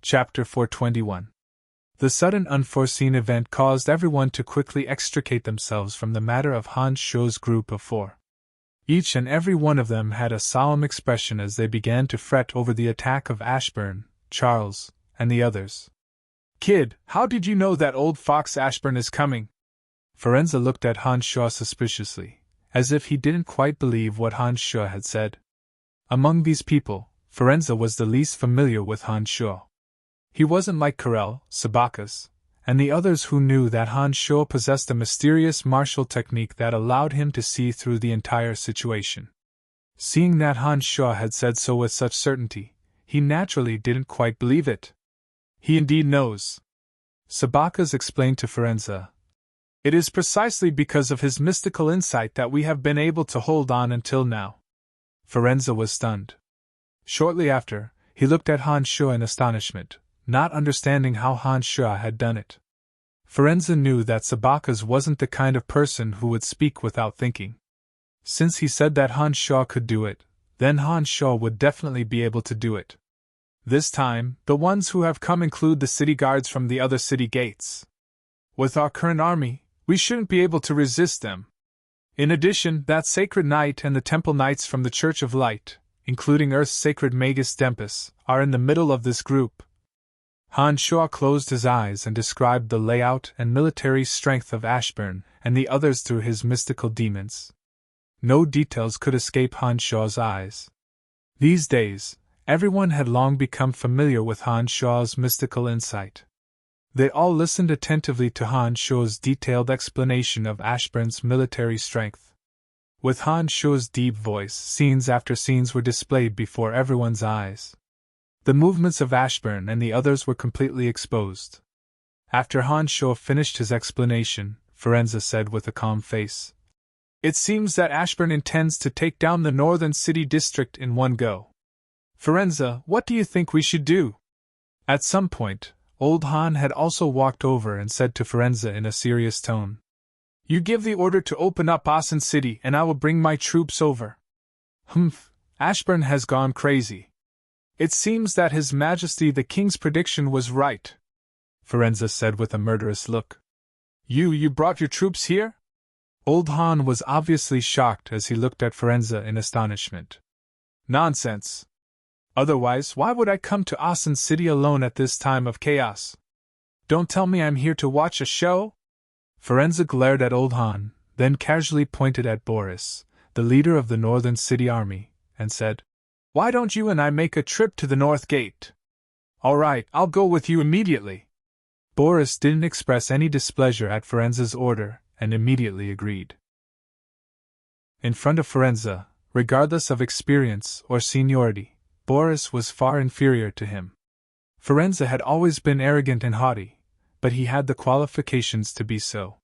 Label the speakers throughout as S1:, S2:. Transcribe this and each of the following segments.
S1: Chapter 421. The sudden unforeseen event caused everyone to quickly extricate themselves from the matter of Han Shuo's group of 4. Each and every one of them had a solemn expression as they began to fret over the attack of Ashburn, Charles, and the others. "Kid, how did you know that old fox Ashburn is coming?" Firenze looked at Han Shuo suspiciously, as if he didn't quite believe what Han Shuo had said. Among these people, Firenze was the least familiar with Han Shuo. He wasn't like Karel, Sabacus, and the others who knew that Han Shuo possessed a mysterious martial technique that allowed him to see through the entire situation. Seeing that Han Shuo had said so with such certainty, he naturally didn't quite believe it. "He indeed knows," Sabacus explained to Firenze. "It is precisely because of his mystical insight that we have been able to hold on until now." Firenze was stunned. Shortly after, he looked at Han Shuo in astonishment, not understanding how Han Shuo had done it. Firenze knew that Sabacus wasn't the kind of person who would speak without thinking. Since he said that Han Shuo could do it, then Han Shuo would definitely be able to do it. This time, the ones who have come include the city guards from the other city gates. With our current army, we shouldn't be able to resist them. In addition, that sacred knight and the temple knights from the Church of Light, including Earth's sacred Magus Tempus, are in the middle of this group. Han Shuo closed his eyes and described the layout and military strength of Ashburn and the others through his mystical demons. No details could escape Han Shuo's eyes. These days, everyone had long become familiar with Han Shuo's mystical insight. They all listened attentively to Han Shuo's detailed explanation of Ashburn's military strength. With Han Shuo's deep voice, scenes after scenes were displayed before everyone's eyes. The movements of Ashburn and the others were completely exposed. After Han Shuo finished his explanation, Firenze said with a calm face, "It seems that Ashburn intends to take down the northern city district in one go. Firenze, what do you think we should do?" At some point, Old Han had also walked over and said to Firenze in a serious tone, "You give the order to open up Asen City and I will bring my troops over." Ashburn has gone crazy. "It seems that His Majesty the King's prediction was right," Firenze said with a murderous look. You brought your troops here?" Old Han was obviously shocked as he looked at Firenze in astonishment. "Nonsense. Otherwise, why would I come to Asen City alone at this time of chaos? Don't tell me I'm here to watch a show?" Firenze glared at Old Han, then casually pointed at Boris, the leader of the Northern City Army, and said, "Why don't you and I make a trip to the North Gate?" "All right, I'll go with you immediately." Boris didn't express any displeasure at Firenze's order, and immediately agreed. In front of Firenze, regardless of experience or seniority, Boris was far inferior to him. Firenze had always been arrogant and haughty, but he had the qualifications to be so.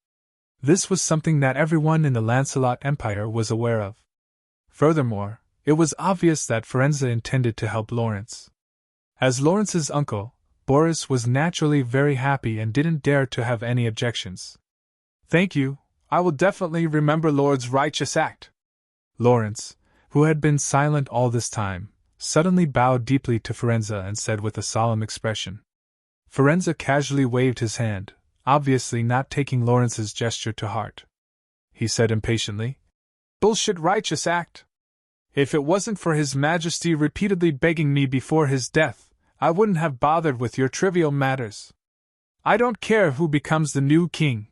S1: This was something that everyone in the Lancelot Empire was aware of. Furthermore, it was obvious that Firenze intended to help Lawrence. As Lawrence's uncle, Boris was naturally very happy and didn't dare to have any objections. "Thank you, I will definitely remember Lord's righteous act." Lawrence, who had been silent all this time, suddenly bowed deeply to Firenze and said with a solemn expression. Firenze casually waved his hand, obviously not taking Lawrence's gesture to heart. He said impatiently, "Bullshit righteous act. If it wasn't for His Majesty repeatedly begging me before his death, I wouldn't have bothered with your trivial matters. I don't care who becomes the new king.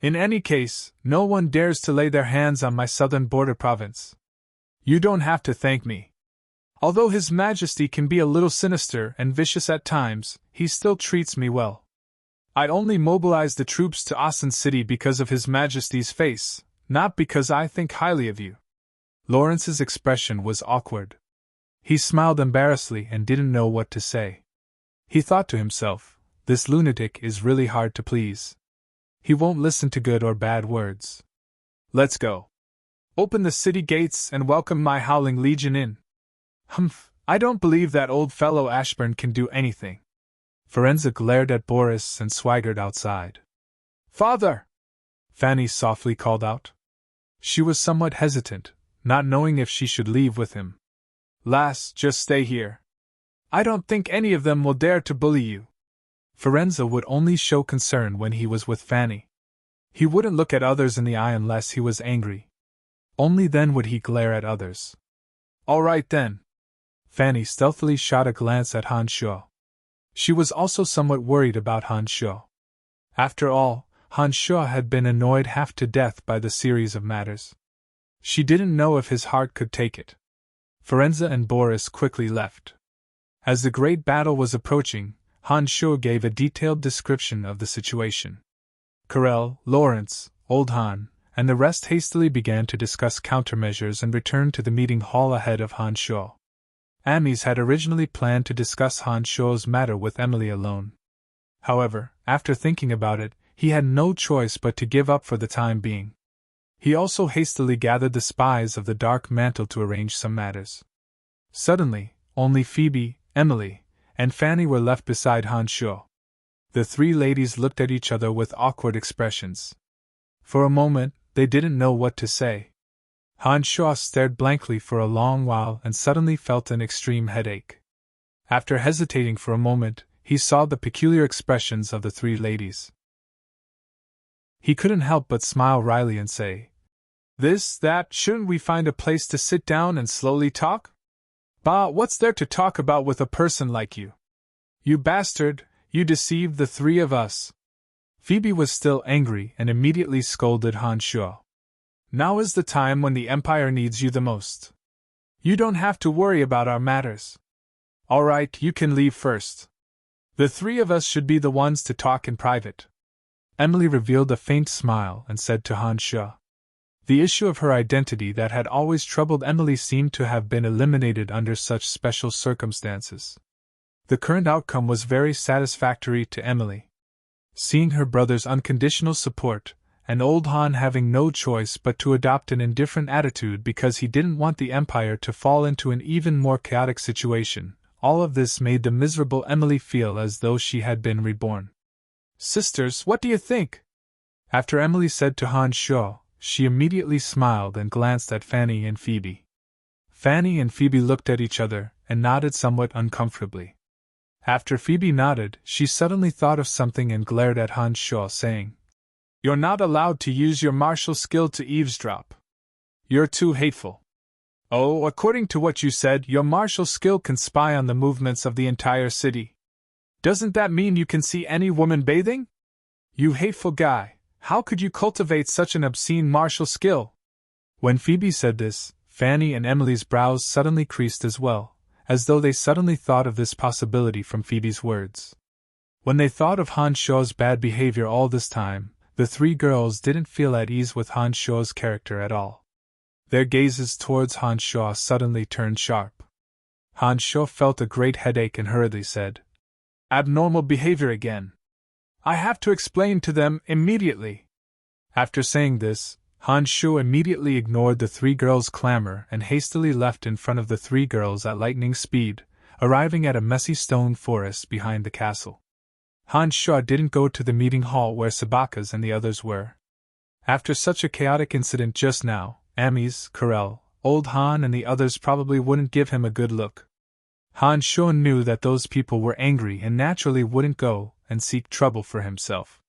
S1: In any case, no one dares to lay their hands on my southern border province. You don't have to thank me. Although His Majesty can be a little sinister and vicious at times, he still treats me well. I only mobilized the troops to Asen City because of His Majesty's face, not because I think highly of you." Lawrence's expression was awkward. He smiled embarrassedly and didn't know what to say. He thought to himself, this lunatic is really hard to please. He won't listen to good or bad words. "Let's go. Open the city gates and welcome my Howling Legion in." I don't believe that old fellow Ashburn can do anything." Firenze glared at Boris and swaggered outside. "Father!" Fanny softly called out. She was somewhat hesitant, not knowing if she should leave with him. "Lass, just stay here. I don't think any of them will dare to bully you. Firenze would only show concern when he was with Fanny. He wouldn't look at others in the eye unless he was angry. Only then would he glare at others. All right then. Fanny stealthily shot a glance at Han Shuo. She was also somewhat worried about Han Shuo. After all, Han Shuo had been annoyed half to death by the series of matters. She didn't know if his heart could take it. Firenze and Boris quickly left. As the great battle was approaching, Han Shuo gave a detailed description of the situation. Karel, Lawrence, Old Han, and the rest hastily began to discuss countermeasures and returned to the meeting hall ahead of Han Shuo. Amis had originally planned to discuss Han Shuo's matter with Emily alone. However, after thinking about it, he had no choice but to give up for the time being. He also hastily gathered the spies of the Dark Mantle to arrange some matters. Suddenly, only Phoebe, Emily, and Fanny were left beside Han Shuo. The three ladies looked at each other with awkward expressions. For a moment, they didn't know what to say. Han Shuo stared blankly for a long while and suddenly felt an extreme headache. After hesitating for a moment, he saw the peculiar expressions of the three ladies. He couldn't help but smile wryly and say, "This, that, shouldn't we find a place to sit down and slowly talk? Bah, what's there to talk about with a person like you? You bastard, you deceived the three of us." Phoebe was still angry and immediately scolded Han Shuo. "Now is the time when the Empire needs you the most. You don't have to worry about our matters. All right, you can leave first. The three of us should be the ones to talk in private." Emily revealed a faint smile and said to Han Shuo. The issue of her identity that had always troubled Emily seemed to have been eliminated under such special circumstances. The current outcome was very satisfactory to Emily. Seeing her brother's unconditional support, and Old Han having no choice but to adopt an indifferent attitude because he didn't want the Empire to fall into an even more chaotic situation, all of this made the miserable Emily feel as though she had been reborn. "Sisters, what do you think?" After Emily said to Han Shuo, she immediately smiled and glanced at Fanny and Phoebe. Fanny and Phoebe looked at each other and nodded somewhat uncomfortably. After Phoebe nodded, she suddenly thought of something and glared at Han Shuo, saying, "You're not allowed to use your martial skill to eavesdrop. You're too hateful. Oh, according to what you said, your martial skill can spy on the movements of the entire city. Doesn't that mean you can see any woman bathing? You hateful guy, how could you cultivate such an obscene martial skill?" When Phoebe said this, Fanny and Emily's brows suddenly creased as well, as though they suddenly thought of this possibility from Phoebe's words. When they thought of Han Shuo's bad behavior all this time, the three girls didn't feel at ease with Han Shuo's character at all. Their gazes towards Han Shuo suddenly turned sharp. Han Shuo felt a great headache and hurriedly said, "Abnormal behavior again. I have to explain to them immediately." After saying this, Han Shuo immediately ignored the three girls' clamor and hastily left in front of the three girls at lightning speed, arriving at a messy stone forest behind the castle. Han Shuo didn't go to the meeting hall where Sabakas and the others were. After such a chaotic incident just now, Amis, Karel, Old Han and the others probably wouldn't give him a good look. Han Shuo knew that those people were angry and naturally wouldn't go and seek trouble for himself.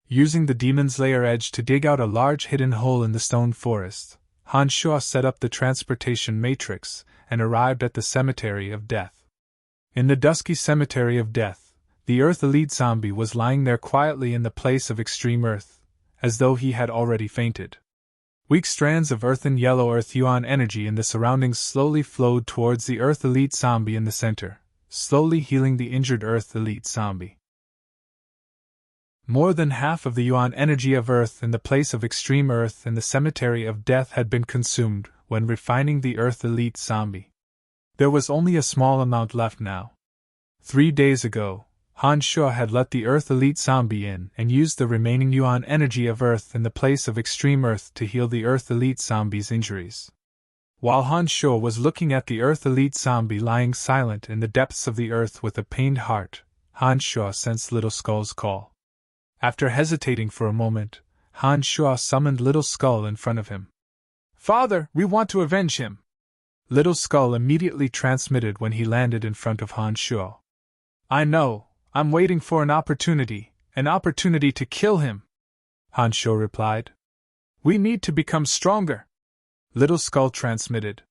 S1: Using the demon's lair edge to dig out a large hidden hole in the stone forest, Han Shuo set up the transportation matrix and arrived at the Cemetery of Death. In the dusky Cemetery of Death, the Earth Elite Zombie was lying there quietly in the place of extreme Earth, as though he had already fainted. Weak strands of earthen yellow Earth Yuan energy in the surroundings slowly flowed towards the Earth Elite Zombie in the center, slowly healing the injured Earth Elite Zombie. More than half of the Yuan energy of Earth in the place of extreme Earth in the Cemetery of Death had been consumed when refining the Earth Elite Zombie. There was only a small amount left now. 3 days ago, Han Shuo had let the Earth Elite Zombie in and used the remaining Yuan energy of Earth in the place of extreme Earth to heal the Earth Elite Zombie's injuries. While Han Shuo was looking at the Earth Elite Zombie lying silent in the depths of the earth with a pained heart, Han Shuo sensed Little Skull's call. After hesitating for a moment, Han Shuo summoned Little Skull in front of him. "Father, we want to avenge him. Little Skull immediately transmitted when he landed in front of Han Shuo. I know, I'm waiting for an opportunity to kill him, Han Shuo replied. We need to become stronger, Little Skull transmitted.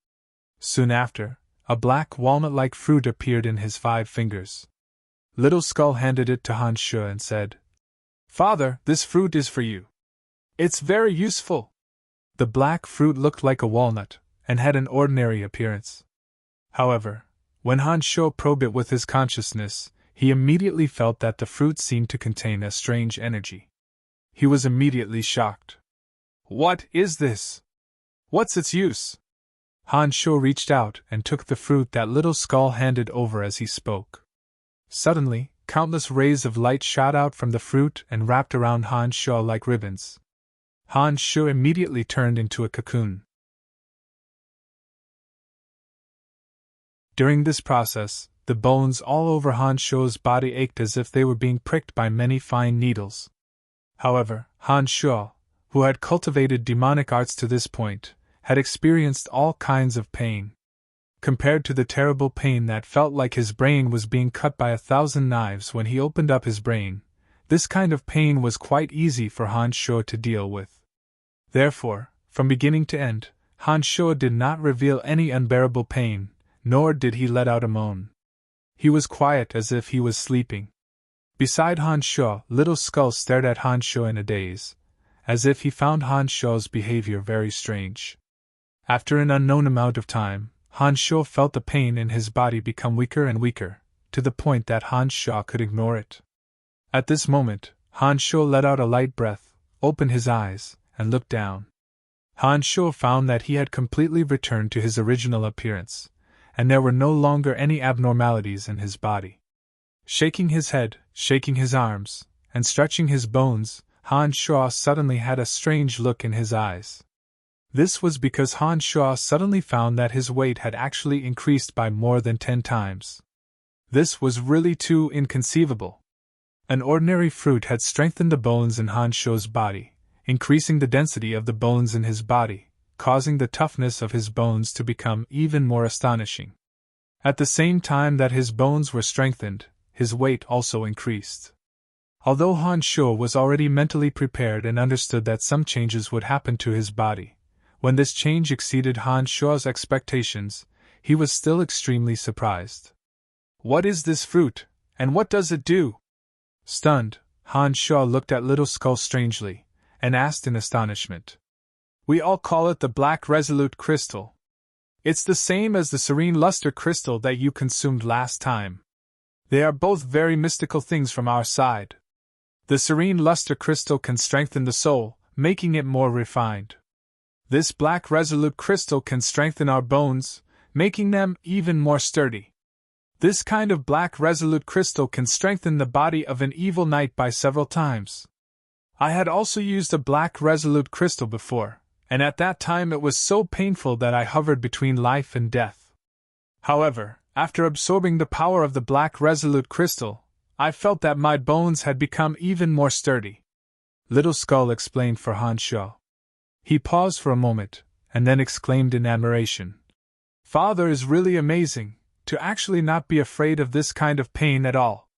S1: Soon after, a black walnut-like fruit appeared in his 5 fingers. Little Skull handed it to Han Shuo and said, Father, this fruit is for you. It's very useful. The black fruit looked like a walnut, and had an ordinary appearance. However, when Han Shuo probed it with his consciousness, he immediately felt that the fruit seemed to contain a strange energy. He was immediately shocked. What is this? What's its use? Han Shuo reached out and took the fruit that Little Skull handed over as he spoke. Suddenly, countless rays of light shot out from the fruit and wrapped around Han Shuo like ribbons. Han Shuo immediately turned into a cocoon. During this process, the bones all over Han Shuo's body ached as if they were being pricked by many fine needles. However, Han Shuo, who had cultivated demonic arts to this point, had experienced all kinds of pain. Compared to the terrible pain that felt like his brain was being cut by 1,000 knives when he opened up his brain, this kind of pain was quite easy for Han Shuo to deal with. Therefore, from beginning to end, Han Shuo did not reveal any unbearable pain, nor did he let out a moan. He was quiet as if he was sleeping. Beside Han Shuo, Little Skull stared at Han Shuo in a daze, as if he found Han Shuo's behavior very strange. After an unknown amount of time, Han Shuo felt the pain in his body become weaker and weaker, to the point that Han Shuo could ignore it. At this moment, Han Shuo let out a light breath, opened his eyes, and looked down. Han Shuo found that he had completely returned to his original appearance, and there were no longer any abnormalities in his body. Shaking his head, shaking his arms, and stretching his bones, Han Shuo suddenly had a strange look in his eyes. This was because Han Shuo suddenly found that his weight had actually increased by more than 10 times. This was really too inconceivable. An ordinary fruit had strengthened the bones in Han Shuo's body, increasing the density of the bones in his body, causing the toughness of his bones to become even more astonishing. At the same time that his bones were strengthened, his weight also increased. Although Han Shuo was already mentally prepared and understood that some changes would happen to his body, when this change exceeded Han Shuo's expectations, he was still extremely surprised. What is this fruit, and what does it do? Stunned, Han Shuo looked at Little Skull strangely, and asked in astonishment. We all call it the Black Resolute Crystal. It's the same as the Serene Luster Crystal that you consumed last time. They are both very mystical things from our side. The Serene Luster Crystal can strengthen the soul, making it more refined. This Black Resolute Crystal can strengthen our bones, making them even more sturdy. This kind of Black Resolute Crystal can strengthen the body of an evil knight by several times. I had also used a Black Resolute Crystal before, and at that time it was so painful that I hovered between life and death. However, after absorbing the power of the Black Resolute Crystal, I felt that my bones had become even more sturdy. Little Skull explained for Han Shuo. He paused for a moment, and then exclaimed in admiration. Father is really amazing, to actually not be afraid of this kind of pain at all.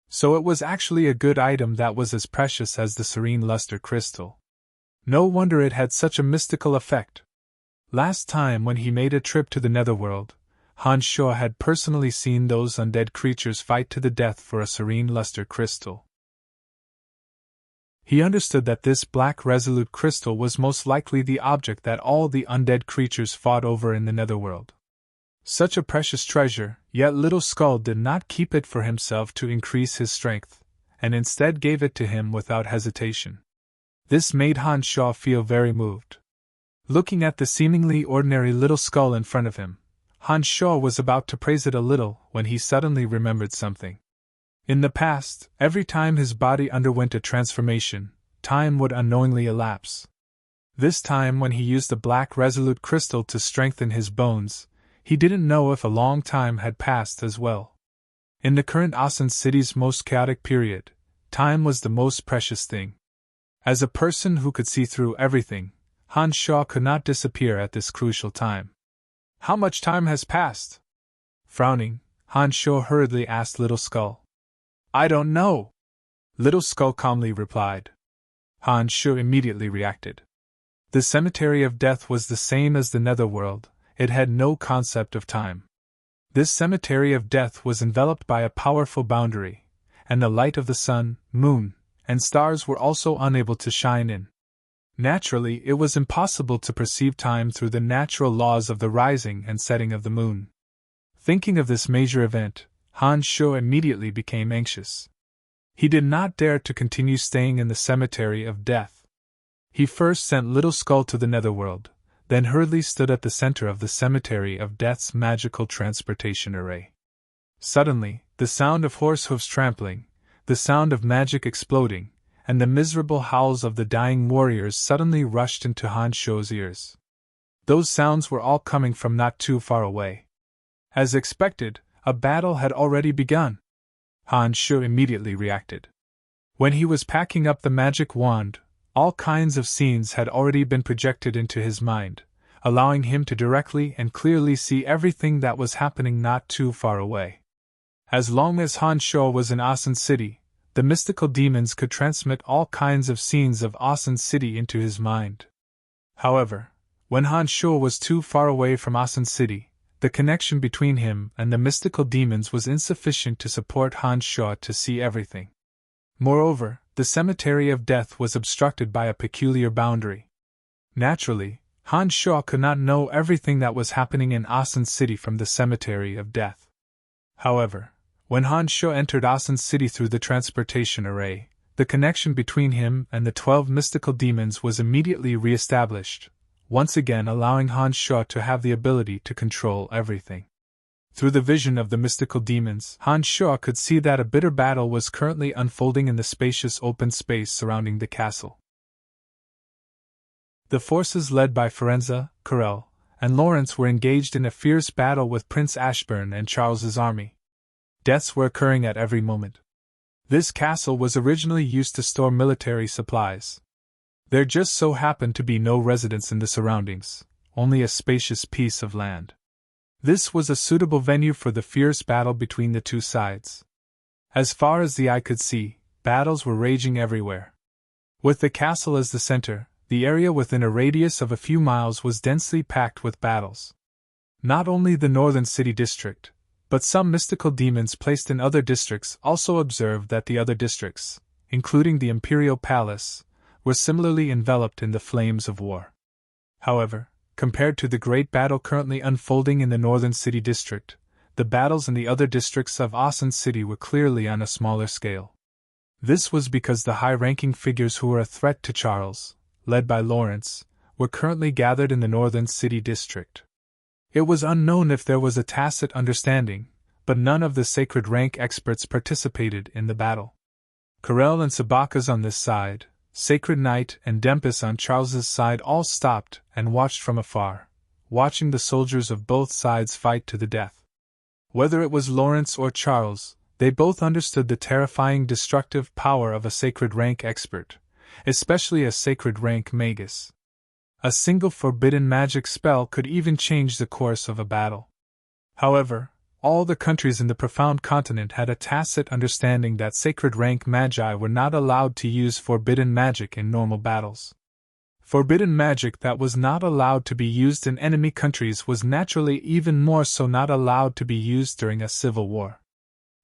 S1: So it was actually a good item that was as precious as the Serene Luster Crystal. No wonder it had such a mystical effect. Last time when he made a trip to the Netherworld, Han Shuo had personally seen those undead creatures fight to the death for a Serene Luster Crystal. He understood that this Black Resolute Crystal was most likely the object that all the undead creatures fought over in the Netherworld. Such a precious treasure, yet Little Skull did not keep it for himself to increase his strength, and instead gave it to him without hesitation. This made Han Shuo feel very moved. Looking at the seemingly ordinary Little Skull in front of him, Han Shuo was about to praise it a little when he suddenly remembered something. In the past, every time his body underwent a transformation, time would unknowingly elapse. This time when he used the Black Resolute Crystal to strengthen his bones, he didn't know if a long time had passed as well. In the current Asen city's most chaotic period, time was the most precious thing. As a person who could see through everything, Han Shuo could not disappear at this crucial time. How much time has passed? Frowning, Han Sho hurriedly asked Little Skull. I don't know, Little Skull calmly replied. Han Sho immediately reacted. The cemetery of death was the same as the netherworld, it had no concept of time. This cemetery of death was enveloped by a powerful boundary, and the light of the sun, moon, and stars were also unable to shine in. Naturally, it was impossible to perceive time through the natural laws of the rising and setting of the moon. Thinking of this major event, Han Sho immediately became anxious. He did not dare to continue staying in the cemetery of death. He first sent Little Skull to the netherworld, then hurriedly stood at the center of the cemetery of death's magical transportation array. Suddenly, the sound of horse hooves trampling, the sound of magic exploding, and the miserable howls of the dying warriors suddenly rushed into Han Sho's ears. Those sounds were all coming from not too far away. As expected, a battle had already begun. Han Sho immediately reacted. When he was packing up the magic wand, all kinds of scenes had already been projected into his mind, allowing him to directly and clearly see everything that was happening not too far away. As long as Han Sho was in Asan City, the mystical demons could transmit all kinds of scenes of Asan City into his mind. However, when Han Sho was too far away from Asan City, the connection between him and the mystical demons was insufficient to support Han Sho to see everything. Moreover, the cemetery of death was obstructed by a peculiar boundary. Naturally, Han Sho could not know everything that was happening in Asan City from the cemetery of death. However, when Han Sho entered Asan City through the transportation array, the connection between him and the 12 mystical demons was immediately re-established, once again allowing Han Sho to have the ability to control everything. Through the vision of the mystical demons, Han Sho could see that a bitter battle was currently unfolding in the spacious open space surrounding the castle. The forces led by Firenze, Corel, and Lawrence were engaged in a fierce battle with Prince Ashburn and Charles's army. Deaths were occurring at every moment. This castle was originally used to store military supplies. There just so happened to be no residents in the surroundings, only a spacious piece of land. This was a suitable venue for the fierce battle between the two sides. As far as the eye could see, battles were raging everywhere. With the castle as the center, the area within a radius of a few miles was densely packed with battles. Not only the northern city district, but some mystical demons placed in other districts also observed that the other districts, including the Imperial Palace, were similarly enveloped in the flames of war. However, compared to the great battle currently unfolding in the northern city district, the battles in the other districts of Asan City were clearly on a smaller scale. This was because the high-ranking figures who were a threat to Charles, led by Lawrence, were currently gathered in the northern city district. It was unknown if there was a tacit understanding, but none of the sacred rank experts participated in the battle. Corel and Sabacas on this side, Sacred Knight and Dempus on Charles's side all stopped and watched from afar, watching the soldiers of both sides fight to the death. Whether it was Lawrence or Charles, they both understood the terrifying destructive power of a sacred rank expert, especially a sacred rank magus. A single forbidden magic spell could even change the course of a battle. However, all the countries in the profound continent had a tacit understanding that sacred rank magi were not allowed to use forbidden magic in normal battles. Forbidden magic that was not allowed to be used in enemy countries was naturally even more so not allowed to be used during a civil war.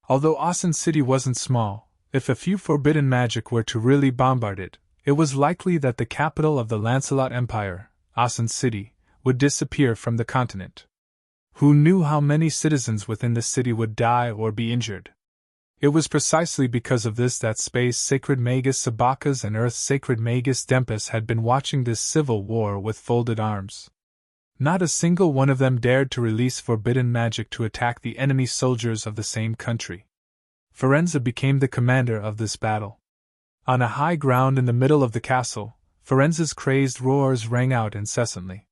S1: Although Asan City wasn't small, if a few forbidden magic were to really bombard it, it was likely that the capital of the Lancelot Empire, Asan City, would disappear from the continent. Who knew how many citizens within the city would die or be injured? It was precisely because of this that Space Sacred Magus Sabacas and Earth Sacred Magus Dempus had been watching this civil war with folded arms. Not a single one of them dared to release forbidden magic to attack the enemy soldiers of the same country. Firenze became the commander of this battle. On a high ground in the middle of the castle, Firenze's crazed roars rang out incessantly.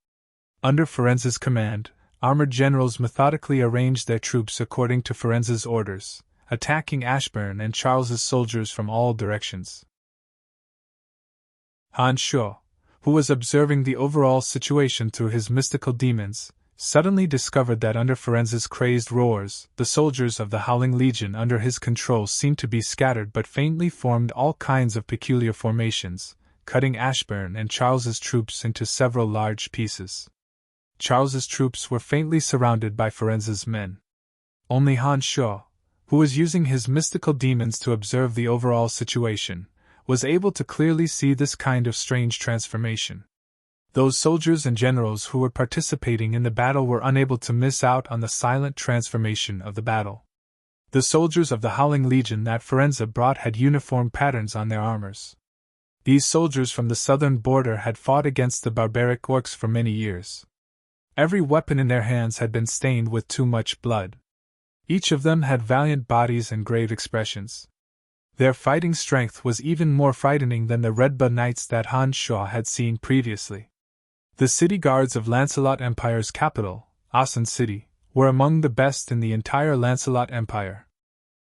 S1: Under Firenze's command, armored generals methodically arranged their troops according to Firenze's orders, attacking Ashburn and Charles's soldiers from all directions. Han Sho, who was observing the overall situation through his mystical demons, suddenly discovered that under Ferenza's crazed roars, the soldiers of the Howling Legion under his control seemed to be scattered but faintly formed all kinds of peculiar formations, cutting Ashburn and Charles's troops into several large pieces. Charles's troops were faintly surrounded by Ferenza's men. Only Han Sho, who was using his mystical demons to observe the overall situation, was able to clearly see this kind of strange transformation. Those soldiers and generals who were participating in the battle were unable to miss out on the silent transformation of the battle. The soldiers of the Howling Legion that Ferenza brought had uniform patterns on their armors. These soldiers from the southern border had fought against the barbaric orcs for many years. Every weapon in their hands had been stained with too much blood. Each of them had valiant bodies and grave expressions. Their fighting strength was even more frightening than the Redba Knights that Han Sho had seen previously. The city guards of Lancelot Empire's capital, Asan City, were among the best in the entire Lancelot Empire.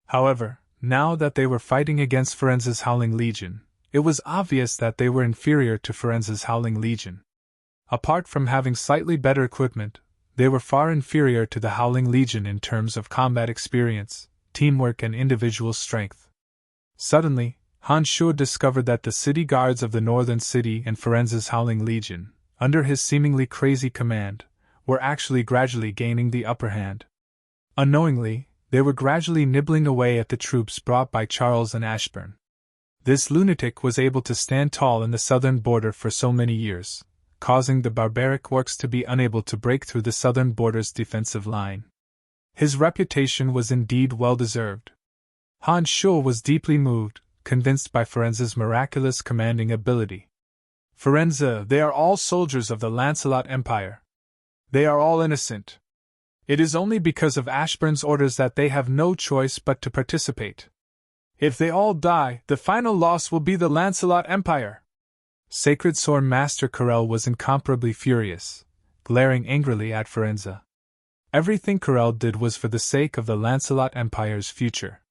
S1: However, now that they were fighting against Ferenza's Howling Legion, it was obvious that they were inferior to Ferenza's Howling Legion. Apart from having slightly better equipment, they were far inferior to the Howling Legion in terms of combat experience, teamwork and individual strength. Suddenly, Han Sho discovered that the city guards of the northern city and Ferenza's Howling Legion, under his seemingly crazy command, were actually gradually gaining the upper hand. Unknowingly, they were gradually nibbling away at the troops brought by Charles and Ashburn. This lunatic was able to stand tall in the southern border for so many years, causing the barbaric orcs to be unable to break through the southern border's defensive line. His reputation was indeed well-deserved. Han Sho was deeply moved, convinced by Ferenza's miraculous commanding ability. Ferenza, they are all soldiers of the Lancelot Empire. They are all innocent. It is only because of Ashburn's orders that they have no choice but to participate. If they all die, the final loss will be the Lancelot Empire. Sacred Sword Master Corel was incomparably furious, glaring angrily at Ferenza. Everything Corel did was for the sake of the Lancelot Empire's future.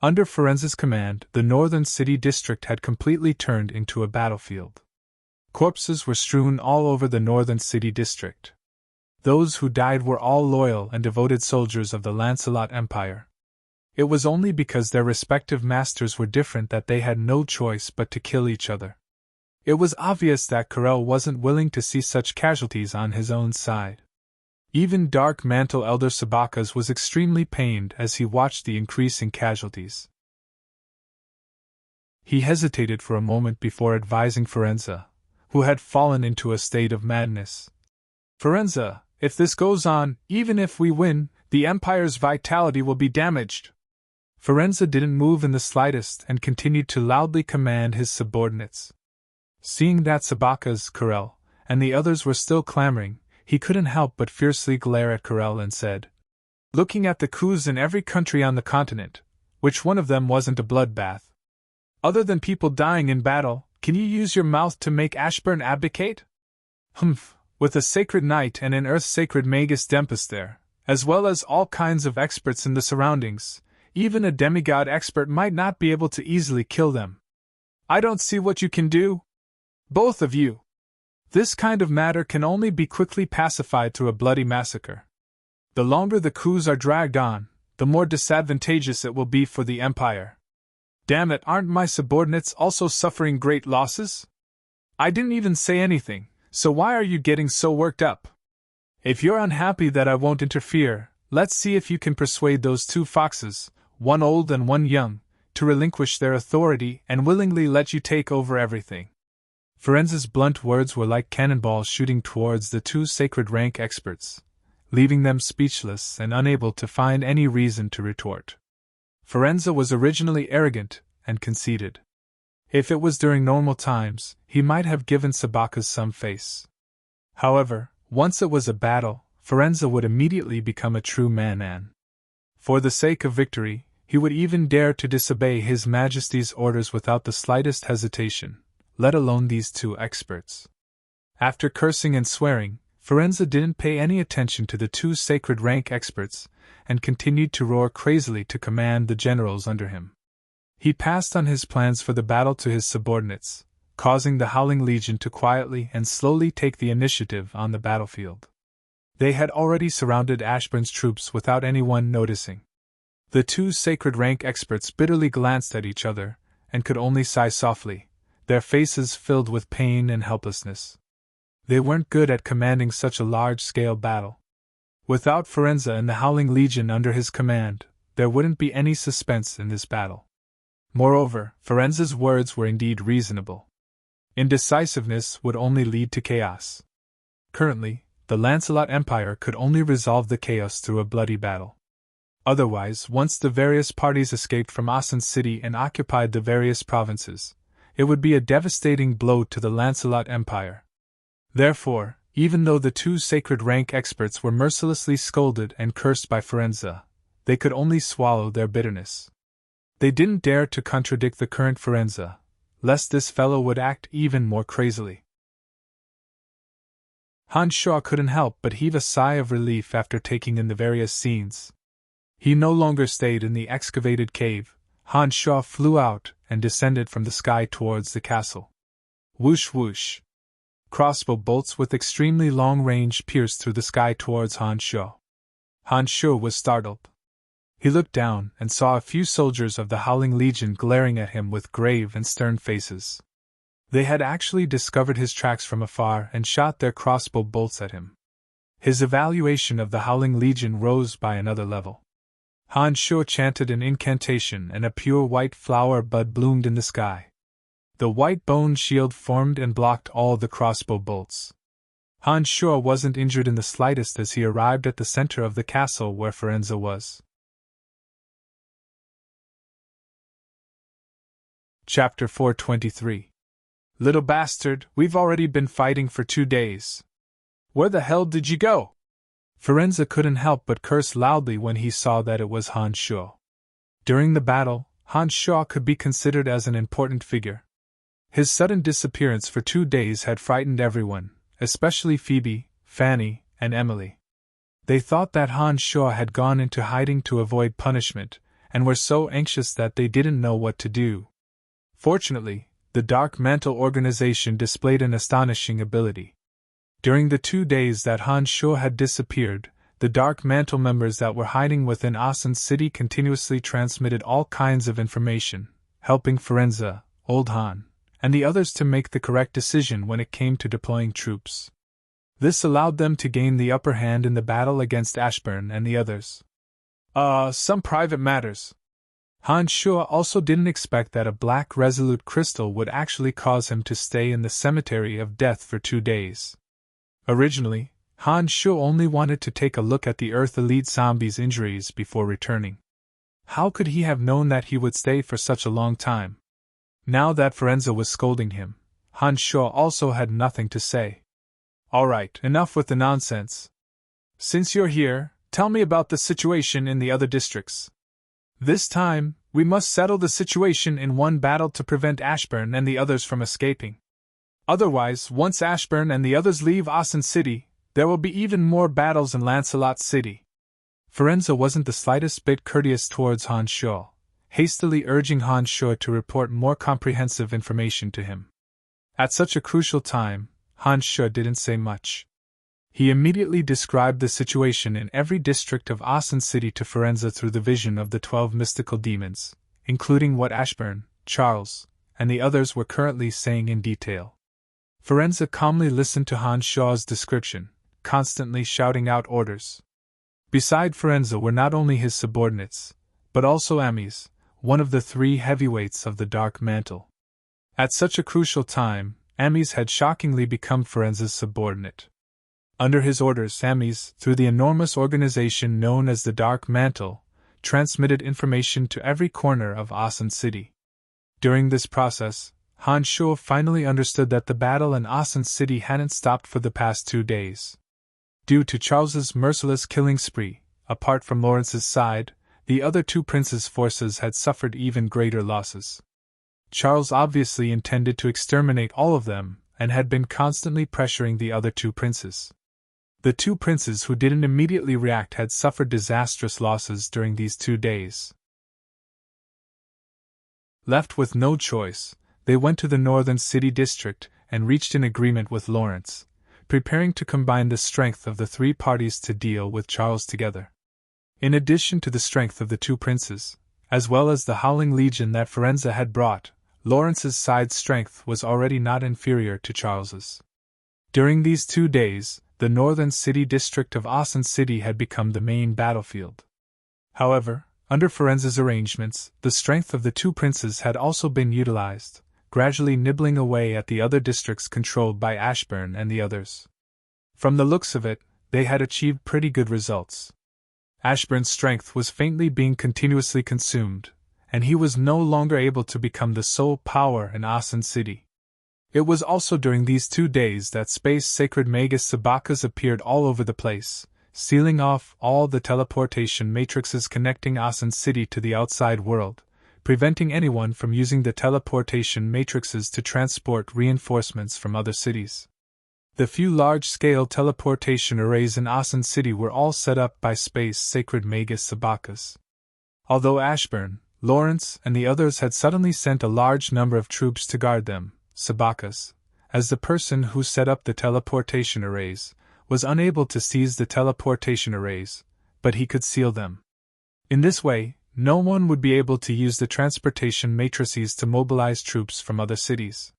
S1: Under Ferenza's command, the northern city district had completely turned into a battlefield. Corpses were strewn all over the northern city district. Those who died were all loyal and devoted soldiers of the Lancelot Empire. It was only because their respective masters were different that they had no choice but to kill each other. It was obvious that Corel wasn't willing to see such casualties on his own side. Even Dark Mantle Elder Sabakas was extremely pained as he watched the increasing casualties. He hesitated for a moment before advising Ferenza, who had fallen into a state of madness. Ferenza, if this goes on, even if we win, the Empire's vitality will be damaged. Ferenza didn't move in the slightest and continued to loudly command his subordinates. Seeing that Sabakas, Corel, and the others were still clamoring, he couldn't help but fiercely glare at Corel and said, "Looking at the coups in every country on the continent, which one of them wasn't a bloodbath? Other than people dying in battle, can you use your mouth to make Ashburn abdicate? Humph, with a sacred knight and an earth-sacred Magus Dempus there, as well as all kinds of experts in the surroundings, even a demigod expert might not be able to easily kill them. I don't see what you can do. Both of you. This kind of matter can only be quickly pacified through a bloody massacre. The longer the coups are dragged on, the more disadvantageous it will be for the Empire. Damn it, aren't my subordinates also suffering great losses? I didn't even say anything, so why are you getting so worked up? If you're unhappy that I won't interfere, let's see if you can persuade those two foxes, one old and one young, to relinquish their authority and willingly let you take over everything." Ferenza's blunt words were like cannonballs shooting towards the two sacred rank experts, leaving them speechless and unable to find any reason to retort. Ferenza was originally arrogant and conceited. If it was during normal times, he might have given Sabakas some face. However, once it was a battle, Ferenza would immediately become a true man. For the sake of victory, he would even dare to disobey His Majesty's orders without the slightest hesitation, let alone these two experts. After cursing and swearing, Ferenza didn't pay any attention to the two sacred rank experts, and continued to roar crazily to command the generals under him. He passed on his plans for the battle to his subordinates, causing the Howling Legion to quietly and slowly take the initiative on the battlefield. They had already surrounded Ashburn's troops without anyone noticing. The two sacred rank experts bitterly glanced at each other, and could only sigh softly, their faces filled with pain and helplessness. They weren't good at commanding such a large-scale battle. Without Firenze and the Howling Legion under his command, there wouldn't be any suspense in this battle. Moreover, Firenze's words were indeed reasonable. Indecisiveness would only lead to chaos. Currently, the Lancelot Empire could only resolve the chaos through a bloody battle. Otherwise, once the various parties escaped from Asen City and occupied the various provinces, it would be a devastating blow to the Lancelot Empire. Therefore, even though the two sacred rank experts were mercilessly scolded and cursed by Firenze, they could only swallow their bitterness. They didn't dare to contradict the current Firenze, lest this fellow would act even more crazily. Hans Shaw couldn't help but heave a sigh of relief after taking in the various scenes. He no longer stayed in the excavated cave. Hans Shaw flew out and descended from the sky towards the castle. Whoosh whoosh. Crossbow bolts with extremely long range pierced through the sky towards Hans Shaw. Hans Shaw was startled. He looked down and saw a few soldiers of the Howling Legion glaring at him with grave and stern faces. They had actually discovered his tracks from afar and shot their crossbow bolts at him. His evaluation of the Howling Legion rose by another level. Hans Shaw chanted an incantation and a pure white flower bud bloomed in the sky. The white bone shield formed and blocked all the crossbow bolts. Hans Shaw wasn't injured in the slightest as he arrived at the center of the castle where Firenze was. Chapter 423. Little bastard, we've already been fighting for 2 days. Where the hell did you go? Firenze couldn't help but curse loudly when he saw that it was Hans Shaw. During the battle, Hans Shaw could be considered as an important figure. His sudden disappearance for 2 days had frightened everyone, especially Phoebe, Fanny, and Emily. They thought that Hans Shaw had gone into hiding to avoid punishment, and were so anxious that they didn't know what to do. Fortunately, the Dark Mantle organization displayed an astonishing ability. During the 2 days that Hans Shaw had disappeared, the Dark Mantle members that were hiding within Asen City continuously transmitted all kinds of information, helping Firenze, Old Han, and the others to make the correct decision when it came to deploying troops. This allowed them to gain the upper hand in the battle against Ashburn and the others. Some private matters. Hans Shaw also didn't expect that a black resolute crystal would actually cause him to stay in the cemetery of death for 2 days. Originally, Hans Shaw only wanted to take a look at the Earth Elite zombies' injuries before returning. How could he have known that he would stay for such a long time? Now that Firenze was scolding him, Hans Shaw also had nothing to say. All right, enough with the nonsense. Since you're here, tell me about the situation in the other districts. This time, we must settle the situation in one battle to prevent Ashburn and the others from escaping. Otherwise, once Ashburn and the others leave Asen City, there will be even more battles in Lancelot City. Firenze wasn't the slightest bit courteous towards Hans Shaw, hastily urging Hans Shaw to report more comprehensive information to him. At such a crucial time, Hans Shaw didn't say much. He immediately described the situation in every district of Asen City to Firenze through the vision of the 12 mystical demons, including what Ashburn, Charles, and the others were currently saying in detail. Firenze calmly listened to Hans Shaw's description, constantly shouting out orders. Beside Firenze were not only his subordinates, but also Amis, one of the 3 heavyweights of the Dark Mantle. At such a crucial time, Amis had shockingly become Firenze's subordinate. Under his orders, Amis, through the enormous organization known as the Dark Mantle, transmitted information to every corner of Asen City. During this process, Hans Shaw finally understood that the battle in Asen City hadn't stopped for the past 2 days. Due to Charles's merciless killing spree, apart from Lawrence's side, the other 2 princes' forces had suffered even greater losses. Charles obviously intended to exterminate all of them, and had been constantly pressuring the other 2 princes. The 2 princes who didn't immediately react had suffered disastrous losses during these 2 days. Left with no choice, they went to the northern city district and reached an agreement with Lawrence, preparing to combine the strength of the three parties to deal with Charles together. In addition to the strength of the two princes, as well as the Howling Legion that Firenze had brought, Lawrence's side strength was already not inferior to Charles's. During these 2 days, the northern city district of Aachen City had become the main battlefield. However, under Firenze's arrangements, the strength of the two princes had also been utilized, gradually nibbling away at the other districts controlled by Ashburn and the others. From the looks of it, they had achieved pretty good results. Ashburn's strength was faintly being continuously consumed, and he was no longer able to become the sole power in Aachen City. It was also during these 2 days that space sacred magus Sabakas appeared all over the place, sealing off all the teleportation matrices connecting Aachen City to the outside world, preventing anyone from using the teleportation matrices to transport reinforcements from other cities. The few large-scale teleportation arrays in Aachen City were all set up by space sacred magus Sabakas. Although Ashburn, Lawrence, and the others had suddenly sent a large number of troops to guard them, Sabakas, as the person who set up the teleportation arrays, was unable to seize the teleportation arrays, but he could seal them. In this way, no one would be able to use the transportation matrices to mobilize troops from other cities.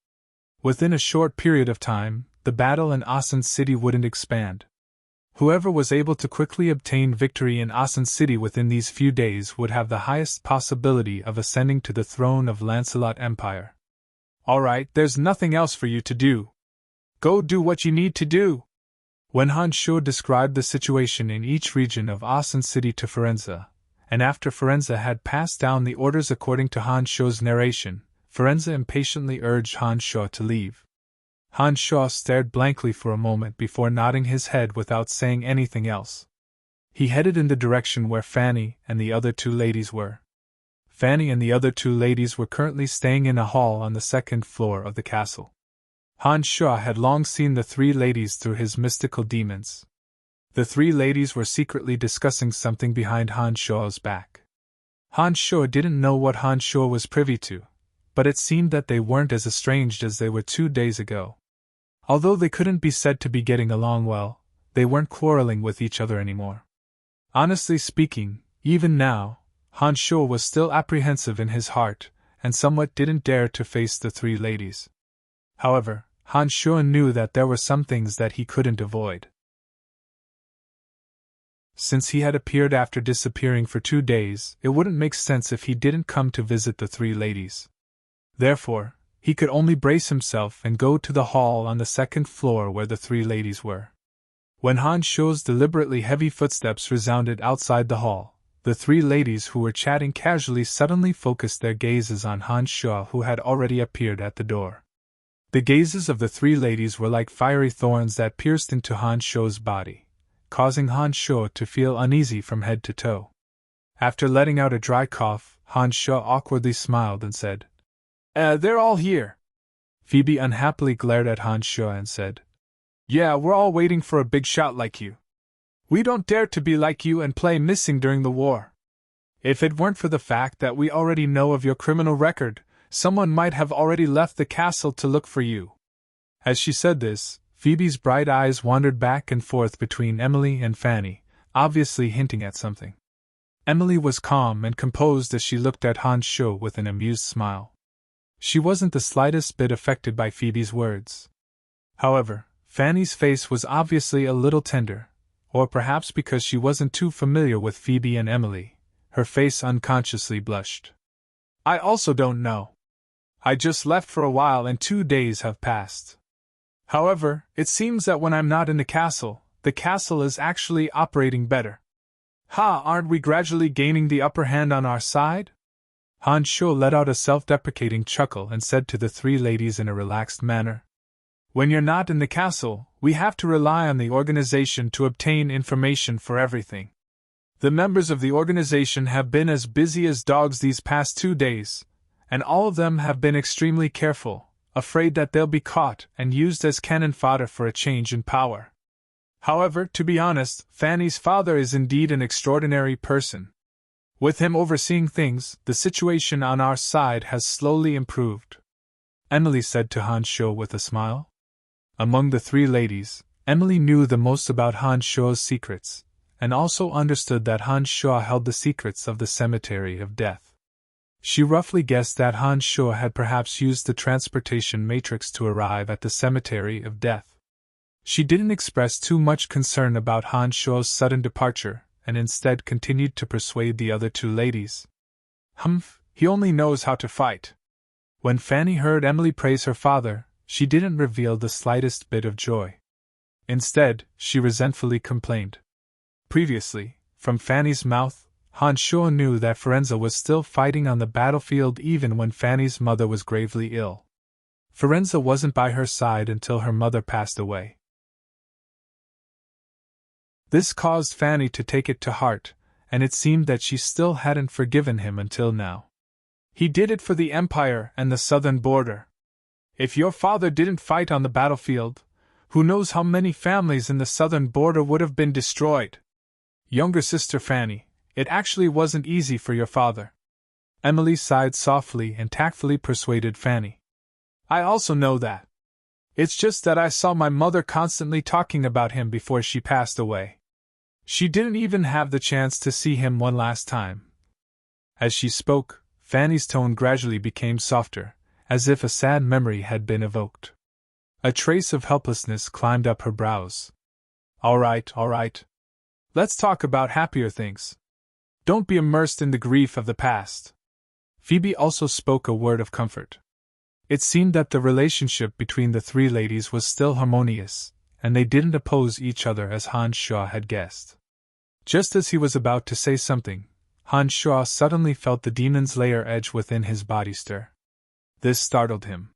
S1: Within a short period of time, the battle in Aachen City wouldn't expand. Whoever was able to quickly obtain victory in Aachen City within these few days would have the highest possibility of ascending to the throne of Lancelot Empire. "All right, there's nothing else for you to do. Go do what you need to do." When Hans Scholl described the situation in each region of Aachen City to Firenze, and after Firenze had passed down the orders according to Hans Scholl's narration, Firenze impatiently urged Hans Scholl to leave. Hans Scholl stared blankly for a moment before nodding his head without saying anything else. He headed in the direction where Fanny and the other two ladies were. Fanny and the other two ladies were currently staying in a hall on the second floor of the castle. Hans Scholl had long seen the three ladies through his mystical demons. The three ladies were secretly discussing something behind Hans Scholl's back. Hans Scholl didn't know what Hans Scholl was privy to, but it seemed that they weren't as estranged as they were 2 days ago. Although they couldn't be said to be getting along well, they weren't quarreling with each other anymore. Honestly speaking, even now, Hans Scholl was still apprehensive in his heart, and somewhat didn't dare to face the three ladies. However, Hans Scholl knew that there were some things that he couldn't avoid. Since he had appeared after disappearing for 2 days, it wouldn't make sense if he didn't come to visit the three ladies. Therefore, he could only brace himself and go to the hall on the second floor where the three ladies were. When Hans Scholl's deliberately heavy footsteps resounded outside the hall, the three ladies who were chatting casually suddenly focused their gazes on Hans Scholl, who had already appeared at the door. The gazes of the three ladies were like fiery thorns that pierced into Hans Scholl's body, causing Hans Scholl to feel uneasy from head to toe. After letting out a dry cough, Hans Scholl awkwardly smiled and said, They're all here." Phoebe unhappily glared at Hans Scholl and said, "Yeah, we're all waiting for a big shot like you. We don't dare to be like you and play missing during the war. If it weren't for the fact that we already know of your criminal record, someone might have already left the castle to look for you." As she said this, Phoebe's bright eyes wandered back and forth between Emily and Fanny, obviously hinting at something. Emily was calm and composed as she looked at Hans Scholl with an amused smile. She wasn't the slightest bit affected by Phoebe's words. However, Fanny's face was obviously a little tender, or perhaps because she wasn't too familiar with Phoebe and Emily, her face unconsciously blushed. "I also don't know. I just left for a while and 2 days have passed. However, it seems that when I'm not in the castle is actually operating better. Ha, aren't we gradually gaining the upper hand on our side?" Hans Scholl let out a self-deprecating chuckle and said to the three ladies in a relaxed manner, "When you're not in the castle, we have to rely on the organization to obtain information for everything. The members of the organization have been as busy as dogs these past 2 days, and all of them have been extremely careful, afraid that they'll be caught and used as cannon fodder for a change in power. However, to be honest, Fanny's father is indeed an extraordinary person. With him overseeing things, the situation on our side has slowly improved," Emily said to Hans Scholl with a smile. Among the three ladies, Emily knew the most about Han Shuo's secrets, and also understood that Han Shuo held the secrets of the Cemetery of Death. She roughly guessed that Han Shuo had perhaps used the transportation matrix to arrive at the Cemetery of Death. She didn't express too much concern about Han Shuo's sudden departure, and instead continued to persuade the other two ladies. Humph, he only knows how to fight. When Fanny heard Emily praise her father, she didn't reveal the slightest bit of joy. Instead, she resentfully complained. Previously, from Fanny's mouth, Han Shuo knew that Firenze was still fighting on the battlefield even when Fanny's mother was gravely ill. Firenze wasn't by her side until her mother passed away. This caused Fanny to take it to heart, and it seemed that she still hadn't forgiven him until now. He did it for the Empire and the southern border. If your father didn't fight on the battlefield, who knows how many families in the southern border would have been destroyed? Younger sister Fanny, it actually wasn't easy for your father. Emily sighed softly and tactfully persuaded Fanny. I also know that. It's just that I saw my mother constantly talking about him before she passed away. She didn't even have the chance to see him one last time. As she spoke, Fanny's tone gradually became softer, as if a sad memory had been evoked. A trace of helplessness climbed up her brows. All right. Let's talk about happier things. Don't be immersed in the grief of the past. Phoebe also spoke a word of comfort. It seemed that the relationship between the three ladies was still harmonious, and they didn't oppose each other as Han Shuo had guessed. Just as he was about to say something, Han Shuo suddenly felt the demon's lair edge within his body stir. This startled him.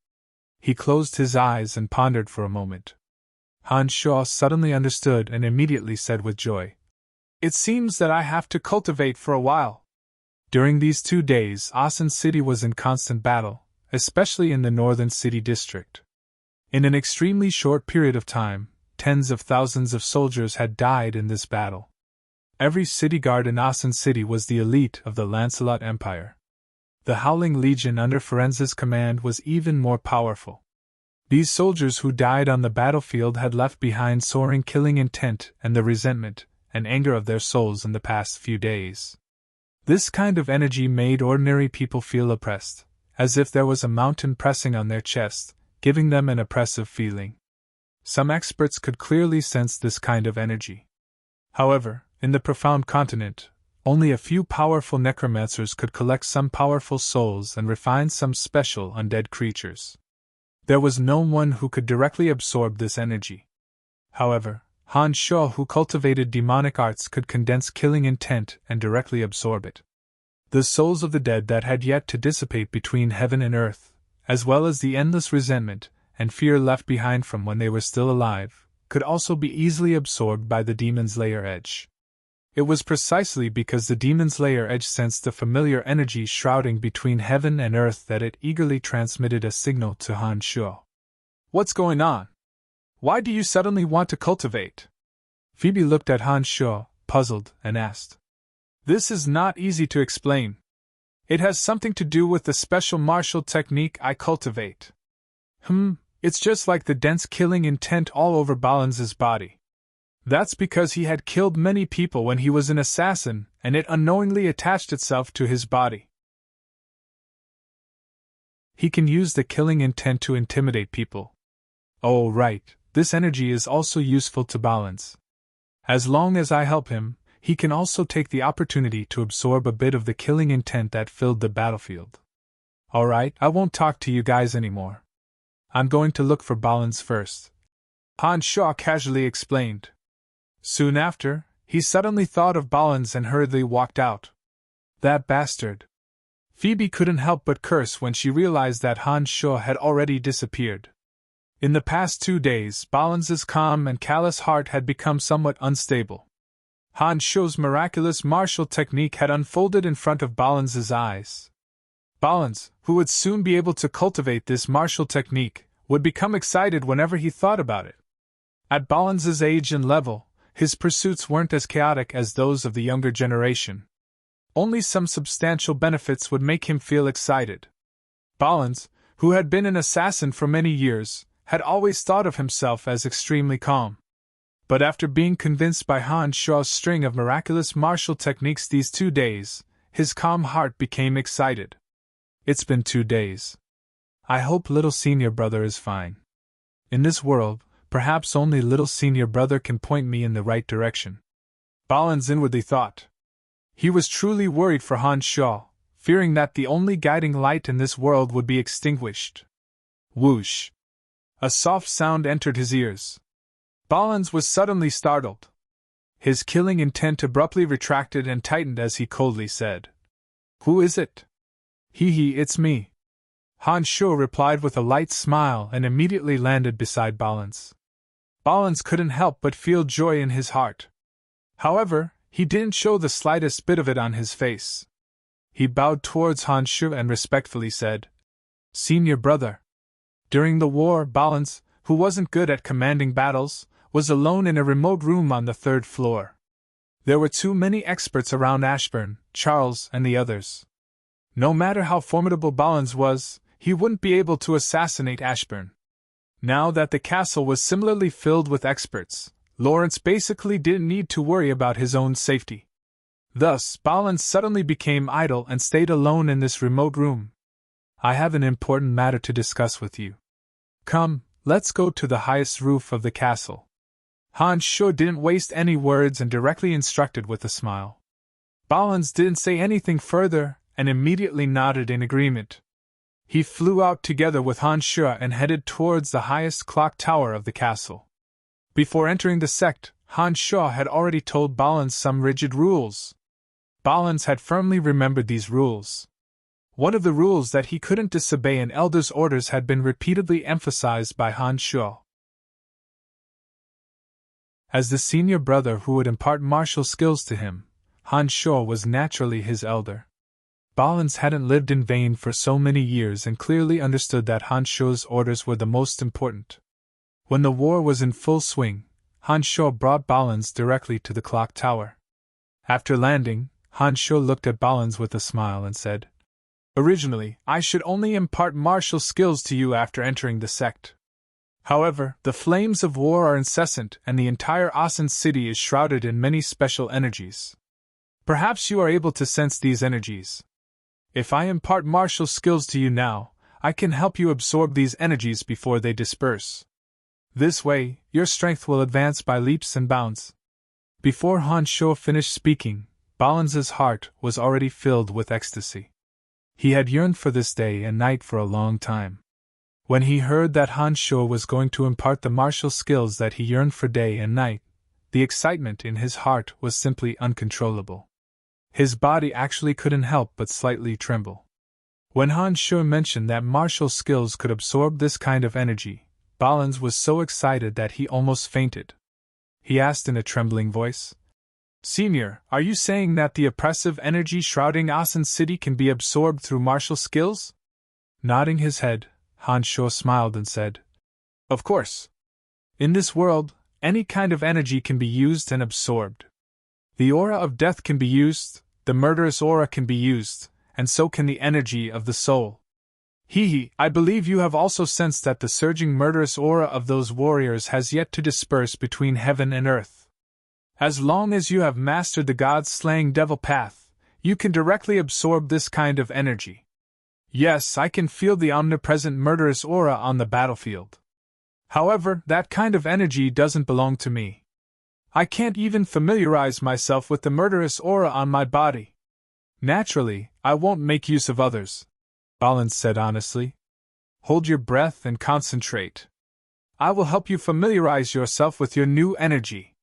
S1: He closed his eyes and pondered for a moment. Han Shuo suddenly understood and immediately said with joy, It seems that I have to cultivate for a while. During these 2 days, Asan City was in constant battle, especially in the northern city district. In an extremely short period of time, tens of thousands of soldiers had died in this battle. Every city guard in Asan City was the elite of the Lancelot Empire. The Howling Legion under Firenze's command was even more powerful. These soldiers who died on the battlefield had left behind soaring killing intent and the resentment and anger of their souls in the past few days. This kind of energy made ordinary people feel oppressed, as if there was a mountain pressing on their chest, giving them an oppressive feeling. Some experts could clearly sense this kind of energy. However, in the profound continent, only a few powerful necromancers could collect some powerful souls and refine some special undead creatures. There was no one who could directly absorb this energy. However, Han Shuo, who cultivated demonic arts, could condense killing intent and directly absorb it. The souls of the dead that had yet to dissipate between heaven and earth, as well as the endless resentment and fear left behind from when they were still alive, could also be easily absorbed by the demon's lair edge. It was precisely because the demon's lair edge sensed the familiar energy shrouding between heaven and earth that it eagerly transmitted a signal to Han Shuo. What's going on? Why do you suddenly want to cultivate? Phoebe looked at Han Shuo, puzzled, and asked. This is not easy to explain. It has something to do with the special martial technique I cultivate. It's just like the dense killing intent all over Balance's body. That's because he had killed many people when he was an assassin, and it unknowingly attached itself to his body. He can use the killing intent to intimidate people. Oh, right, this energy is also useful to Balance. As long as I help him, he can also take the opportunity to absorb a bit of the killing intent that filled the battlefield. Alright, I won't talk to you guys anymore. I'm going to look for Balance first. Han Shuo casually explained. Soon after, he suddenly thought of Balance and hurriedly walked out. That bastard. Phoebe couldn't help but curse when she realized that Han Shuo had already disappeared. In the past 2 days, Balance's calm and callous heart had become somewhat unstable. Han Shuo's miraculous martial technique had unfolded in front of Balance's eyes. Balance, who would soon be able to cultivate this martial technique, would become excited whenever he thought about it. At Balance's age and level, his pursuits weren't as chaotic as those of the younger generation. Only some substantial benefits would make him feel excited. Balance, who had been an assassin for many years, had always thought of himself as extremely calm. But after being convinced by Han Shuo's string of miraculous martial techniques these 2 days, his calm heart became excited. It's been 2 days. I hope little senior brother is fine. In this world, perhaps only little senior brother can point me in the right direction. Balins inwardly thought. He was truly worried for Han Shuo, fearing that the only guiding light in this world would be extinguished. Whoosh! A soft sound entered his ears. Balins was suddenly startled. His killing intent abruptly retracted and tightened as he coldly said, "Who is it?" It's me." Han Shuo replied with a light smile and immediately landed beside Balins. Balins couldn't help but feel joy in his heart. However, he didn't show the slightest bit of it on his face. He bowed towards Han Shuo and respectfully said, "Senior brother." During the war, Balins, who wasn't good at commanding battles, was alone in a remote room on the 3rd floor. There were too many experts around Ashburn, Charles, and the others. No matter how formidable Balins was, he wouldn't be able to assassinate Ashburn. Now that the castle was similarly filled with experts, Lawrence basically didn't need to worry about his own safety. Thus, Balins suddenly became idle and stayed alone in this remote room. "I have an important matter to discuss with you. Come, let's go to the highest roof of the castle." Han Shuo didn't waste any words and directly instructed with a smile. Balins didn't say anything further and immediately nodded in agreement. He flew out together with Han Shuo and headed towards the highest clock tower of the castle. Before entering the sect, Han Shuo had already told Balins some rigid rules. Balins had firmly remembered these rules. One of the rules that he couldn't disobey an elder's orders had been repeatedly emphasized by Han Shuo. As the senior brother who would impart martial skills to him, Han Shuo was naturally his elder. Balins hadn't lived in vain for so many years and clearly understood that Han Shuo's orders were the most important. When the war was in full swing, Han Shuo brought Balins directly to the clock tower. After landing, Han Shuo looked at Balins with a smile and said, "Originally, I should only impart martial skills to you after entering the sect. However, the flames of war are incessant and the entire Asen city is shrouded in many special energies. Perhaps you are able to sense these energies. If I impart martial skills to you now, I can help you absorb these energies before they disperse. This way, your strength will advance by leaps and bounds." Before Han Shuo finished speaking, Balins' heart was already filled with ecstasy. He had yearned for this day and night for a long time. When he heard that Han Shuo was going to impart the martial skills that he yearned for day and night, the excitement in his heart was simply uncontrollable. His body actually couldn't help but slightly tremble. When Han Shuo mentioned that martial skills could absorb this kind of energy, Balins was so excited that he almost fainted. He asked in a trembling voice, "Senior, are you saying that the oppressive energy shrouding Asen City can be absorbed through martial skills?" Nodding his head, Han Shuo smiled and said, "Of course. In this world, any kind of energy can be used and absorbed. The aura of death can be used, the murderous aura can be used, and so can the energy of the soul. I believe you have also sensed that the surging murderous aura of those warriors has yet to disperse between heaven and earth. As long as you have mastered the god-slaying devil path, you can directly absorb this kind of energy. Yes, I can feel the omnipresent murderous aura on the battlefield. However, that kind of energy doesn't belong to me. I can't even familiarize myself with the murderous aura on my body. Naturally, I won't make use of others," Balins said honestly. "Hold your breath and concentrate. I will help you familiarize yourself with your new energy,"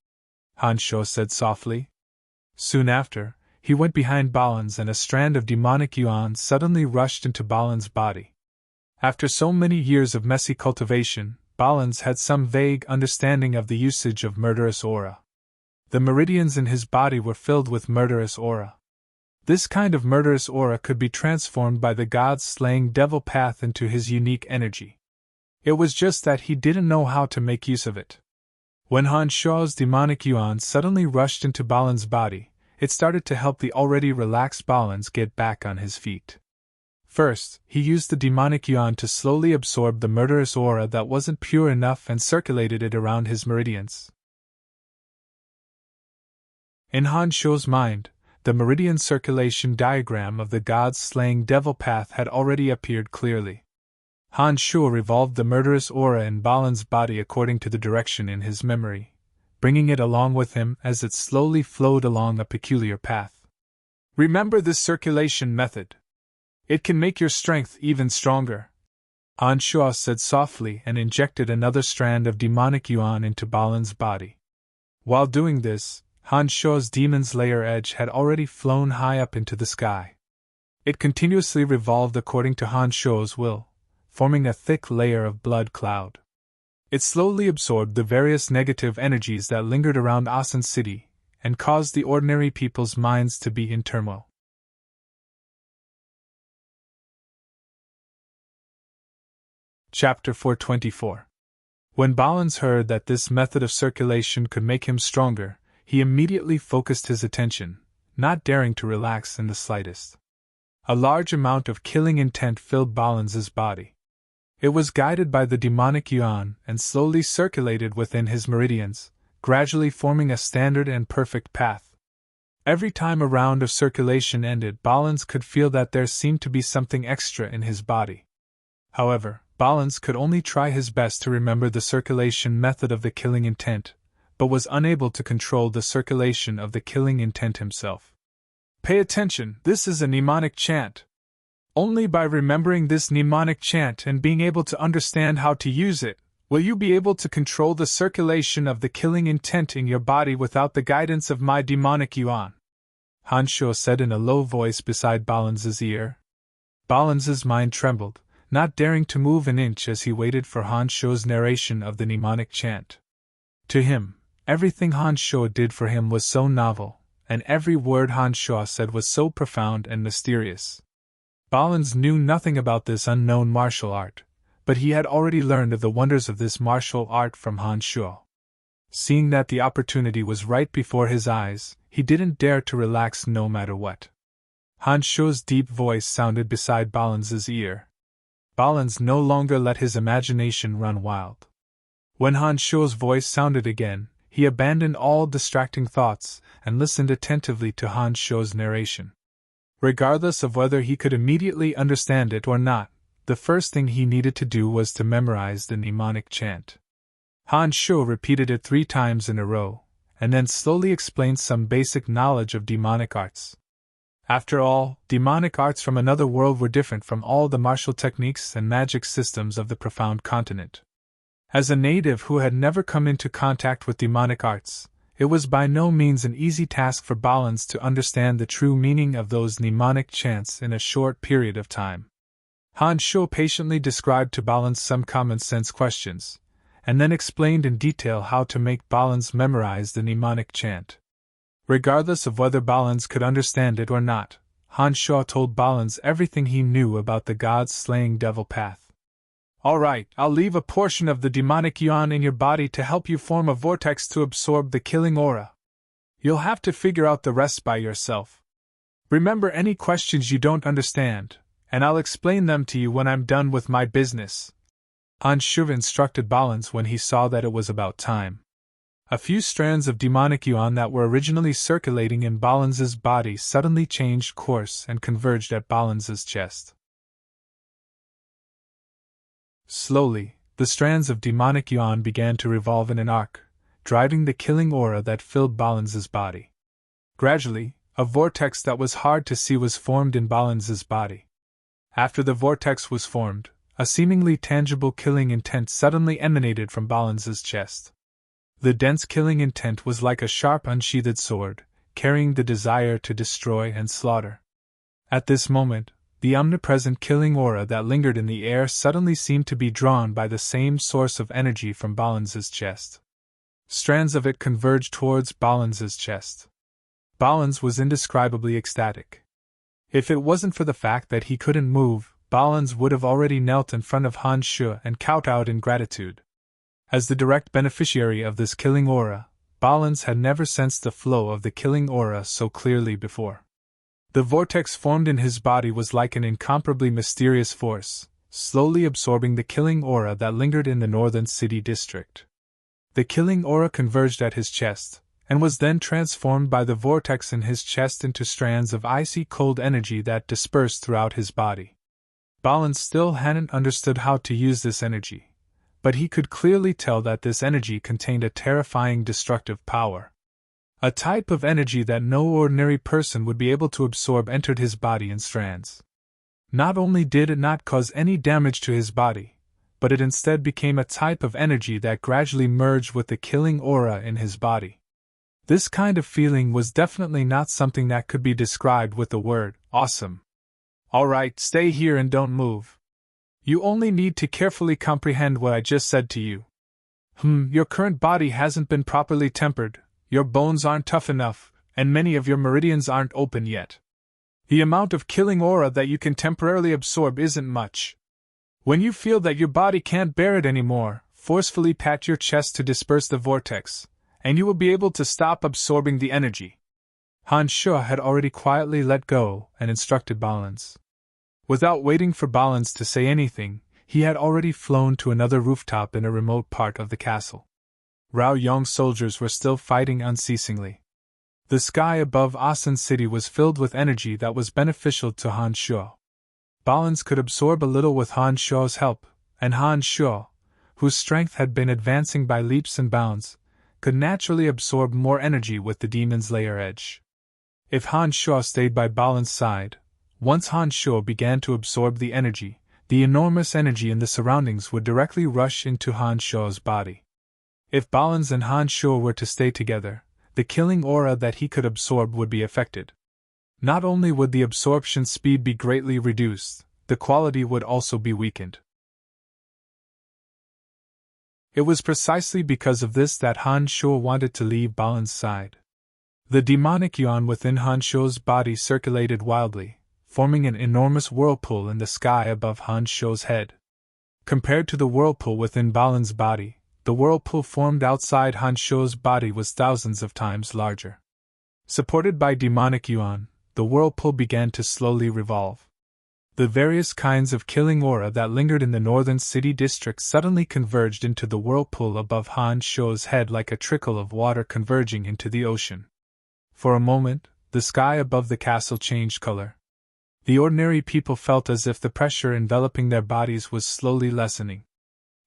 S1: Han Shuo said softly. Soon after, he went behind Balins and a strand of demonic yuan suddenly rushed into Balins' body. After so many years of messy cultivation, Balins had some vague understanding of the usage of murderous aura. The meridians in his body were filled with murderous aura. This kind of murderous aura could be transformed by the god-slaying devil path into his unique energy. It was just that he didn't know how to make use of it. When Han Shuo's demonic yuan suddenly rushed into Balins' body, it started to help the already relaxed Balins get back on his feet. First, he used the demonic yuan to slowly absorb the murderous aura that wasn't pure enough and circulated it around his meridians. In Han Shuo's mind, the meridian circulation diagram of the god's slaying devil path had already appeared clearly. Han Shuo revolved the murderous aura in Balin's body according to the direction in his memory, bringing it along with him as it slowly flowed along a peculiar path. Remember this circulation method. It can make your strength even stronger, Han Shuo said softly and injected another strand of demonic yuan into Balin's body. While doing this, Han Shuo's demon's layer edge had already flown high up into the sky. It continuously revolved according to Han Shuo's will, forming a thick layer of blood cloud. It slowly absorbed the various negative energies that lingered around Asan City, and caused the ordinary people's minds to be in turmoil. Chapter 424. When Balins heard that this method of circulation could make him stronger, he immediately focused his attention, not daring to relax in the slightest. A large amount of killing intent filled Balins's body. It was guided by the demonic yuan and slowly circulated within his meridians, gradually forming a standard and perfect path. Every time a round of circulation ended, Balins could feel that there seemed to be something extra in his body. However, Balins could only try his best to remember the circulation method of the killing intent, but was unable to control the circulation of the killing intent himself. Pay attention, this is a mnemonic chant. Only by remembering this mnemonic chant and being able to understand how to use it, will you be able to control the circulation of the killing intent in your body without the guidance of my demonic yuan, Han Shuo said in a low voice beside Balins's ear. Balins's mind trembled, not daring to move an inch as he waited for Han Shuo's narration of the mnemonic chant. To him, everything Han Shuo did for him was so novel, and every word Han Shuo said was so profound and mysterious. Balins knew nothing about this unknown martial art, but he had already learned of the wonders of this martial art from Han Shuo. Seeing that the opportunity was right before his eyes, he didn't dare to relax no matter what. Han Shuo's deep voice sounded beside Balins's ear. Balins no longer let his imagination run wild. When Han Shuo's voice sounded again, he abandoned all distracting thoughts and listened attentively to Han Shuo's narration. Regardless of whether he could immediately understand it or not, the first thing he needed to do was to memorize the mnemonic chant. Han Shuo repeated it 3 times in a row, and then slowly explained some basic knowledge of demonic arts. After all, demonic arts from another world were different from all the martial techniques and magic systems of the profound continent. As a native who had never come into contact with demonic arts, it was by no means an easy task for Balins to understand the true meaning of those mnemonic chants in a short period of time. Han Shuo patiently described to Balins some common-sense questions, and then explained in detail how to make Balins memorize the mnemonic chant. Regardless of whether Balins could understand it or not, Han Shuo told Balins everything he knew about the god's slaying devil path. Alright, I'll leave a portion of the demonic yuan in your body to help you form a vortex to absorb the killing aura. You'll have to figure out the rest by yourself. Remember any questions you don't understand, and I'll explain them to you when I'm done with my business. Han Shuo instructed Balins when he saw that it was about time. A few strands of demonic yuan that were originally circulating in Balins's body suddenly changed course and converged at Balins's chest. Slowly, the strands of demonic yuan began to revolve in an arc, driving the killing aura that filled Balins's body. Gradually, a vortex that was hard to see was formed in Balins's body. After the vortex was formed, a seemingly tangible killing intent suddenly emanated from Balins's chest. The dense killing intent was like a sharp unsheathed sword, carrying the desire to destroy and slaughter. At this moment, the omnipresent killing aura that lingered in the air suddenly seemed to be drawn by the same source of energy from Balins's chest. Strands of it converged towards Balins's chest. Balins was indescribably ecstatic. If it wasn't for the fact that he couldn't move, Balins would have already knelt in front of Han Shuo and kowtowed in gratitude. As the direct beneficiary of this killing aura, Balins had never sensed the flow of the killing aura so clearly before. The vortex formed in his body was like an incomparably mysterious force, slowly absorbing the killing aura that lingered in the northern city district. The killing aura converged at his chest, and was then transformed by the vortex in his chest into strands of icy cold energy that dispersed throughout his body. Balin still hadn't understood how to use this energy, but he could clearly tell that this energy contained a terrifying destructive power. A type of energy that no ordinary person would be able to absorb entered his body in strands. Not only did it not cause any damage to his body, but it instead became a type of energy that gradually merged with the killing aura in his body. This kind of feeling was definitely not something that could be described with the word awesome. All right, stay here and don't move. You only need to carefully comprehend what I just said to you. Your current body hasn't been properly tempered, your bones aren't tough enough, and many of your meridians aren't open yet. The amount of killing aura that you can temporarily absorb isn't much. When you feel that your body can't bear it anymore, forcefully pat your chest to disperse the vortex, and you will be able to stop absorbing the energy. Han Shuo had already quietly let go and instructed Balins. Without waiting for Balins to say anything, he had already flown to another rooftop in a remote part of the castle. Rao Yong's soldiers were still fighting unceasingly. The sky above Asan City was filled with energy that was beneficial to Han Shuo. Balins could absorb a little with Han Shuo's help, and Han Shuo, whose strength had been advancing by leaps and bounds, could naturally absorb more energy with the demon's lair edge. If Han Shuo stayed by Balin's side, once Han Shuo began to absorb the enormous energy in the surroundings would directly rush into Han Shuo's body. If Balins and Han Shuo were to stay together, the killing aura that he could absorb would be affected. Not only would the absorption speed be greatly reduced, the quality would also be weakened. It was precisely because of this that Han Shuo wanted to leave Balin's side. The demonic yuan within Han Shuo's body circulated wildly, forming an enormous whirlpool in the sky above Han Shuo's head. Compared to the whirlpool within Balin's body, the whirlpool formed outside Han Shuo's body was thousands of times larger. Supported by demonic yuan, the whirlpool began to slowly revolve. The various kinds of killing aura that lingered in the northern city district suddenly converged into the whirlpool above Han Shuo's head like a trickle of water converging into the ocean. For a moment, the sky above the castle changed color. The ordinary people felt as if the pressure enveloping their bodies was slowly lessening.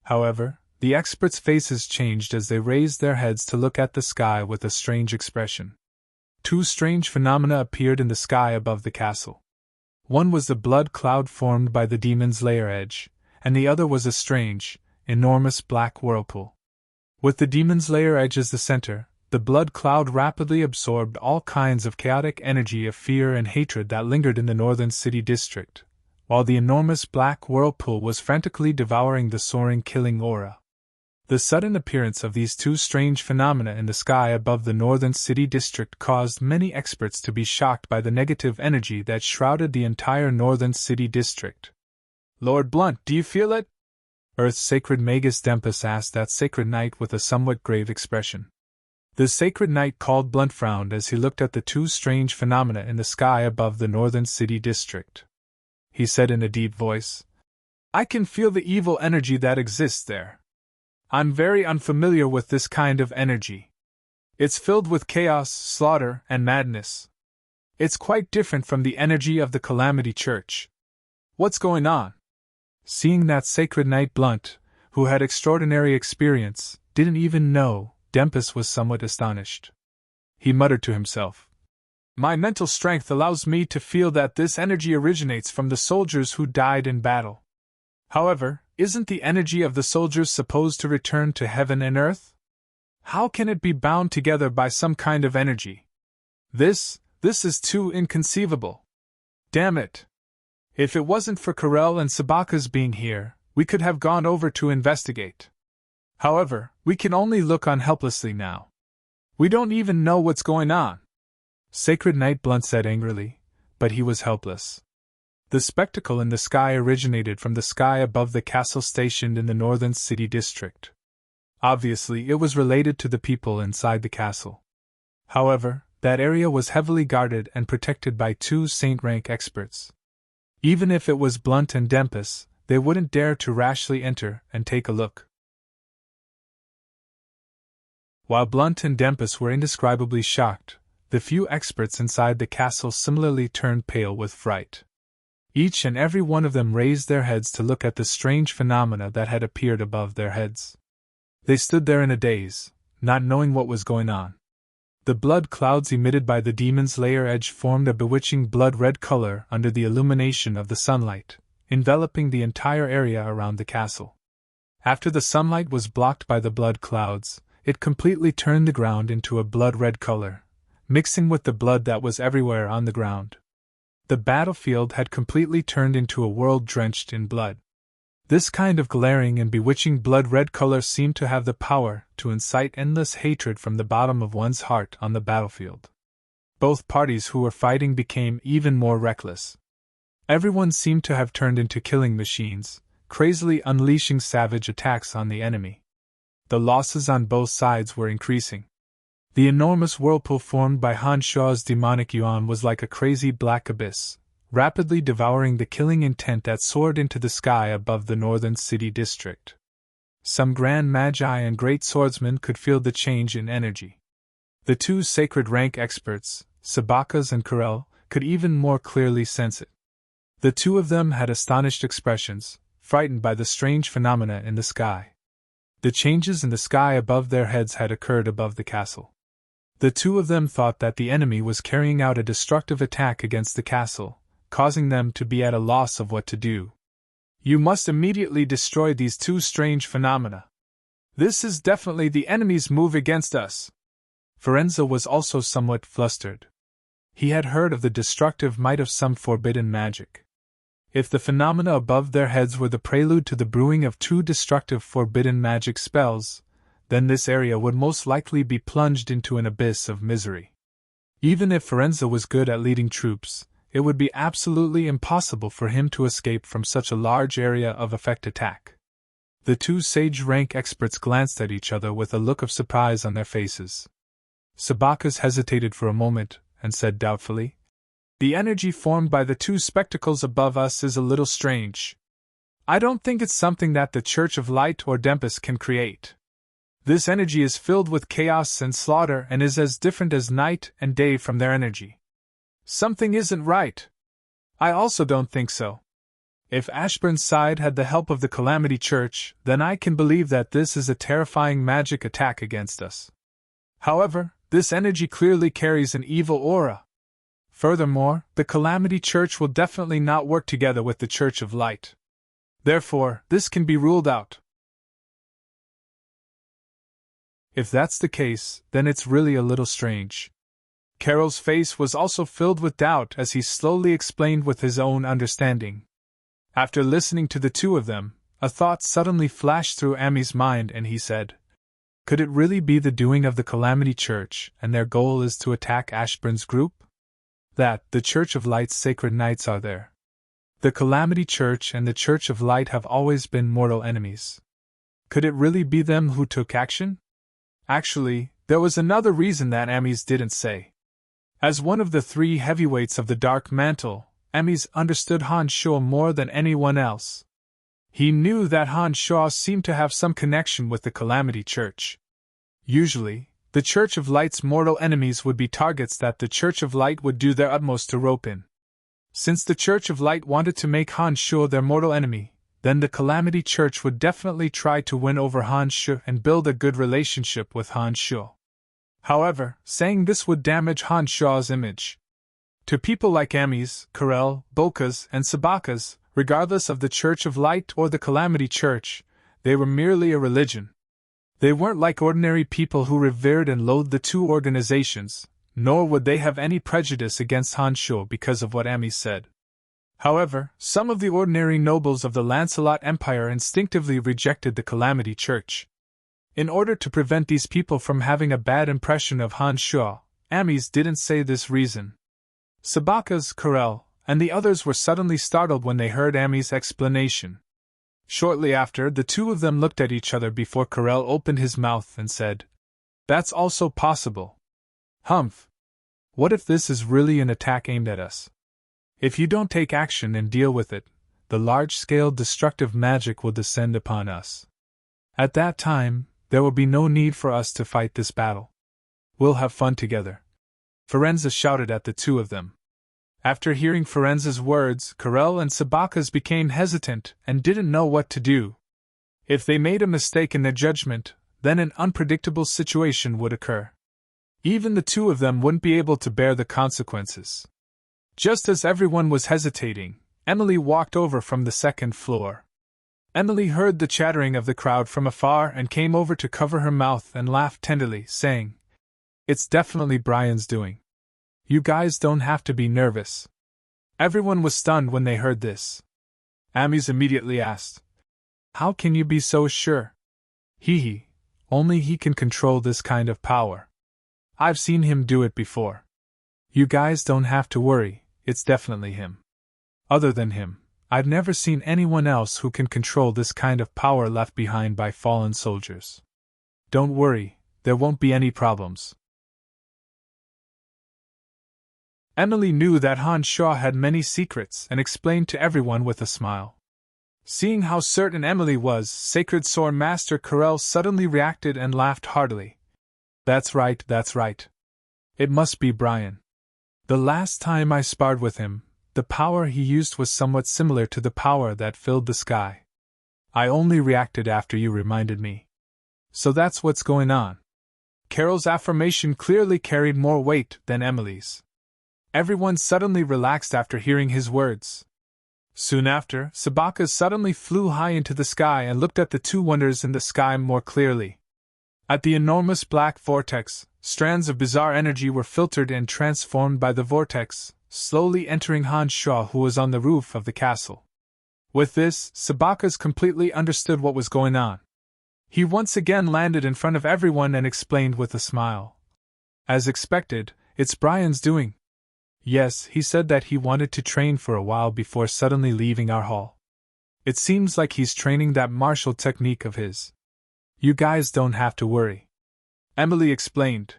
S1: However, the experts' faces changed as they raised their heads to look at the sky with a strange expression. Two strange phenomena appeared in the sky above the castle. One was the blood cloud formed by the demon's lair edge, and the other was a strange, enormous black whirlpool. With the demon's lair edge as the center, the blood cloud rapidly absorbed all kinds of chaotic energy of fear and hatred that lingered in the northern city district, while the enormous black whirlpool was frantically devouring the soaring killing aura. The sudden appearance of these two strange phenomena in the sky above the northern city district caused many experts to be shocked by the negative energy that shrouded the entire northern city district. "Lord Blunt, do you feel it?" Earth's sacred magus Dempus asked that sacred knight with a somewhat grave expression. The sacred knight called Blunt frowned as he looked at the two strange phenomena in the sky above the northern city district. He said in a deep voice, "I can feel the evil energy that exists there. I'm very unfamiliar with this kind of energy. It's filled with chaos, slaughter, and madness. It's quite different from the energy of the Calamity Church. What's going on?" Seeing that sacred knight Blunt, who had extraordinary experience, didn't even know, Dempus was somewhat astonished. He muttered to himself, "My mental strength allows me to feel that this energy originates from the soldiers who died in battle. However, isn't the energy of the soldiers supposed to return to heaven and earth? How can it be bound together by some kind of energy? This is too inconceivable. Damn it! If it wasn't for Karel and Sabaka's being here, we could have gone over to investigate. However, we can only look on helplessly now. We don't even know what's going on." Sacred Knight Blunt said angrily, but he was helpless. The spectacle in the sky originated from the sky above the castle stationed in the northern city district. Obviously, it was related to the people inside the castle. However, that area was heavily guarded and protected by two saint-rank experts. Even if it was Blunt and Dempus, they wouldn't dare to rashly enter and take a look. While Blunt and Dempus were indescribably shocked, the few experts inside the castle similarly turned pale with fright. Each and every one of them raised their heads to look at the strange phenomena that had appeared above their heads. They stood there in a daze, not knowing what was going on. The blood clouds emitted by the demon's lair edge formed a bewitching blood-red color under the illumination of the sunlight, enveloping the entire area around the castle. After the sunlight was blocked by the blood clouds, it completely turned the ground into a blood-red color, mixing with the blood that was everywhere on the ground. The battlefield had completely turned into a world drenched in blood. This kind of glaring and bewitching blood-red color seemed to have the power to incite endless hatred from the bottom of one's heart on the battlefield. Both parties who were fighting became even more reckless. Everyone seemed to have turned into killing machines, crazily unleashing savage attacks on the enemy. The losses on both sides were increasing. The enormous whirlpool formed by Han Shuo's demonic yuan was like a crazy black abyss, rapidly devouring the killing intent that soared into the sky above the northern city district. Some grand magi and great swordsmen could feel the change in energy. The two sacred rank experts, Sabakas and Kurel, could even more clearly sense it. The two of them had astonished expressions, frightened by the strange phenomena in the sky. The changes in the sky above their heads had occurred above the castle. The two of them thought that the enemy was carrying out a destructive attack against the castle, causing them to be at a loss of what to do. You must immediately destroy these two strange phenomena. This is definitely the enemy's move against us. Firenze was also somewhat flustered. He had heard of the destructive might of some forbidden magic. If the phenomena above their heads were the prelude to the brewing of true destructive forbidden magic spells, then this area would most likely be plunged into an abyss of misery. Even if Firenze was good at leading troops, it would be absolutely impossible for him to escape from such a large area of effect attack. The two sage rank experts glanced at each other with a look of surprise on their faces. Sabakas hesitated for a moment, and said doubtfully, "The energy formed by the two spectacles above us is a little strange. I don't think it's something that the Church of Light or Dempus can create. This energy is filled with chaos and slaughter and is as different as night and day from their energy. Something isn't right." "I also don't think so. If Ashburn's side had the help of the Calamity Church, then I can believe that this is a terrifying magic attack against us. However, this energy clearly carries an evil aura. Furthermore, the Calamity Church will definitely not work together with the Church of Light. Therefore, this can be ruled out." "If that's the case, then it's really a little strange." Carol's face was also filled with doubt as he slowly explained with his own understanding. After listening to the two of them, a thought suddenly flashed through Ami's mind and he said, "Could it really be the doing of the Calamity Church, and their goal is to attack Ashburn's group? That, the Church of Light's sacred knights are there. The Calamity Church and the Church of Light have always been mortal enemies. Could it really be them who took action?" Actually, there was another reason that Amis didn't say. As one of the three heavyweights of the Dark Mantle, Amis understood Han Shuo more than anyone else. He knew that Han Shuo seemed to have some connection with the Calamity Church. Usually, the Church of Light's mortal enemies would be targets that the Church of Light would do their utmost to rope in. Since the Church of Light wanted to make Han Shuo their mortal enemy, then the Calamity Church would definitely try to win over Han Shuo and build a good relationship with Han Shuo. However, saying this would damage Han Shuo's image. To people like Amis, Kurel, Bokas, and Sabakas, regardless of the Church of Light or the Calamity Church, they were merely a religion. They weren't like ordinary people who revered and loathed the two organizations, nor would they have any prejudice against Han Shuo because of what Amis said. However, some of the ordinary nobles of the Lancelot Empire instinctively rejected the Calamity Church. In order to prevent these people from having a bad impression of Han Shuo, Amis didn't say this reason. Sabakas, Kurel, and the others were suddenly startled when they heard Amis' explanation. Shortly after, the two of them looked at each other before Kurel opened his mouth and said, "That's also possible. Humph. What if this is really an attack aimed at us? If you don't take action and deal with it, the large-scale destructive magic will descend upon us. At that time, there will be no need for us to fight this battle. We'll have fun together. Firenze shouted at the two of them. After hearing Firenze's words, Karel and Sabaka's became hesitant and didn't know what to do. If they made a mistake in their judgment, then an unpredictable situation would occur. Even the two of them wouldn't be able to bear the consequences. Just as everyone was hesitating, Emily walked over from the second floor. Emily heard the chattering of the crowd from afar and came over to cover her mouth and laughed tenderly, saying, "It's definitely Brian's doing. You guys don't have to be nervous." Everyone was stunned when they heard this. Amis immediately asked, "How can you be so sure?" He, only he can control this kind of power. I've seen him do it before. You guys don't have to worry, it's definitely him. Other than him, I've never seen anyone else who can control this kind of power left behind by fallen soldiers. Don't worry, there won't be any problems. Emily knew that Han Shaw had many secrets and explained to everyone with a smile. Seeing how certain Emily was, Sacred Sword Master Karel suddenly reacted and laughed heartily. That's right. It must be Brian. The last time I sparred with him, the power he used was somewhat similar to the power that filled the sky. I only reacted after you reminded me. So that's what's going on. Carol's affirmation clearly carried more weight than Emily's. Everyone suddenly relaxed after hearing his words. Soon after, Sabaka suddenly flew high into the sky and looked at the two wonders in the sky more clearly. At the enormous black vortex, strands of bizarre energy were filtered and transformed by the vortex, slowly entering Han Shaw, who was on the roof of the castle. With this, Sabaka completely understood what was going on. He once again landed in front of everyone and explained with a smile. As expected, it's Brian's doing. Yes, he said that he wanted to train for a while before suddenly leaving our hall. It seems like he's training that martial technique of his. You guys don't have to worry. Emily explained.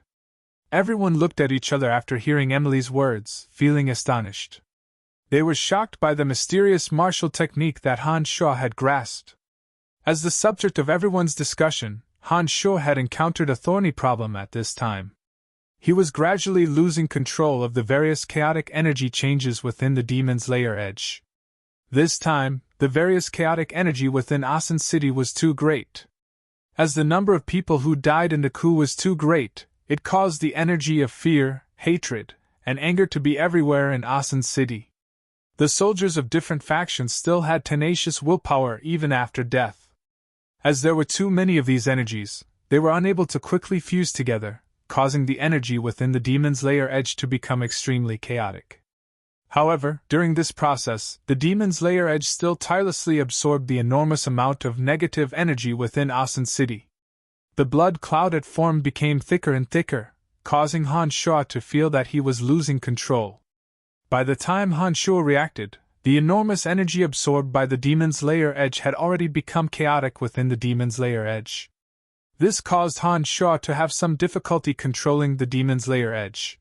S1: Everyone looked at each other after hearing Emily's words, feeling astonished. They were shocked by the mysterious martial technique that Han Shaw had grasped. As the subject of everyone's discussion, Han Shaw had encountered a thorny problem at this time. He was gradually losing control of the various chaotic energy changes within the Demon's Lair Edge. This time, the various chaotic energy within Asen City was too great. As the number of people who died in the coup was too great, it caused the energy of fear, hatred, and anger to be everywhere in Asen City. The soldiers of different factions still had tenacious willpower even after death. As there were too many of these energies, they were unable to quickly fuse together, causing the energy within the Demon's Lair Edge to become extremely chaotic. However, during this process, the Demon's Lair Edge still tirelessly absorbed the enormous amount of negative energy within Asen City. The blood cloud it formed became thicker and thicker, causing Han Shaw to feel that he was losing control. By the time Han Shaw reacted, the enormous energy absorbed by the Demon's Lair Edge had already become chaotic within the Demon's Lair Edge. This caused Han Shaw to have some difficulty controlling the Demon's Lair Edge.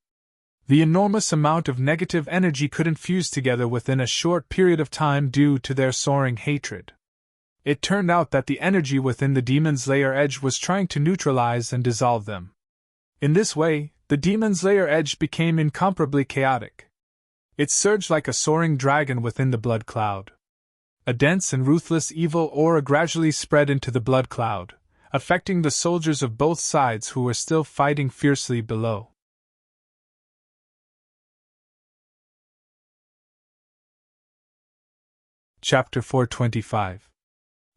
S1: The enormous amount of negative energy couldn't fuse together within a short period of time due to their soaring hatred. It turned out that the energy within the Demon's Lair Edge was trying to neutralize and dissolve them. In this way, the Demon's Lair Edge became incomparably chaotic. It surged like a soaring dragon within the blood cloud. A dense and ruthless evil aura gradually spread into the blood cloud, affecting the soldiers of both sides who were still fighting fiercely below. Chapter 425.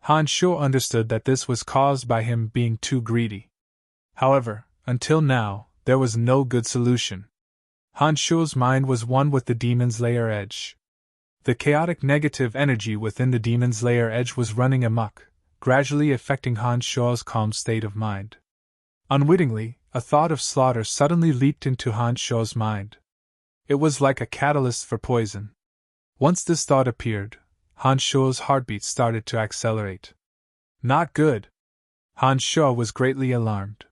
S1: Han Shaw understood that this was caused by him being too greedy. However, until now, there was no good solution. Han Shaw's mind was one with the Demon's Lair Edge. The chaotic negative energy within the Demon's Lair Edge was running amok, gradually affecting Han Shaw's calm state of mind. Unwittingly, a thought of slaughter suddenly leaped into Han Shaw's mind. It was like a catalyst for poison. Once this thought appeared, Han Shaw's heartbeat started to accelerate. Not good. Han Shaw was greatly alarmed.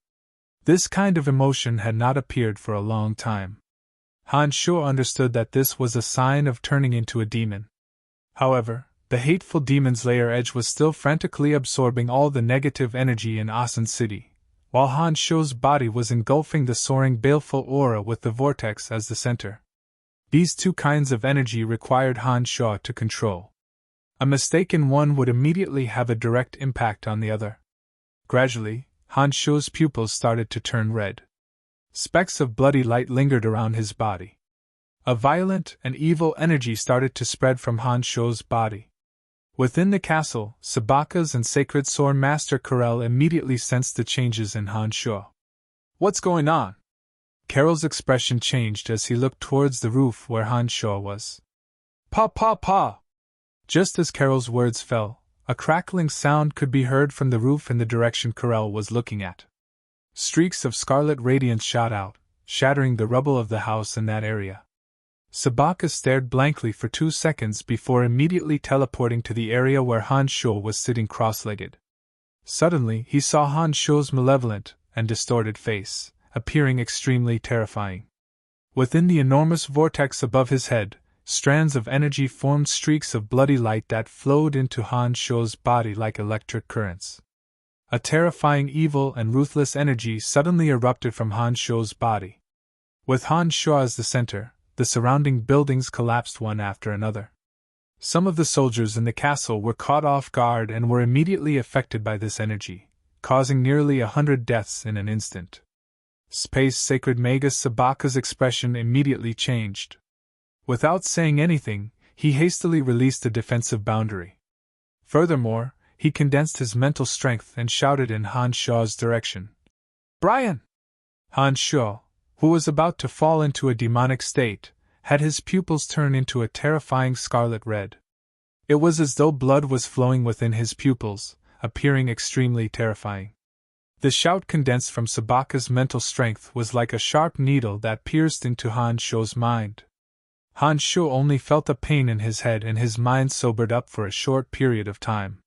S1: This kind of emotion had not appeared for a long time. Han Shaw understood that this was a sign of turning into a demon. However, The hateful demon's lair edge was still frantically absorbing all the negative energy in Asen City, while Han Shuo's body was engulfing the soaring baleful aura with the vortex as the center. These two kinds of energy required Han Shuo to control. A mistake in one would immediately have a direct impact on the other. Gradually, Han Shuo's pupils started to turn red. Specks of bloody light lingered around his body. A violent and evil energy started to spread from Han Shuo's body. Within the castle, Sabaka's and Sacred Sword Master Karel immediately sensed the changes in Han Shuo. "What's going on?" Karel's expression changed as he looked towards the roof where Han Shuo was. "Pa pa pa!" Just as Karel's words fell, a crackling sound could be heard from the roof in the direction Karel was looking at. Streaks of scarlet radiance shot out, shattering the rubble of the house in that area. Sabaka stared blankly for 2 seconds before immediately teleporting to the area where Han Shuo was sitting cross-legged. Suddenly, he saw Han Shuo's malevolent and distorted face, appearing extremely terrifying. Within the enormous vortex above his head, strands of energy formed streaks of bloody light that flowed into Han Shuo's body like electric currents. A terrifying evil and ruthless energy suddenly erupted from Han Shuo's body. With Han Shuo as the center, the surrounding buildings collapsed one after another. Some of the soldiers in the castle were caught off guard and were immediately affected by this energy, causing nearly 100 deaths in an instant. Space Sacred Magus Sabaka's expression immediately changed. Without saying anything, he hastily released a defensive boundary. Furthermore, he condensed his mental strength and shouted in Han Shuo's direction. "Brian!" Han Shuo, who was about to fall into a demonic state, had his pupils turn into a terrifying scarlet red. It was as though blood was flowing within his pupils, appearing extremely terrifying. The shout condensed from Sabaka's mental strength was like a sharp needle that pierced into Han Shuo's mind. Han Shuo only felt a pain in his head and his mind sobered up for a short period of time.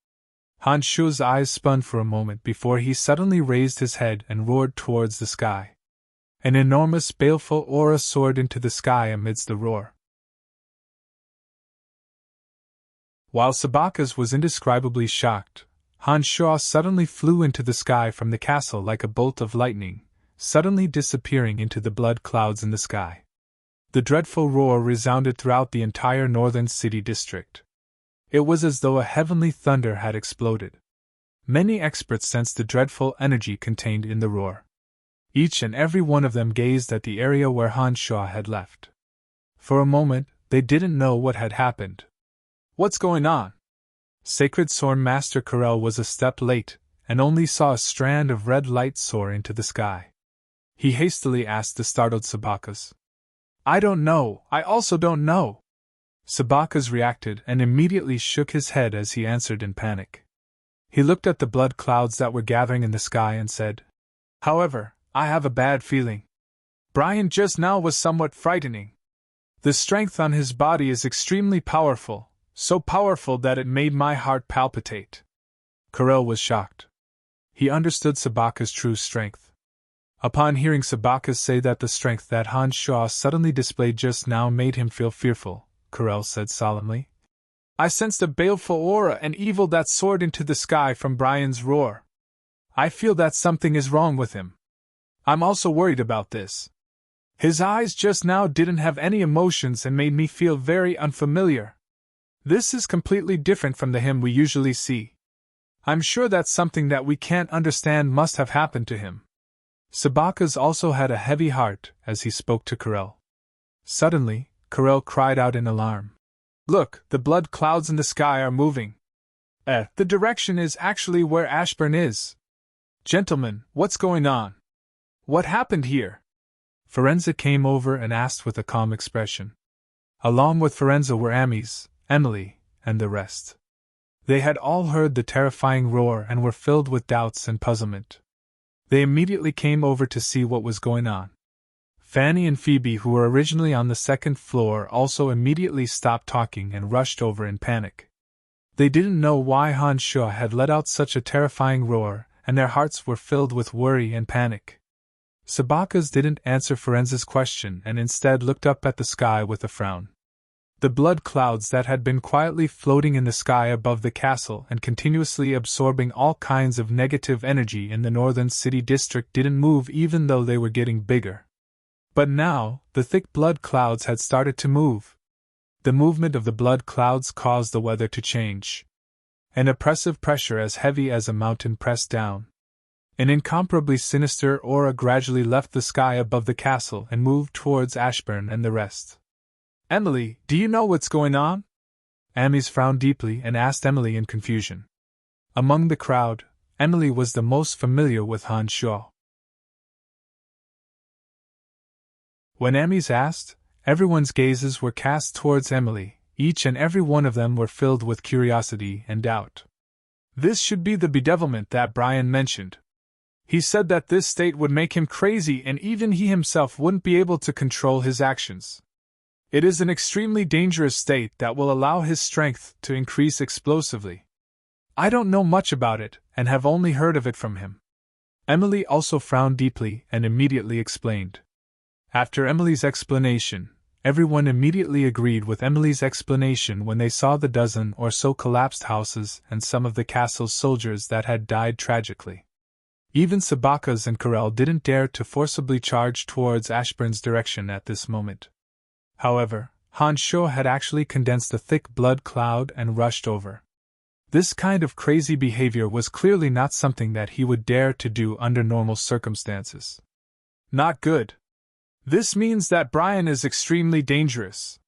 S1: Han Shuo's eyes spun for a moment before he suddenly raised his head and roared towards the sky. An enormous baleful aura soared into the sky amidst the roar. While Sabaka's was indescribably shocked, Han Shuo suddenly flew into the sky from the castle like a bolt of lightning, suddenly disappearing into the blood clouds in the sky. The dreadful roar resounded throughout the entire northern city district. It was as though a heavenly thunder had exploded. Many experts sensed the dreadful energy contained in the roar. Each and every one of them gazed at the area where Han Shuo had left. For a moment, they didn't know what had happened. "What's going on?" Sacred Sword Master Karel was a step late, and only saw a strand of red light soar into the sky. He hastily asked the startled Sabaka's. "I don't know, I also don't know." Sabaka's reacted and immediately shook his head as he answered in panic. He looked at the blood clouds that were gathering in the sky and said, "However, I have a bad feeling. Brian just now was somewhat frightening. The strength on his body is extremely powerful, so powerful that it made my heart palpitate." Karel was shocked. He understood Sabaka's true strength. Upon hearing Sabaka say that the strength that Han Shuo suddenly displayed just now made him feel fearful, Karel said solemnly, "I sensed a baleful aura and evil that soared into the sky from Brian's roar. I feel that something is wrong with him. I'm also worried about this. His eyes just now didn't have any emotions and made me feel very unfamiliar. This is completely different from the him we usually see. I'm sure that something that we can't understand must have happened to him." Sabaka's also had a heavy heart as he spoke to Karel. Suddenly, Karel cried out in alarm. "Look, the blood clouds in the sky are moving. The direction is actually where Ashburn is. Gentlemen, what's going on? What happened here?" Ferenza came over and asked with a calm expression. Along with Ferenza were Amis, Emily, and the rest. They had all heard the terrifying roar and were filled with doubts and puzzlement. They immediately came over to see what was going on. Fanny and Phoebe, who were originally on the second floor, also immediately stopped talking and rushed over in panic. They didn't know why Han Shuo had let out such a terrifying roar, and their hearts were filled with worry and panic. Sabaka's didn't answer Ferenza's question and instead looked up at the sky with a frown. The blood clouds that had been quietly floating in the sky above the castle and continuously absorbing all kinds of negative energy in the northern city district didn't move even though they were getting bigger. But now, the thick blood clouds had started to move. The movement of the blood clouds caused the weather to change. An oppressive pressure as heavy as a mountain pressed down. An incomparably sinister aura gradually left the sky above the castle and moved towards Ashburn and the rest. "Emily, do you know what's going on?" Amis frowned deeply and asked Emily in confusion. Among the crowd, Emily was the most familiar with Han Shuo. When Amis asked, everyone's gazes were cast towards Emily. Each and every one of them were filled with curiosity and doubt. This should be the bedevilment that Brian mentioned. He said that this state would make him crazy and even he himself wouldn't be able to control his actions. It is an extremely dangerous state that will allow his strength to increase explosively. I don't know much about it and have only heard of it from him. Emily also frowned deeply and immediately explained. After Emily's explanation, everyone immediately agreed with Emily's explanation when they saw the dozen or so collapsed houses and some of the castle's soldiers that had died tragically. Even Sabakas and Karel didn't dare to forcibly charge towards Ashburn's direction at this moment. However, Han Shuo had actually condensed a thick blood cloud and rushed over. This kind of crazy behavior was clearly not something that he would dare to do under normal circumstances. Not good. This means that Brian is extremely dangerous.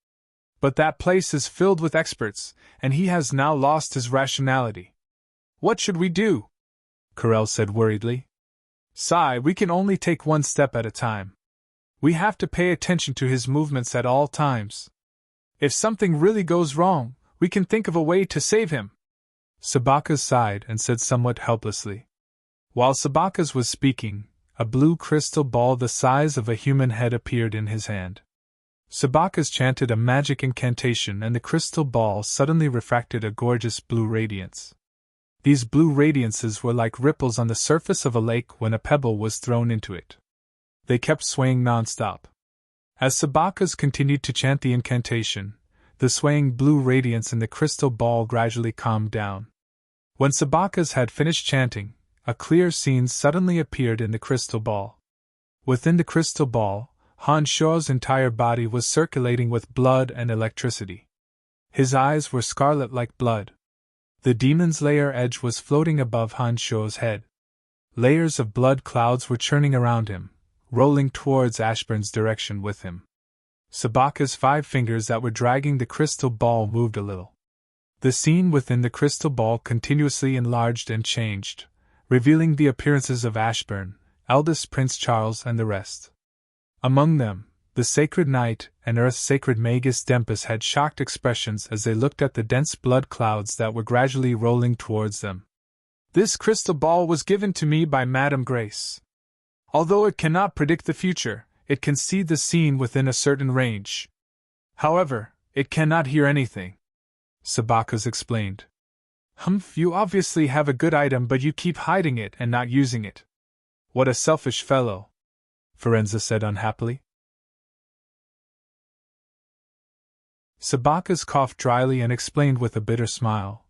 S1: But that place is filled with experts, and he has now lost his rationality. What should we do? Karel said worriedly. Sai, we can only take one step at a time. We have to pay attention to his movements at all times. If something really goes wrong, we can think of a way to save him. Sabakas sighed and said somewhat helplessly. While Sabakas was speaking, a blue crystal ball the size of a human head appeared in his hand. Sabakas chanted a magic incantation and the crystal ball suddenly refracted a gorgeous blue radiance. These blue radiances were like ripples on the surface of a lake when a pebble was thrown into it. They kept swaying non-stop. As Sabakas continued to chant the incantation, the swaying blue radiance in the crystal ball gradually calmed down. When Sabakas had finished chanting, a clear scene suddenly appeared in the crystal ball. Within the crystal ball, Han Shuo's entire body was circulating with blood and electricity. His eyes were scarlet like blood. The demon's layer edge was floating above Han Shuo's head. Layers of blood clouds were churning around him, rolling towards Ashburn's direction with him. Sabaka's 5 fingers that were dragging the crystal ball moved a little. The scene within the crystal ball continuously enlarged and changed, revealing the appearances of Ashburn, eldest Prince Charles and the rest. Among them, the Sacred Knight and Earth's Sacred Magus Dempus had shocked expressions as they looked at the dense blood clouds that were gradually rolling towards them. This crystal ball was given to me by Madame Grace. Although it cannot predict the future, it can see the scene within a certain range. However, it cannot hear anything. Sabakas explained. Humph, you obviously have a good item but you keep hiding it and not using it. What a selfish fellow, Firenze said unhappily. Sabakas coughed dryly and explained with a bitter smile.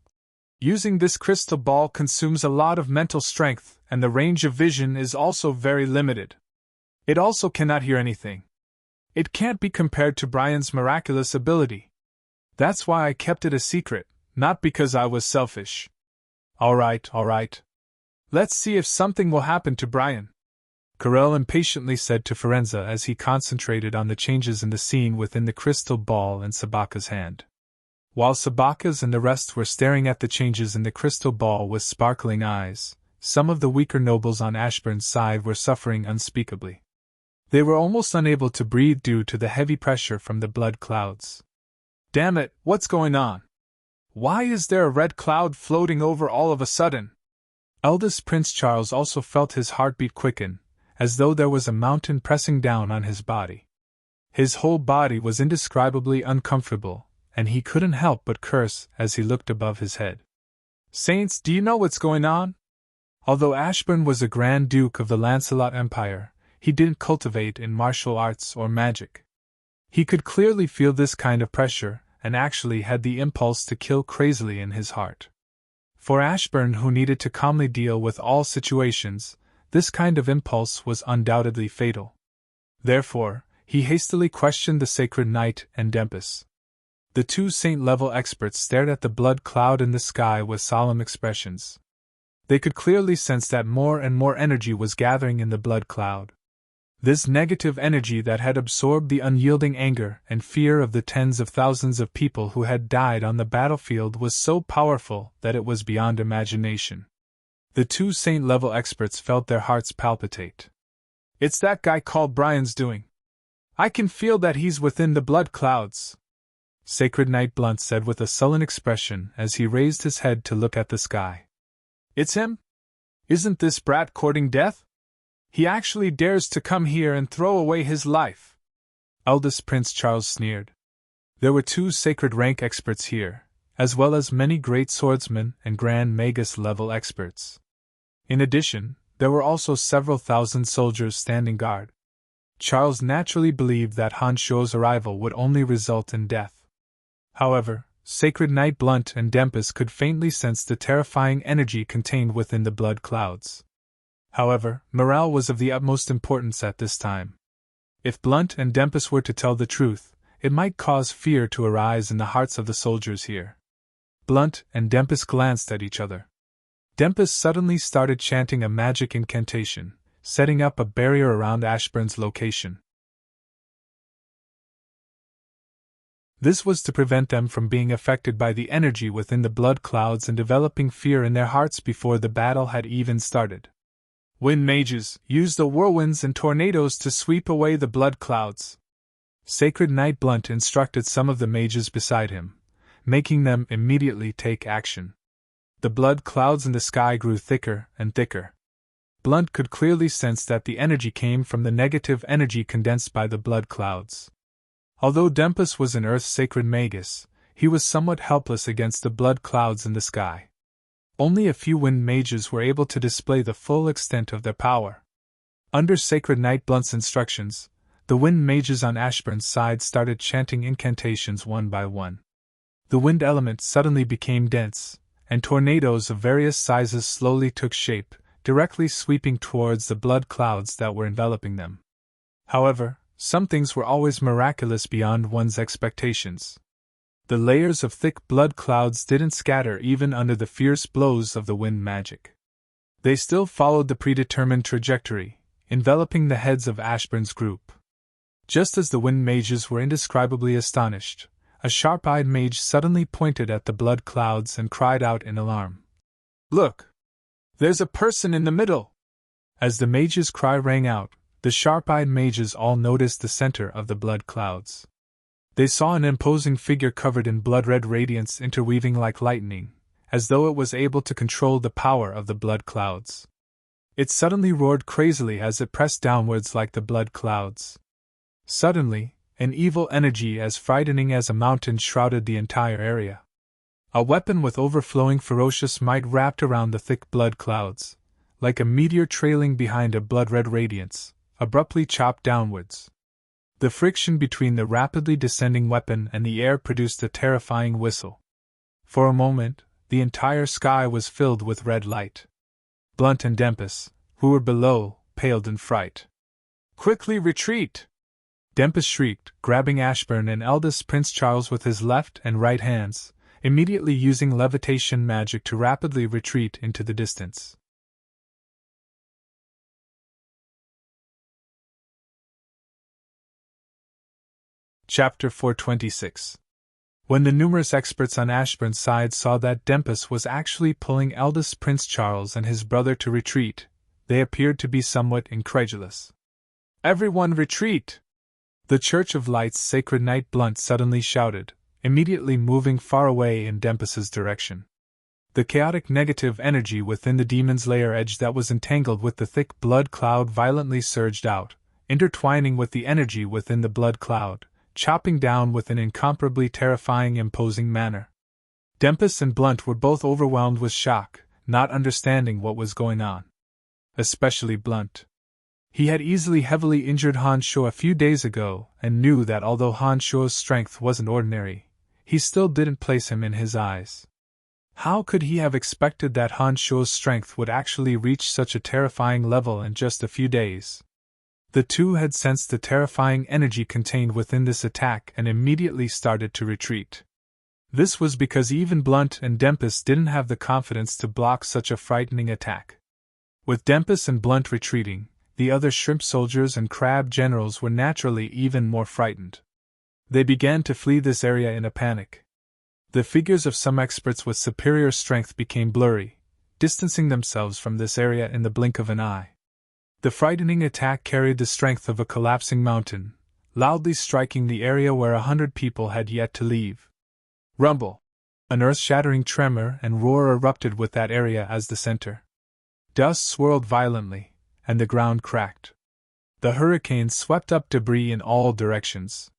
S1: Using this crystal ball consumes a lot of mental strength, and the range of vision is also very limited. It also cannot hear anything. It can't be compared to Brian's miraculous ability. That's why I kept it a secret, not because I was selfish. All right. Let's see if something will happen to Brian, Karel impatiently said to Firenze as he concentrated on the changes in the scene within the crystal ball in Sabaka's hand. While Sabakas and the rest were staring at the changes in the crystal ball with sparkling eyes, some of the weaker nobles on Ashburn's side were suffering unspeakably. They were almost unable to breathe due to the heavy pressure from the blood clouds. Damn it, what's going on? Why is there a red cloud floating over all of a sudden? Eldest Prince Charles also felt his heartbeat quicken, as though there was a mountain pressing down on his body. His whole body was indescribably uncomfortable, and he couldn't help but curse as he looked above his head. Saints, do you know what's going on? Although Ashburn was a Grand Duke of the Lancelot Empire, he didn't cultivate in martial arts or magic. He could clearly feel this kind of pressure, and actually had the impulse to kill crazily in his heart. For Ashburn, who needed to calmly deal with all situations, this kind of impulse was undoubtedly fatal. Therefore, he hastily questioned the sacred knight and Dempus. The two saint-level experts stared at the blood cloud in the sky with solemn expressions. They could clearly sense that more and more energy was gathering in the blood cloud. This negative energy that had absorbed the unyielding anger and fear of the tens of thousands of people who had died on the battlefield was so powerful that it was beyond imagination. The two saint-level experts felt their hearts palpitate. "It's that guy called Brian's doing. I can feel that he's within the blood clouds," Sacred Knight Blunt said with a sullen expression as he raised his head to look at the sky. "It's him? Isn't this brat courting death? He actually dares to come here and throw away his life." Eldest Prince Charles sneered. There were two sacred rank experts here, as well as many great swordsmen and Grand Magus-level experts. In addition, there were also several thousand soldiers standing guard. Charles naturally believed that Han Shuo's arrival would only result in death. However, Sacred Knight Blunt and Dempus could faintly sense the terrifying energy contained within the blood clouds. However, morale was of the utmost importance at this time. If Blunt and Dempus were to tell the truth, it might cause fear to arise in the hearts of the soldiers here. Blunt and Dempus glanced at each other. Dempus suddenly started chanting a magic incantation, setting up a barrier around Ashburn's location. This was to prevent them from being affected by the energy within the blood clouds and developing fear in their hearts before the battle had even started. "Wind mages, use the whirlwinds and tornadoes to sweep away the blood clouds," Sacred Knight Blunt instructed some of the mages beside him, making them immediately take action. The blood clouds in the sky grew thicker and thicker. Blunt could clearly sense that the energy came from the negative energy condensed by the blood clouds. Although Dempus was an Earth Sacred Magus, he was somewhat helpless against the blood clouds in the sky. Only a few wind mages were able to display the full extent of their power. Under Sacred Knight Blunt's instructions, the wind mages on Ashburn's side started chanting incantations one by one. The wind element suddenly became dense, and tornadoes of various sizes slowly took shape, directly sweeping towards the blood clouds that were enveloping them. However, some things were always miraculous beyond one's expectations. The layers of thick blood clouds didn't scatter even under the fierce blows of the wind magic. They still followed the predetermined trajectory, enveloping the heads of Ashburn's group. Just as the wind mages were indescribably astonished, a sharp-eyed mage suddenly pointed at the blood clouds and cried out in alarm. "Look! There's a person in the middle!" As the mage's cry rang out, the sharp-eyed mages all noticed the center of the blood clouds. They saw an imposing figure covered in blood-red radiance interweaving like lightning, as though it was able to control the power of the blood clouds. It suddenly roared crazily as it pressed downwards like the blood clouds. Suddenly, an evil energy as frightening as a mountain shrouded the entire area. A weapon with overflowing ferocious might wrapped around the thick blood clouds, like a meteor trailing behind a blood-red radiance, abruptly chopped downwards. The friction between the rapidly descending weapon and the air produced a terrifying whistle. For a moment, the entire sky was filled with red light. Blunt and Dempus, who were below, paled in fright. "Quickly retreat!" Dempus shrieked, grabbing Ashburn and eldest Prince Charles with his left and right hands, immediately using levitation magic to rapidly retreat into the distance. Chapter 426. When the numerous experts on Ashburn's side saw that Dempus was actually pulling eldest Prince Charles and his brother to retreat, they appeared to be somewhat incredulous. "Everyone retreat!" The Church of Light's Sacred Knight Blunt suddenly shouted, immediately moving far away in Dempus's direction. The chaotic negative energy within the demon's layer edge that was entangled with the thick blood cloud violently surged out, intertwining with the energy within the blood cloud, chopping down with an incomparably terrifying, imposing manner. Dempus and Blunt were both overwhelmed with shock, not understanding what was going on. Especially Blunt. He had easily heavily injured Han Shuo a few days ago, and knew that although Han Shuo's strength wasn't ordinary, he still didn't place him in his eyes. How could he have expected that Han Shuo's strength would actually reach such a terrifying level in just a few days? The two had sensed the terrifying energy contained within this attack and immediately started to retreat. This was because even Blunt and Dempus didn't have the confidence to block such a frightening attack. With Dempus and Blunt retreating, the other shrimp soldiers and crab generals were naturally even more frightened. They began to flee this area in a panic. The figures of some experts with superior strength became blurry, distancing themselves from this area in the blink of an eye. The frightening attack carried the strength of a collapsing mountain, loudly striking the area where 100 people had yet to leave. Rumble! An earth-shattering tremor and roar erupted with that area as the center. Dust swirled violently, and the ground cracked. The hurricane swept up debris in all directions.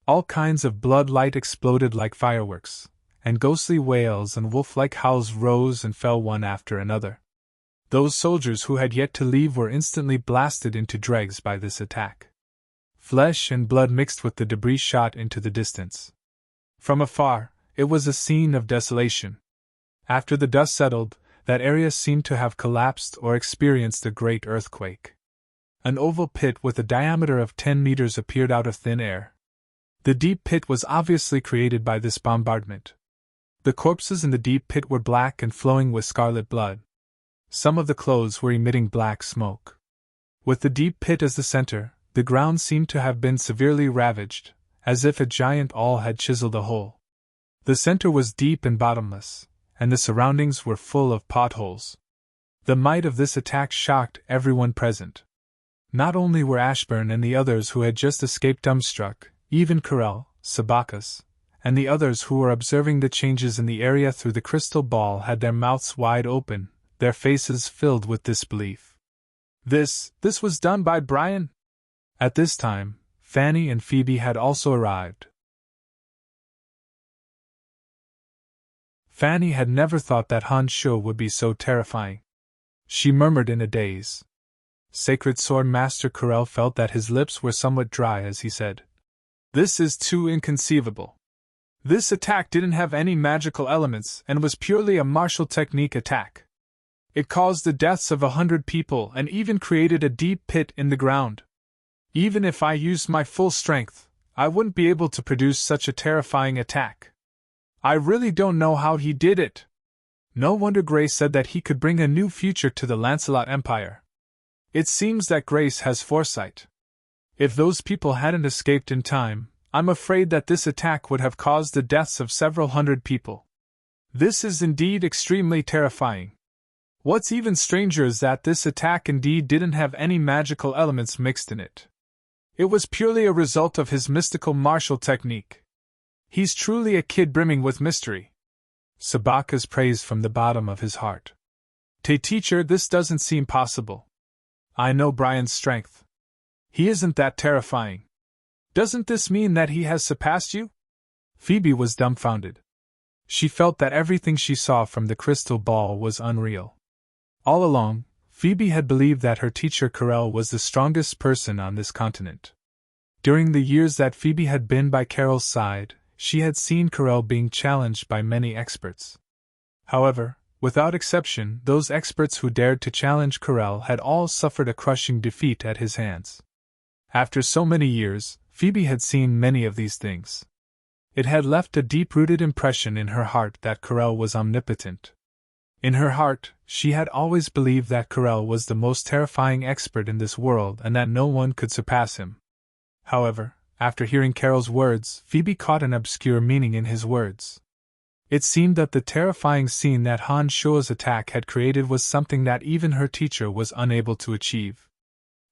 S1: All kinds of blood light exploded like fireworks, and ghostly wails and wolf-like howls rose and fell one after another. Those soldiers who had yet to leave were instantly blasted into dregs by this attack. Flesh and blood mixed with the debris shot into the distance. From afar, it was a scene of desolation. After the dust settled, that area seemed to have collapsed or experienced a great earthquake. An oval pit with a diameter of 10 meters appeared out of thin air. The deep pit was obviously created by this bombardment. The corpses in the deep pit were black and flowing with scarlet blood. Some of the clothes were emitting black smoke. With the deep pit as the center, the ground seemed to have been severely ravaged, as if a giant awl had chiseled a hole. The center was deep and bottomless, and the surroundings were full of potholes. The might of this attack shocked everyone present. Not only were Ashburn and the others who had just escaped dumbstruck, even Corel, Sabacus, and the others who were observing the changes in the area through the crystal ball had their mouths wide open, their faces filled with disbelief. This was done by Brian? At this time, Fanny and Phoebe had also arrived. Fanny had never thought that Han Shuo would be so terrifying. She murmured in a daze. Sacred Sword Master Corel felt that his lips were somewhat dry as he said, "This is too inconceivable. This attack didn't have any magical elements and was purely a martial technique attack. It caused the deaths of 100 people and even created a deep pit in the ground. Even if I used my full strength, I wouldn't be able to produce such a terrifying attack. I really don't know how he did it." No wonder Grace said that he could bring a new future to the Lancelot Empire. It seems that Grace has foresight. If those people hadn't escaped in time, I'm afraid that this attack would have caused the deaths of several hundred people. This is indeed extremely terrifying. What's even stranger is that this attack indeed didn't have any magical elements mixed in it. It was purely a result of his mystical martial technique. He's truly a kid brimming with mystery. Sabacus praised from the bottom of his heart. Teacher, this doesn't seem possible. I know Brian's strength. He isn't that terrifying. Doesn't this mean that he has surpassed you? Phoebe was dumbfounded. She felt that everything she saw from the crystal ball was unreal. All along, Phoebe had believed that her teacher Corel was the strongest person on this continent. During the years that Phoebe had been by Carol's side, she had seen Corel being challenged by many experts. However, without exception, those experts who dared to challenge Corel had all suffered a crushing defeat at his hands. After so many years, Phoebe had seen many of these things. It had left a deep-rooted impression in her heart that Corel was omnipotent. In her heart, she had always believed that Corel was the most terrifying expert in this world and that no one could surpass him. However, after hearing Carol's words, Phoebe caught an obscure meaning in his words. It seemed that the terrifying scene that Han Shuo's attack had created was something that even her teacher was unable to achieve.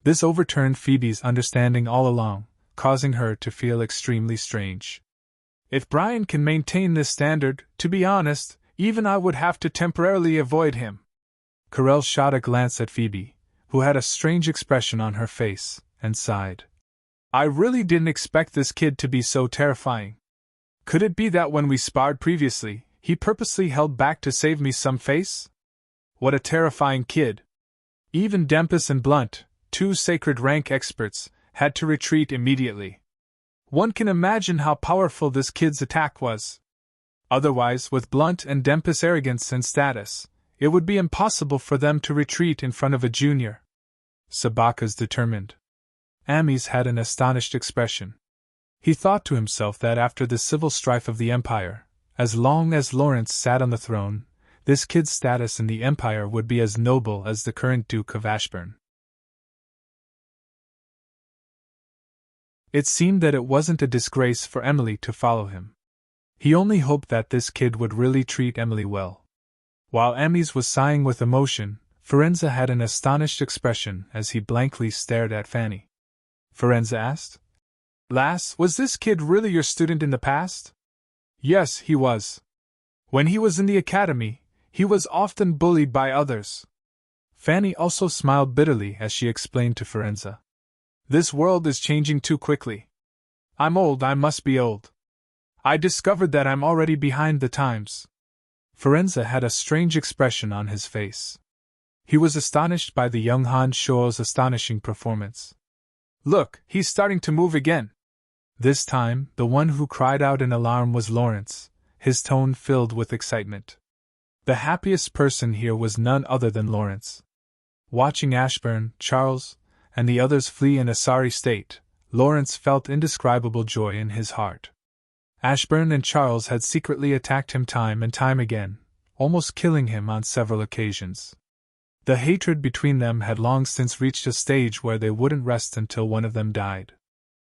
S1: This overturned Phoebe's understanding all along, causing her to feel extremely strange. If Brian can maintain this standard, to be honest, even I would have to temporarily avoid him. Corel shot a glance at Phoebe, who had a strange expression on her face, and sighed. I really didn't expect this kid to be so terrifying. Could it be that when we sparred previously, he purposely held back to save me some face? What a terrifying kid. Even Dempus and Blunt, two sacred rank experts, had to retreat immediately. One can imagine how powerful this kid's attack was. Otherwise, with Blunt and Dempus' arrogance and status, it would be impossible for them to retreat in front of a junior. Sabaka's determined. Amy's had an astonished expression. He thought to himself that after the civil strife of the Empire, as long as Lawrence sat on the throne, this kid's status in the Empire would be as noble as the current Duke of Ashburn. It seemed that it wasn't a disgrace for Emily to follow him. He only hoped that this kid would really treat Emily well. While Amy's was sighing with emotion, Firenze had an astonished expression as he blankly stared at Fanny. Firenze asked, "Lass, was this kid really your student in the past?" "Yes, he was. When he was in the academy, he was often bullied by others." Fanny also smiled bitterly as she explained to Firenze. "This world is changing too quickly. I'm old, I must be old. I discovered that I'm already behind the times." Firenze had a strange expression on his face. He was astonished by the young Han Shuo's astonishing performance. "Look, he's starting to move again." This time, the one who cried out in alarm was Lawrence, his tone filled with excitement. The happiest person here was none other than Lawrence. Watching Ashburn, Charles, and the others flee in a sorry state, Lawrence felt indescribable joy in his heart. Ashburn and Charles had secretly attacked him time and time again, almost killing him on several occasions. The hatred between them had long since reached a stage where they wouldn't rest until one of them died.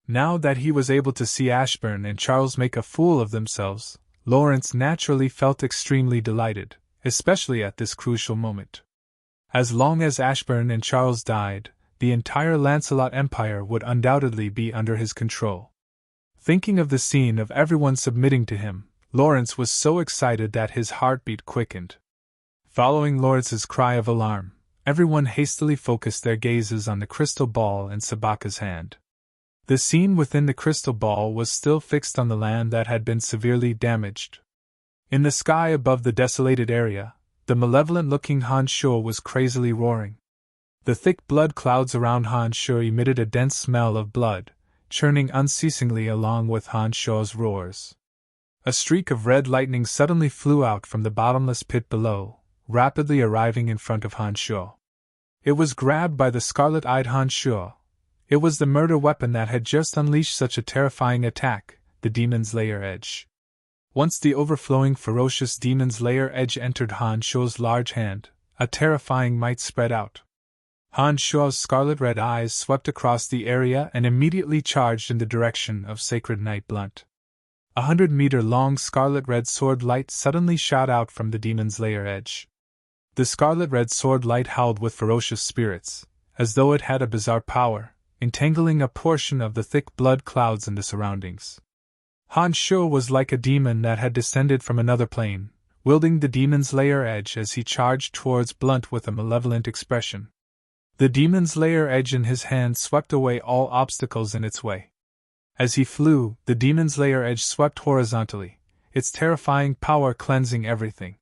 S1: Now that he was able to see Ashburn and Charles make a fool of themselves, Lawrence naturally felt extremely delighted, especially at this crucial moment. As long as Ashburn and Charles died, the entire Lancelot Empire would undoubtedly be under his control. Thinking of the scene of everyone submitting to him, Lawrence was so excited that his heartbeat quickened. Following Lawrence's cry of alarm, everyone hastily focused their gazes on the crystal ball in Sabaka's hand. The scene within the crystal ball was still fixed on the land that had been severely damaged. In the sky above the desolated area, the malevolent-looking Han Shuo was crazily roaring. The thick blood clouds around Han Shuo emitted a dense smell of blood, churning unceasingly along with Han Shuo's roars. A streak of red lightning suddenly flew out from the bottomless pit below, rapidly arriving in front of Han Shuo. It was grabbed by the scarlet-eyed Han Shuo. It was the murder weapon that had just unleashed such a terrifying attack, the Demon's Lair Edge. Once the overflowing ferocious Demon's Lair Edge entered Han Shuo's large hand, a terrifying might spread out. Han Shuo's scarlet-red eyes swept across the area and immediately charged in the direction of Sacred Knight Blunt. 100-meter-long scarlet-red sword light suddenly shot out from the Demon's Lair Edge. The scarlet-red sword light howled with ferocious spirits, as though it had a bizarre power, entangling a portion of the thick blood clouds in the surroundings. Han Shuo was like a demon that had descended from another plane, wielding the Demon's Lair Edge as he charged towards Blunt with a malevolent expression. The Demon's Lair Edge in his hand swept away all obstacles in its way. As he flew, the Demon's Lair Edge swept horizontally, its terrifying power cleansing everything.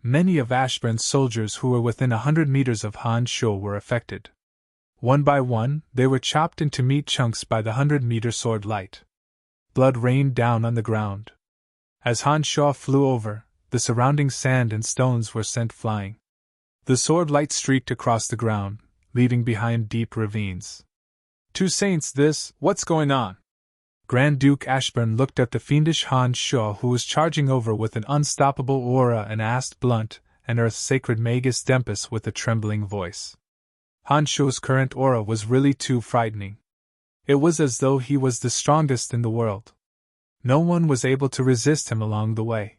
S1: Many of Ashburn's soldiers who were within 100 meters of Han Shuo were affected. One by one, they were chopped into meat chunks by the 100-meter sword light. Blood rained down on the ground. As Han Shuo flew over, the surrounding sand and stones were sent flying. The sword light streaked across the ground, leaving behind deep ravines. "Two saints this, what's going on?" Grand Duke Ashburn looked at the fiendish Han Shuo who was charging over with an unstoppable aura and asked Blunt and Earth's sacred Magus Dempus with a trembling voice. Han Shuo's current aura was really too frightening. It was as though he was the strongest in the world. No one was able to resist him along the way.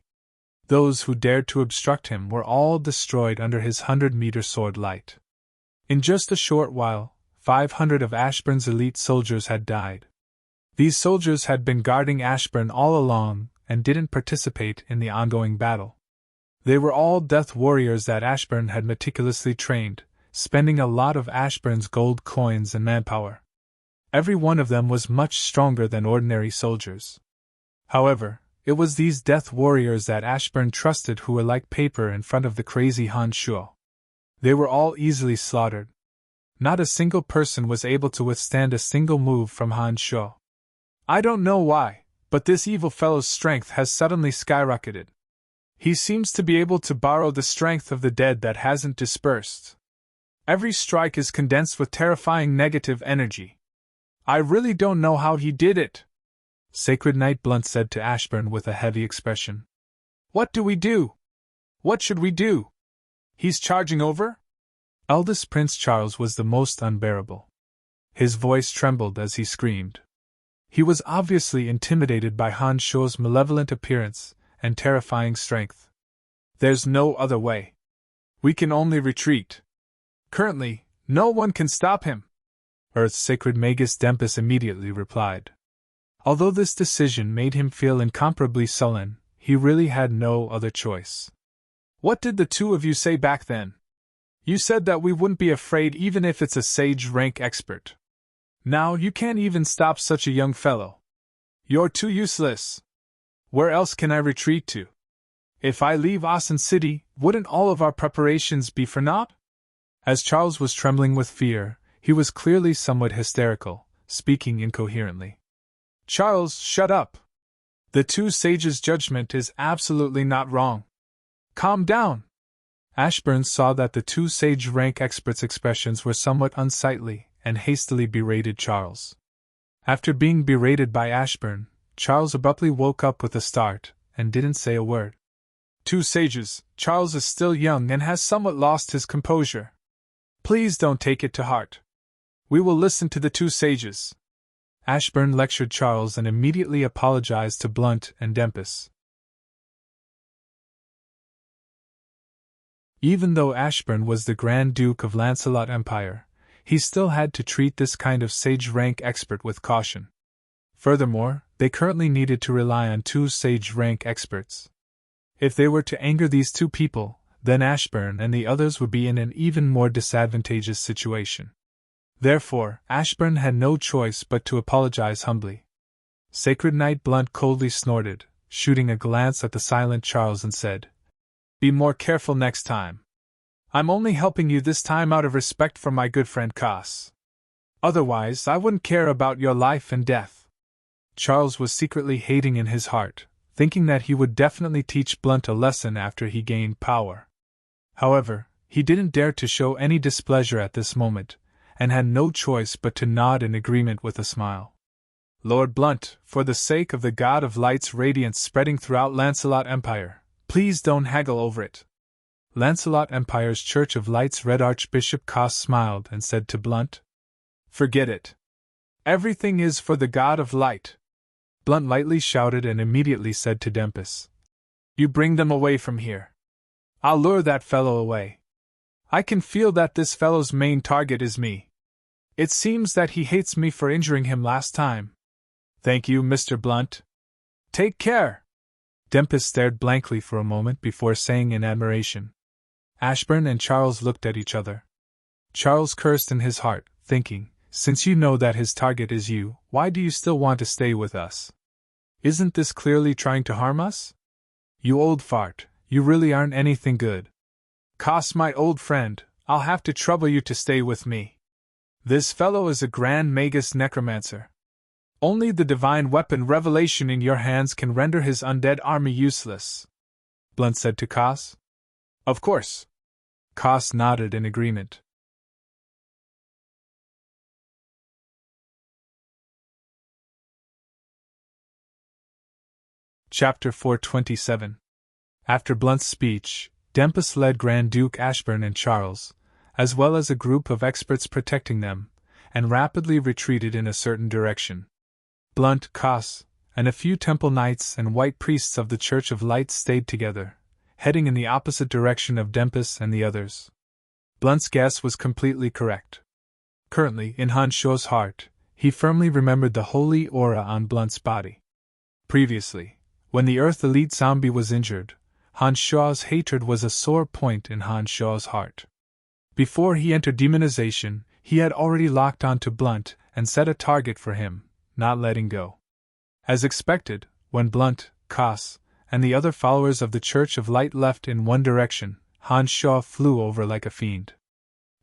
S1: Those who dared to obstruct him were all destroyed under his 100-meter sword light. In just a short while, 500 of Ashburn's elite soldiers had died. These soldiers had been guarding Ashburn all along and didn't participate in the ongoing battle. They were all death warriors that Ashburn had meticulously trained, spending a lot of Ashburn's gold coins and manpower. Every one of them was much stronger than ordinary soldiers. However, it was these death warriors that Ashburn trusted who were like paper in front of the crazy Han Shuo. They were all easily slaughtered. Not a single person was able to withstand a single move from Han Sho. I don't know why, but this evil fellow's strength has suddenly skyrocketed. He seems to be able to borrow the strength of the dead that hasn't dispersed. Every strike is condensed with terrifying negative energy. I really don't know how he did it, Sacred Knight Blunt said to Ashburn with a heavy expression. What do we do? What should we do? He's charging over? Eldest Prince Charles was the most unbearable. His voice trembled as he screamed. He was obviously intimidated by Han Sho's malevolent appearance and terrifying strength. There's no other way. We can only retreat. Currently, no one can stop him, Earth's sacred Magus Dempus immediately replied. Although this decision made him feel incomparably sullen, he really had no other choice. What did the two of you say back then? You said that we wouldn't be afraid even if it's a sage rank expert. Now you can't even stop such a young fellow. You're too useless. Where else can I retreat to? If I leave Asen City, wouldn't all of our preparations be for naught? As Charles was trembling with fear, he was clearly somewhat hysterical, speaking incoherently. Charles, shut up! The two sages' judgment is absolutely not wrong. Calm down! Ashburn saw that the two sage rank experts' expressions were somewhat unsightly, and hastily berated Charles. After being berated by Ashburn, Charles abruptly woke up with a start, and didn't say a word. Two sages, Charles is still young and has somewhat lost his composure. Please don't take it to heart. We will listen to the two sages. Ashburn lectured Charles and immediately apologized to Blunt and Dempus. Even though Ashburn was the Grand Duke of Lancelot Empire, he still had to treat this kind of sage rank expert with caution. Furthermore, they currently needed to rely on two sage rank experts. If they were to anger these two people, then Ashburn and the others would be in an even more disadvantageous situation. Therefore, Ashburn had no choice but to apologize humbly. Sacred Knight Blunt coldly snorted, shooting a glance at the silent Charles and said, Be more careful next time. I'm only helping you this time out of respect for my good friend Cass. Otherwise, I wouldn't care about your life and death. Charles was secretly hating in his heart, thinking that he would definitely teach Blunt a lesson after he gained power. However, he didn't dare to show any displeasure at this moment, and had no choice but to nod in agreement with a smile. Lord Blunt, for the sake of the God of Light's radiance spreading throughout Lancelot Empire, please don't haggle over it. Lancelot Empire's Church of Light's Red Archbishop Cass smiled and said to Blunt, Forget it. Everything is for the God of Light. Blunt lightly shouted and immediately said to Dempus, You bring them away from here. I'll lure that fellow away. I can feel that this fellow's main target is me. It seems that he hates me for injuring him last time. Thank you, Mr. Blunt. Take care. Dempus stared blankly for a moment before saying in admiration. Ashburn and Charles looked at each other. Charles cursed in his heart, thinking, Since you know that his target is you, why do you still want to stay with us? Isn't this clearly trying to harm us? You old fart, you really aren't anything good. Cass, my old friend, I'll have to trouble you to stay with me. This fellow is a Grand Magus Necromancer. Only the divine weapon revelation in your hands can render his undead army useless, Blunt said to Cass. Of course. Cass nodded in agreement. Chapter 427. After Blunt's speech, Dempus led Grand Duke Ashburn and Charles, as well as a group of experts protecting them, and rapidly retreated in a certain direction. Blunt, Cass, and a few temple knights and white priests of the Church of Light stayed together, heading in the opposite direction of Dempus and the others. Blunt's guess was completely correct. Currently, in Han Sho's heart, he firmly remembered the holy aura on Blunt's body. Previously, when the Earth Elite Zombie was injured, Han Sho's hatred was a sore point in Han Sho's heart. Before he entered demonization, he had already locked onto Blunt and set a target for him, not letting go. As expected, when Blunt, Cass, and the other followers of the Church of Light left in one direction, Han Sho flew over like a fiend.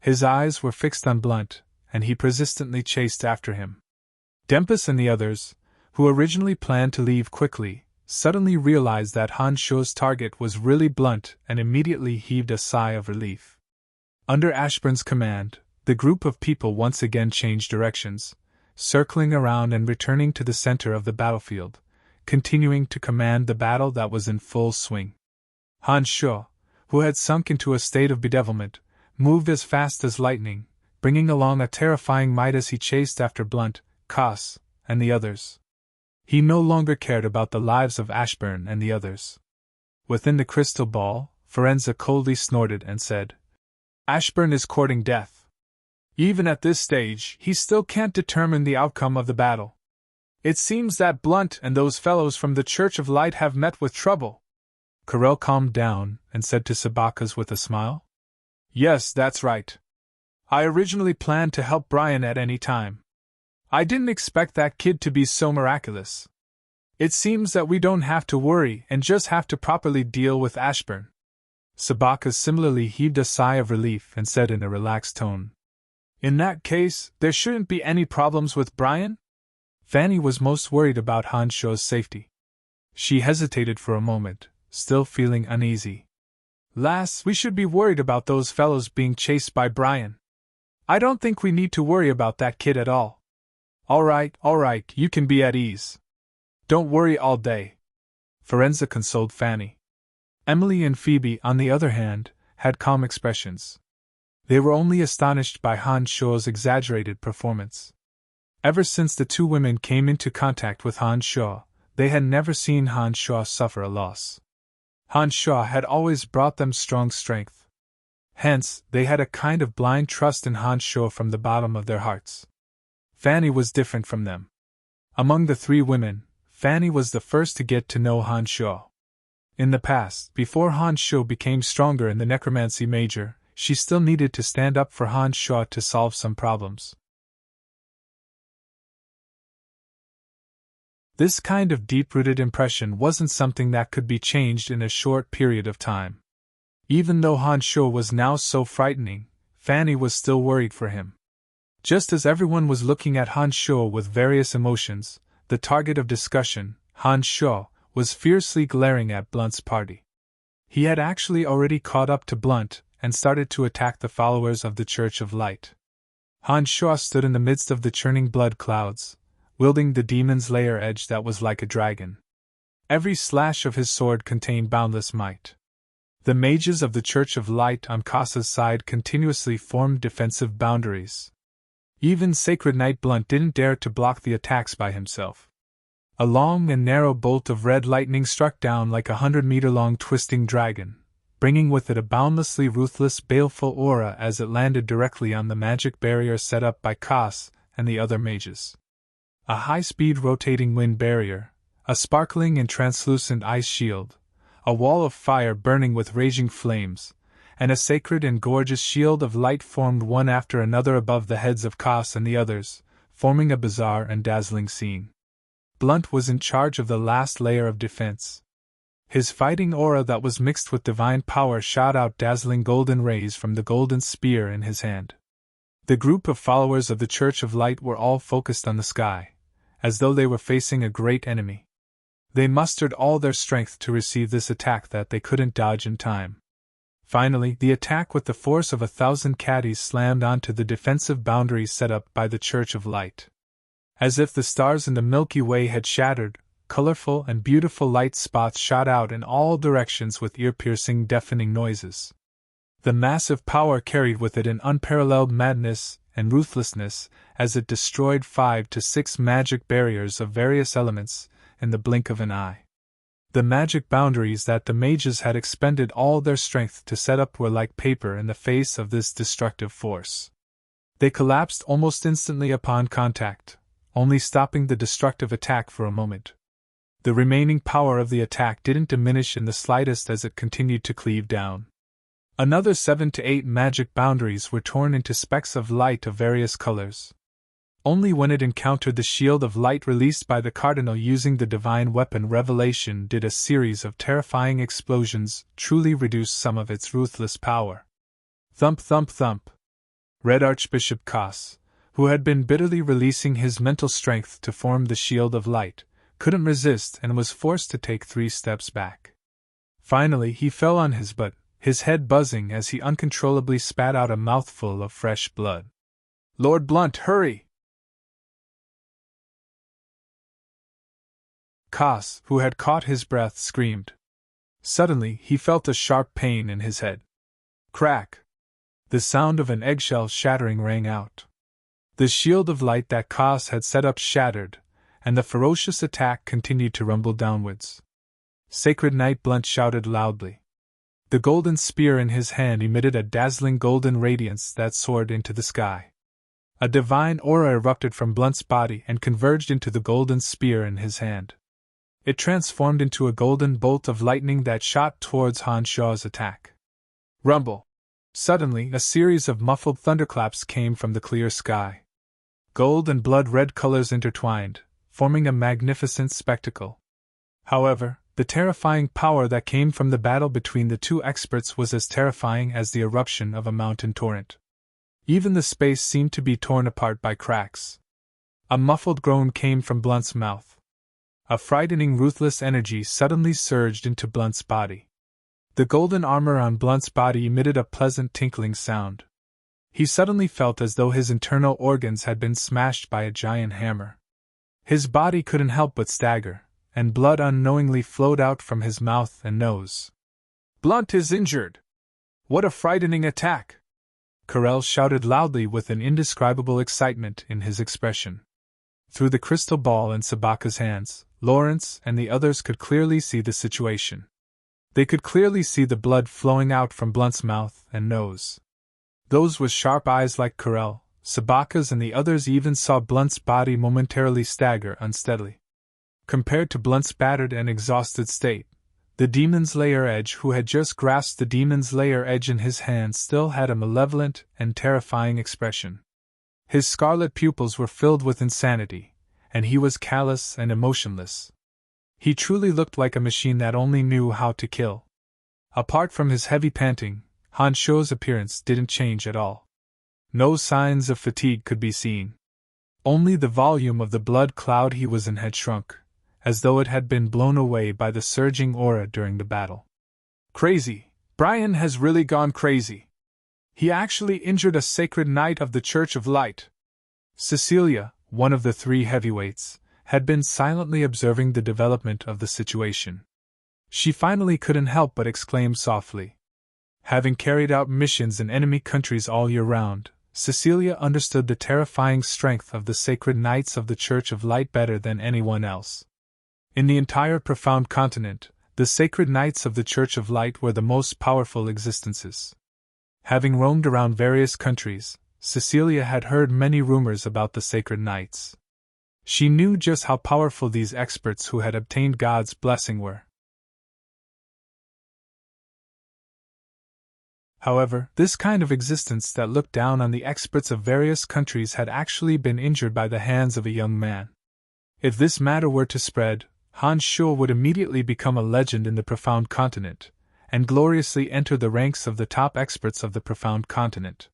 S1: His eyes were fixed on Blunt, and he persistently chased after him. Dempus and the others, who originally planned to leave quickly, suddenly realized that Han Shuo's target was really Blunt and immediately heaved a sigh of relief. Under Ashburn's command, the group of people once again changed directions, circling around and returning to the center of the battlefield, continuing to command the battle that was in full swing. Han Shuo, who had sunk into a state of bedevilment, moved as fast as lightning, bringing along a terrifying might as he chased after Blunt, Koss, and the others. He no longer cared about the lives of Ashburn and the others. Within the crystal ball, Firenze coldly snorted and said, "Ashburn is courting death. Even at this stage, he still can't determine the outcome of the battle. It seems that Blunt and those fellows from the Church of Light have met with trouble." Corel calmed down and said to Sabakas with a smile, "Yes, that's right. I originally planned to help Brian at any time. I didn't expect that kid to be so miraculous. It seems that we don't have to worry and just have to properly deal with Ashburn." Sabakas similarly heaved a sigh of relief and said in a relaxed tone, "In that case, there shouldn't be any problems with Brian?" Fanny was most worried about Han Shuo's safety. She hesitated for a moment, still feeling uneasy. "Lass, we should be worried about those fellows being chased by Brian. I don't think we need to worry about that kid at all." All right, you can be at ease. Don't worry all day," Firenze consoled Fanny. Emily and Phoebe, on the other hand, had calm expressions. They were only astonished by Han Shuo's exaggerated performance. Ever since the two women came into contact with Han Shuo, they had never seen Han Shuo suffer a loss. Han Shuo had always brought them strong strength. Hence, they had a kind of blind trust in Han Shuo from the bottom of their hearts. Fanny was different from them. Among the three women, Fanny was the first to get to know Han Shuo. In the past, before Han Shuo became stronger in the necromancy major, she still needed to stand up for Han Shuo to solve some problems. This kind of deep-rooted impression wasn't something that could be changed in a short period of time. Even though Han Shuo was now so frightening, Fanny was still worried for him. Just as everyone was looking at Han Shuo with various emotions, the target of discussion, Han Shuo, was fiercely glaring at Blunt's party. He had actually already caught up to Blunt and started to attack the followers of the Church of Light. Han Shuo stood in the midst of the churning blood clouds, wielding the demon's lair edge that was like a dragon. Every slash of his sword contained boundless might. The mages of the Church of Light on Koss's side continuously formed defensive boundaries. Even Sacred Knight Blunt didn't dare to block the attacks by himself. A long and narrow bolt of red lightning struck down like a 100-meter-long twisting dragon, bringing with it a boundlessly ruthless, baleful aura as it landed directly on the magic barrier set up by Koss and the other mages. A high-speed rotating wind barrier, a sparkling and translucent ice shield, a wall of fire burning with raging flames, and a sacred and gorgeous shield of light formed one after another above the heads of Koss and the others, forming a bizarre and dazzling scene. Blunt was in charge of the last layer of defense. His fighting aura that was mixed with divine power shot out dazzling golden rays from the golden spear in his hand. The group of followers of the Church of Light were all focused on the sky, as though they were facing a great enemy. They mustered all their strength to receive this attack that they couldn't dodge in time. Finally, the attack with the force of 1,000 caddies slammed onto the defensive boundaries set up by the Church of Light. As if the stars in the Milky Way had shattered, colorful and beautiful light spots shot out in all directions with ear-piercing, deafening noises. The massive power carried with it an unparalleled madness and ruthlessness as it destroyed 5 to 6 magic barriers of various elements in the blink of an eye. The magic boundaries that the mages had expended all their strength to set up were like paper in the face of this destructive force. They collapsed almost instantly upon contact, only stopping the destructive attack for a moment. The remaining power of the attack didn't diminish in the slightest as it continued to cleave down. Another 7 to 8 magic boundaries were torn into specks of light of various colors. Only when it encountered the shield of light released by the Cardinal using the divine weapon Revelation did a series of terrifying explosions truly reduce some of its ruthless power. Thump, thump, thump. Red Archbishop Koss, who had been bitterly releasing his mental strength to form the shield of light, couldn't resist and was forced to take 3 steps back. Finally, he fell on his butt, his head buzzing as he uncontrollably spat out a mouthful of fresh blood. "Lord Blunt, hurry!" Koss, who had caught his breath, screamed. Suddenly, he felt a sharp pain in his head. Crack! The sound of an eggshell shattering rang out. The shield of light that Koss had set up shattered, and the ferocious attack continued to rumble downwards. Sacred Knight Blunt shouted loudly. The golden spear in his hand emitted a dazzling golden radiance that soared into the sky. A divine aura erupted from Blunt's body and converged into the golden spear in his hand. It transformed into a golden bolt of lightning that shot towards Han Shaw's attack. Rumble! Suddenly, a series of muffled thunderclaps came from the clear sky. Gold and blood-red colors intertwined, forming a magnificent spectacle. However, the terrifying power that came from the battle between the two experts was as terrifying as the eruption of a mountain torrent. Even the space seemed to be torn apart by cracks. A muffled groan came from Blunt's mouth. A frightening, ruthless energy suddenly surged into Blunt's body. The golden armor on Blunt's body emitted a pleasant tinkling sound. He suddenly felt as though his internal organs had been smashed by a giant hammer. His body couldn't help but stagger, and blood unknowingly flowed out from his mouth and nose. "Blunt is injured! What a frightening attack!" Corell shouted loudly with an indescribable excitement in his expression. Through the crystal ball in Sabaka's hands, Lawrence and the others could clearly see the situation. They could clearly see the blood flowing out from Blunt's mouth and nose. Those with sharp eyes like Corell, Sabaka's and the others even saw Blunt's body momentarily stagger unsteadily. Compared to Blunt's battered and exhausted state, the Demon's Lair Edge, who had just grasped the Demon's Lair Edge in his hand, still had a malevolent and terrifying expression. His scarlet pupils were filled with insanity, and he was callous and emotionless. He truly looked like a machine that only knew how to kill. Apart from his heavy panting, Han Shou's appearance didn't change at all. No signs of fatigue could be seen. Only the volume of the blood cloud he was in had shrunk, as though it had been blown away by the surging aura during the battle. "Crazy! Brian has really gone crazy! He actually injured a sacred knight of the Church of Light!" Cecilia, one of the 3 heavyweights, had been silently observing the development of the situation. She finally couldn't help but exclaim softly. Having carried out missions in enemy countries all year round, Cecilia understood the terrifying strength of the sacred knights of the Church of Light better than anyone else. In the entire profound continent, the sacred knights of the Church of Light were the most powerful existences. Having roamed around various countries, Cecilia had heard many rumors about the sacred knights. She knew just how powerful these experts who had obtained God's blessing were. However, this kind of existence that looked down on the experts of various countries had actually been injured by the hands of a young man. If this matter were to spread, Han Shou would immediately become a legend in the profound continent, and gloriously enter the ranks of the top experts of the profound continent.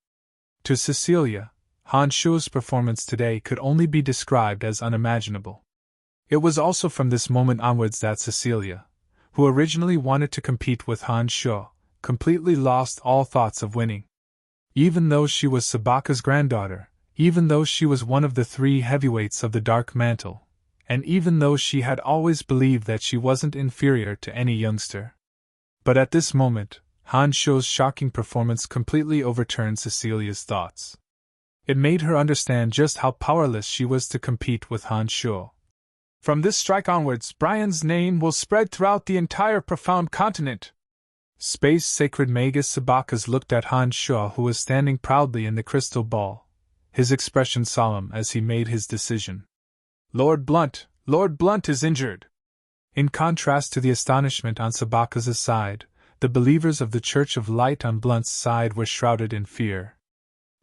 S1: To Cecilia, Han Shou's performance today could only be described as unimaginable. It was also from this moment onwards that Cecilia, who originally wanted to compete with Han Shou, completely lost all thoughts of winning. Even though she was Sabaka's granddaughter, even though she was one of the 3 heavyweights of the Dark Mantle, and even though she had always believed that she wasn't inferior to any youngster. But at this moment, Han Shou's shocking performance completely overturned Cecilia's thoughts. It made her understand just how powerless she was to compete with Han Shou. "From this strike onwards, Brian's name will spread throughout the entire profound continent." Space Sacred Magus Sabakas looked at Han Shou, who was standing proudly in the crystal ball, his expression solemn as he made his decision. Lord Blunt is injured." In contrast to the astonishment on Sabaka's side, the believers of the Church of Light on Blunt's side were shrouded in fear.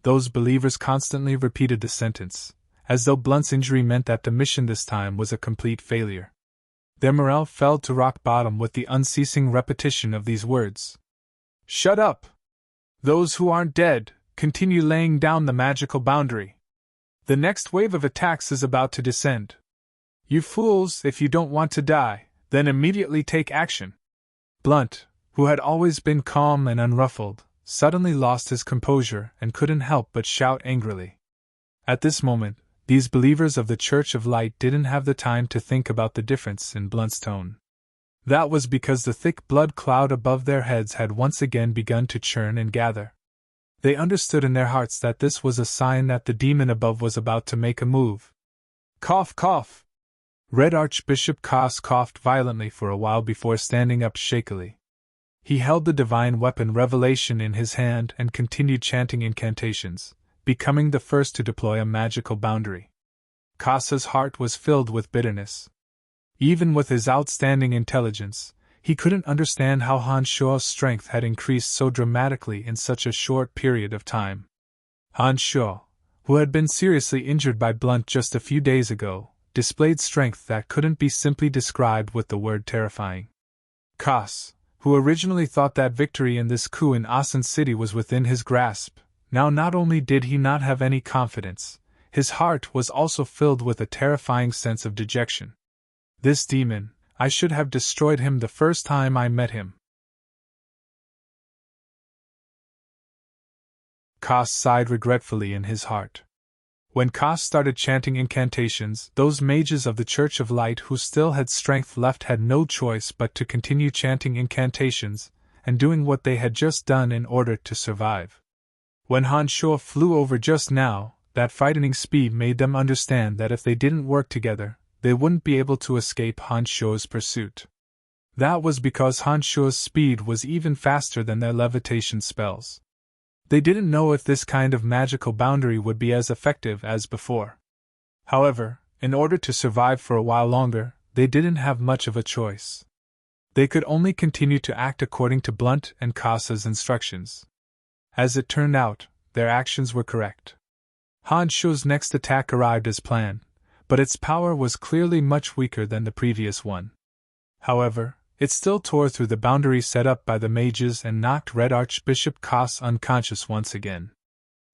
S1: Those believers constantly repeated the sentence, as though Blunt's injury meant that the mission this time was a complete failure. Their morale fell to rock bottom with the unceasing repetition of these words. "Shut up! Those who aren't dead, continue laying down the magical boundary. The next wave of attacks is about to descend. You fools, if you don't want to die, then immediately take action. Blunt, who had always been calm and unruffled, suddenly lost his composure and couldn't help but shout angrily. At this moment, these believers of the Church of Light didn't have the time to think about the difference in Blunt's tone. That was because the thick blood cloud above their heads had once again begun to churn and gather. They understood in their hearts that this was a sign that the demon above was about to make a move. Cough, cough! Red Archbishop Koss coughed violently for a while before standing up shakily. He held the divine weapon Revelation in his hand and continued chanting incantations, becoming the first to deploy a magical boundary. Koss's heart was filled with bitterness. Even with his outstanding intelligence, he couldn't understand how Han Shuo's strength had increased so dramatically in such a short period of time. Han Shuo, who had been seriously injured by Blunt just a few days ago, displayed strength that couldn't be simply described with the word terrifying. Koss, who originally thought that victory in this coup in Asen City was within his grasp, now not only did he not have any confidence, his heart was also filled with a terrifying sense of dejection. This demon, I should have destroyed him the first time I met him. Koss sighed regretfully in his heart. When Koss started chanting incantations, those mages of the Church of Light who still had strength left had no choice but to continue chanting incantations and doing what they had just done in order to survive. When Han Shuo flew over just now, that frightening speed made them understand that if they didn't work together, they wouldn't be able to escape Han Shuo's pursuit. That was because Han Shuo's speed was even faster than their levitation spells. They didn't know if this kind of magical boundary would be as effective as before. However, in order to survive for a while longer, they didn't have much of a choice. They could only continue to act according to Blunt and Koss's instructions. As it turned out, their actions were correct. Han Shuo's next attack arrived as planned, but its power was clearly much weaker than the previous one. However, it still tore through the boundary set up by the mages and knocked Red Archbishop Koss unconscious once again.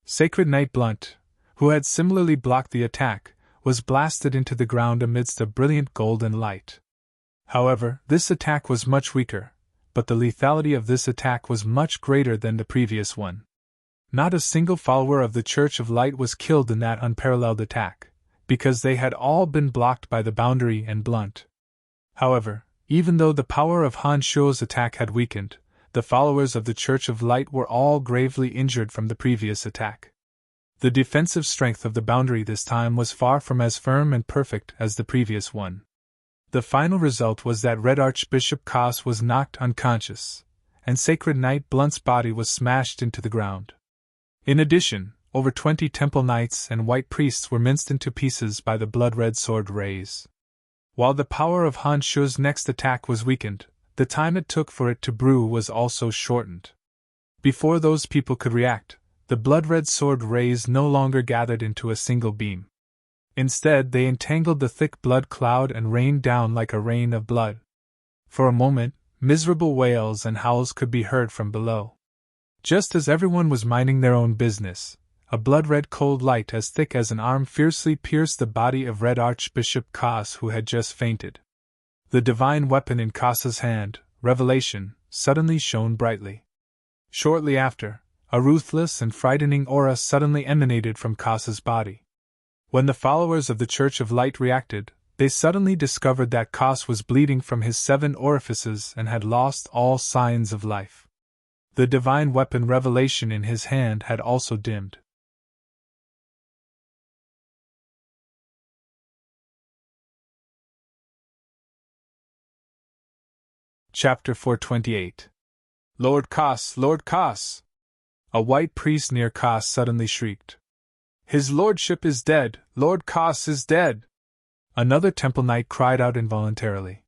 S1: Sacred Knight Blunt, who had similarly blocked the attack, was blasted into the ground amidst a brilliant golden light. However, this attack was much weaker, but the lethality of this attack was much greater than the previous one. Not a single follower of the Church of Light was killed in that unparalleled attack, because they had all been blocked by the boundary and Blunt. However, even though the power of Han Shuo's attack had weakened, the followers of the Church of Light were all gravely injured from the previous attack. The defensive strength of the boundary this time was far from as firm and perfect as the previous one. The final result was that Red Archbishop Koss was knocked unconscious, and Sacred Knight Blunt's body was smashed into the ground. In addition, over 20 temple knights and white priests were minced into pieces by the blood-red sword rays. While the power of Han Shuo's next attack was weakened, the time it took for it to brew was also shortened. Before those people could react, the blood-red sword rays no longer gathered into a single beam. Instead, they entangled the thick blood cloud and rained down like a rain of blood. For a moment, miserable wails and howls could be heard from below. Just as everyone was minding their own business, a blood-red cold light as thick as an arm fiercely pierced the body of Red Archbishop Koss, who had just fainted. The divine weapon in Koss's hand, Revelation, suddenly shone brightly. Shortly after, a ruthless and frightening aura suddenly emanated from Koss's body. When the followers of the Church of Light reacted, they suddenly discovered that Koss was bleeding from his 7 orifices and had lost all signs of life. The divine weapon Revelation in his hand had also dimmed. Chapter 428. Lord Koss, Lord Koss! A white priest near Koss suddenly shrieked. His lordship is dead, Lord Koss is dead! Another temple knight cried out involuntarily.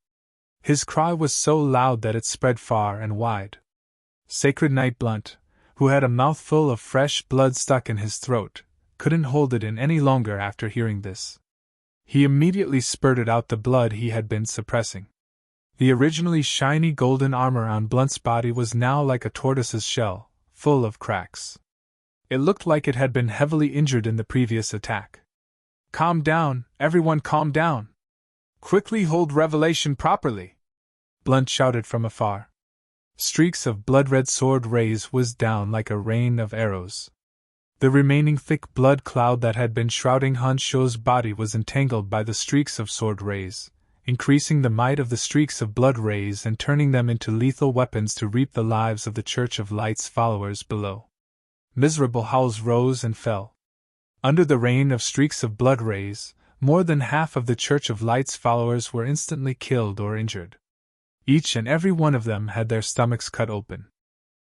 S1: His cry was so loud that it spread far and wide. Sacred Knight Blunt, who had a mouthful of fresh blood stuck in his throat, couldn't hold it in any longer after hearing this. He immediately spurted out the blood he had been suppressing. The originally shiny golden armor on Blunt's body was now like a tortoise's shell, full of cracks. It looked like it had been heavily injured in the previous attack. "Calm down, everyone, calm down. Quickly hold revelation properly," Blunt shouted from afar. Streaks of blood-red sword rays whizzed down like a rain of arrows. The remaining thick blood cloud that had been shrouding Han Shuo's body was entangled by the streaks of sword rays, increasing the might of the streaks of blood rays and turning them into lethal weapons to reap the lives of the Church of Light's followers below. Miserable howls rose and fell. Under the rain of streaks of blood rays, more than half of the Church of Light's followers were instantly killed or injured. Each and every one of them had their stomachs cut open.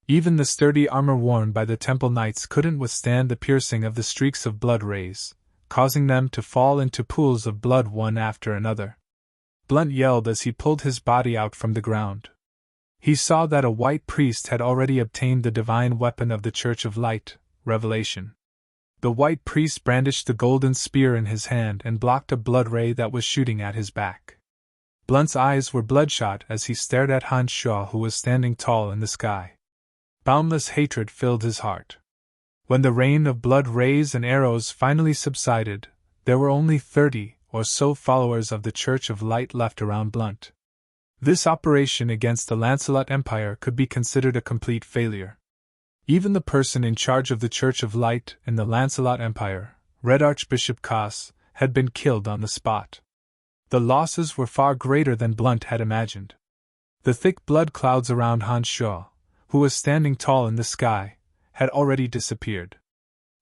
S1: Even the sturdy armor worn by the temple knights couldn't withstand the piercing of the streaks of blood rays, causing them to fall into pools of blood one after another. Blunt yelled as he pulled his body out from the ground. He saw that a white priest had already obtained the divine weapon of the Church of Light, Revelation. The white priest brandished the golden spear in his hand and blocked a blood ray that was shooting at his back. Blunt's eyes were bloodshot as he stared at Han Shuo, who was standing tall in the sky. Boundless hatred filled his heart. When the rain of blood rays and arrows finally subsided, there were only 30 or so followers of the Church of Light left around Blunt. This operation against the Lancelot Empire could be considered a complete failure. Even the person in charge of the Church of Light in the Lancelot Empire, Red Archbishop Cass, had been killed on the spot. The losses were far greater than Blunt had imagined. The thick blood clouds around Han Shuo, who was standing tall in the sky, had already disappeared.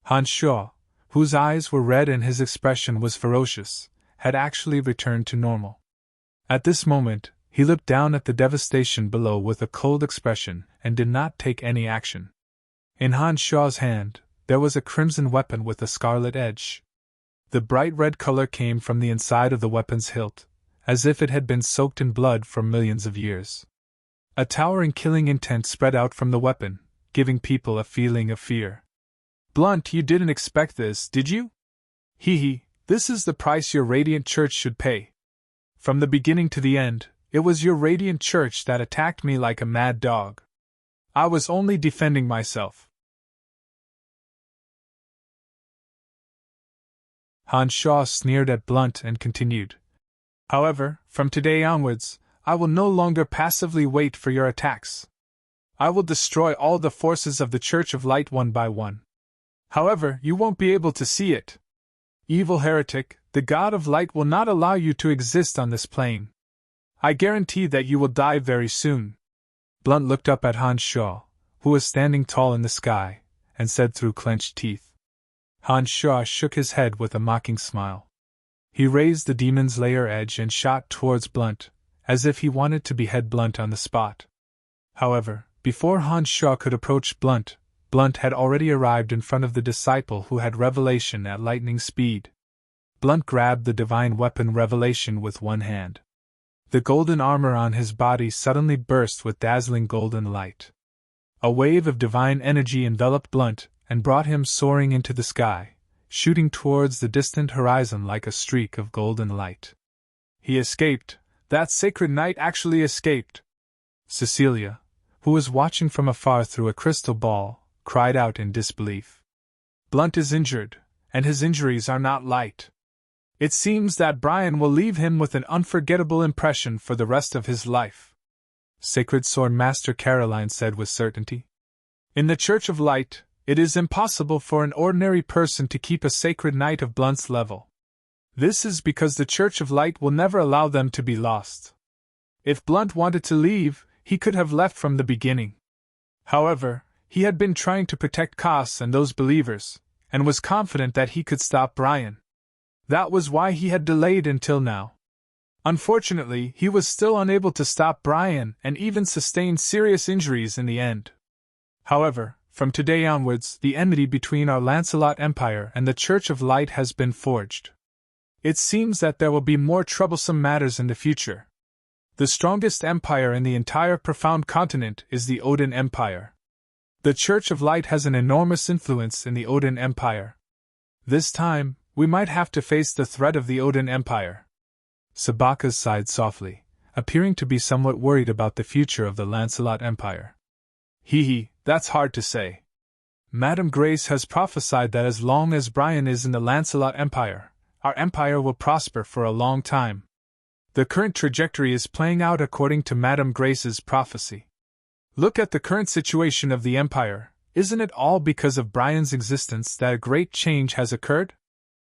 S1: Han Shuo, whose eyes were red and his expression was ferocious, had actually returned to normal. At this moment, he looked down at the devastation below with a cold expression and did not take any action. In Han Shuo's hand, there was a crimson weapon with a scarlet edge. The bright red color came from the inside of the weapon's hilt, as if it had been soaked in blood for millions of years. A towering killing intent spread out from the weapon, giving people a feeling of fear. "Blunt, you didn't expect this, did you? Hee, this is the price your Radiant Church should pay. From the beginning to the end, it was your Radiant Church that attacked me like a mad dog. I was only defending myself." Han Shuo sneered at Blunt and continued. "However, from today onwards, I will no longer passively wait for your attacks. I will destroy all the forces of the Church of Light one by one. However, you won't be able to see it. Evil heretic, the God of Light will not allow you to exist on this plane. I guarantee that you will die very soon." Blunt looked up at Han Shuo, who was standing tall in the sky, and said through clenched teeth. Han Shuo shook his head with a mocking smile. He raised the demon's lair edge and shot towards Blunt, as if he wanted to behead Blunt on the spot. However, before Han Shuo could approach Blunt, Blunt had already arrived in front of the disciple who had Revelation at lightning speed. Blunt grabbed the divine weapon Revelation with one hand. The golden armor on his body suddenly burst with dazzling golden light. A wave of divine energy enveloped Blunt and brought him soaring into the sky, shooting towards the distant horizon like a streak of golden light. "He escaped! That sacred knight actually escaped!" Cecilia, who was watching from afar through a crystal ball, cried out in disbelief. "Blunt is injured, and his injuries are not light. It seems that Brian will leave him with an unforgettable impression for the rest of his life," Sacred Sword Master Caroline said with certainty. "In the Church of Light, it is impossible for an ordinary person to keep a sacred knight of Blunt's level. This is because the Church of Light will never allow them to be lost. If Blunt wanted to leave, he could have left from the beginning. However, he had been trying to protect Cass and those believers, and was confident that he could stop Brian. That was why he had delayed until now. Unfortunately, he was still unable to stop Brian and even sustained serious injuries in the end. However, from today onwards, the enmity between our Lancelot Empire and the Church of Light has been forged. It seems that there will be more troublesome matters in the future. The strongest empire in the entire profound continent is the Odin Empire. The Church of Light has an enormous influence in the Odin Empire. This time, we might have to face the threat of the Odin Empire." Sabaka sighed softly, appearing to be somewhat worried about the future of the Lancelot Empire. "Hee, that's hard to say. Madame Grace has prophesied that as long as Brian is in the Lancelot Empire, our empire will prosper for a long time. The current trajectory is playing out according to Madame Grace's prophecy. Look at the current situation of the empire. Isn't it all because of Brian's existence that a great change has occurred?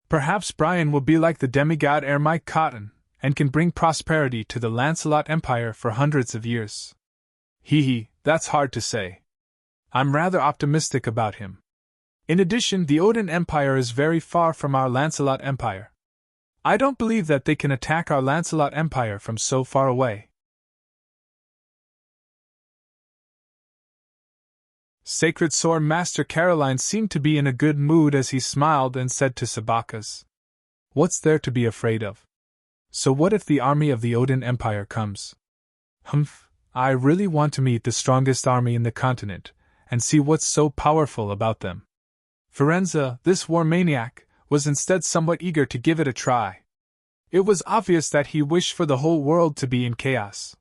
S1: Perhaps Brian will be like the demigod Ermite Cotton, and can bring prosperity to the Lancelot Empire for hundreds of years. That's hard to say. I'm rather optimistic about him. In addition, the Odin Empire is very far from our Lancelot Empire. I don't believe that they can attack our Lancelot Empire from so far away. Sacred Sword Master Caroline seemed to be in a good mood as he smiled and said to Sabacas, "What's there to be afraid of? So what if the army of the Odin Empire comes? I really want to meet the strongest army in the continent, and see what's so powerful about them." Firenze, this war maniac, was instead somewhat eager to give it a try. It was obvious that he wished for the whole world to be in chaos.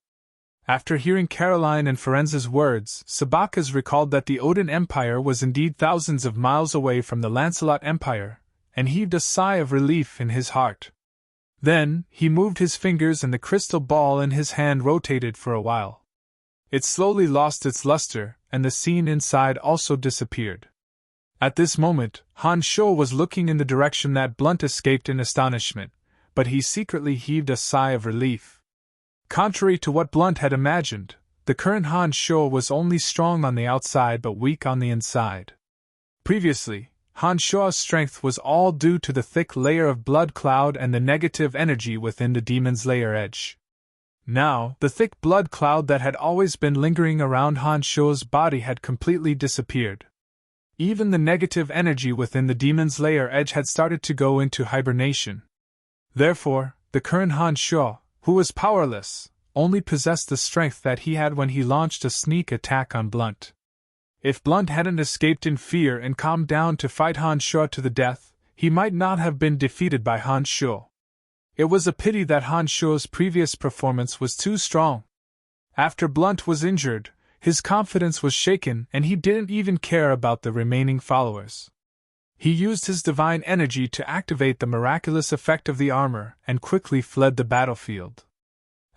S1: After hearing Caroline and Firenze's words, Sabacas recalled that the Odin Empire was indeed thousands of miles away from the Lancelot Empire, and heaved a sigh of relief in his heart. Then, he moved his fingers and the crystal ball in his hand rotated for a while. It slowly lost its luster, and the scene inside also disappeared. At this moment, Han Sho was looking in the direction that Blunt escaped in astonishment, but he secretly heaved a sigh of relief. Contrary to what Blunt had imagined, the current Han Sho was only strong on the outside but weak on the inside. Previously, Han Sho's strength was all due to the thick layer of blood cloud and the negative energy within the demon's layer edge. Now, the thick blood cloud that had always been lingering around Han Sho's body had completely disappeared. Even the negative energy within the demon's layer edge had started to go into hibernation. Therefore, the current Han Sho, who was powerless, only possessed the strength that he had when he launched a sneak attack on Blunt. If Blunt hadn't escaped in fear and calmed down to fight Han Sho to the death, he might not have been defeated by Han Sho. It was a pity that Han Sho's previous performance was too strong. After Blunt was injured, his confidence was shaken and he didn't even care about the remaining followers. He used his divine energy to activate the miraculous effect of the armor and quickly fled the battlefield.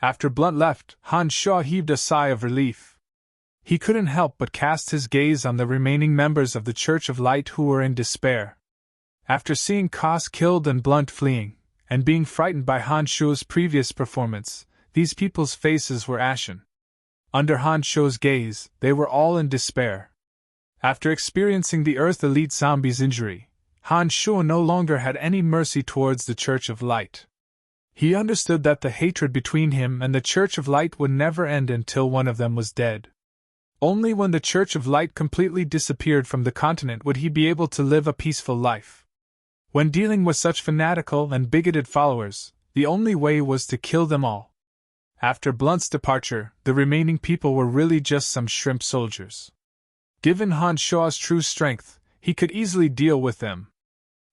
S1: After Blunt left, Han Sho heaved a sigh of relief. He couldn't help but cast his gaze on the remaining members of the Church of Light who were in despair. After seeing Kos killed and Blunt fleeing, and being frightened by Han Sho's previous performance, these people's faces were ashen. Under Han Sho's gaze, they were all in despair. After experiencing the Earth Elite Zombie's injury, Han Sho no longer had any mercy towards the Church of Light. He understood that the hatred between him and the Church of Light would never end until one of them was dead. Only when the Church of Light completely disappeared from the continent would he be able to live a peaceful life. When dealing with such fanatical and bigoted followers, the only way was to kill them all. After Blunt's departure, the remaining people were really just some shrimp soldiers. Given Han Sho's true strength, he could easily deal with them.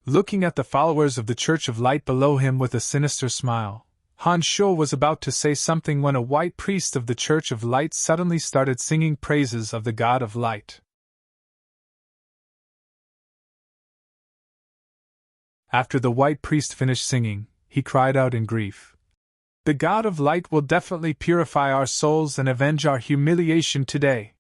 S1: Looking at the followers of the Church of Light below him with a sinister smile, Han Sho was about to say something when a white priest of the Church of Light suddenly started singing praises of the God of Light. After the white priest finished singing, he cried out in grief, "The God of Light will definitely purify our souls and avenge our humiliation today."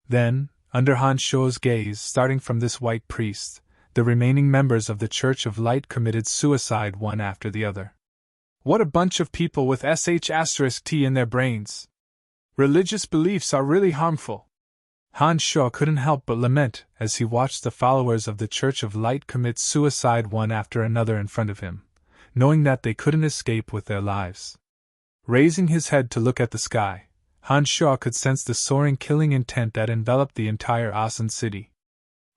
S1: Then, under Han Sho's gaze starting from this white priest, the remaining members of the Church of Light committed suicide one after the other. What a bunch of people with sh*t in their brains. Religious beliefs are really harmful. Han Sho couldn't help but lament as he watched the followers of the Church of Light commit suicide one after another in front of him, knowing that they couldn't escape with their lives. Raising his head to look at the sky, Han Sho could sense the soaring killing intent that enveloped the entire Asan city.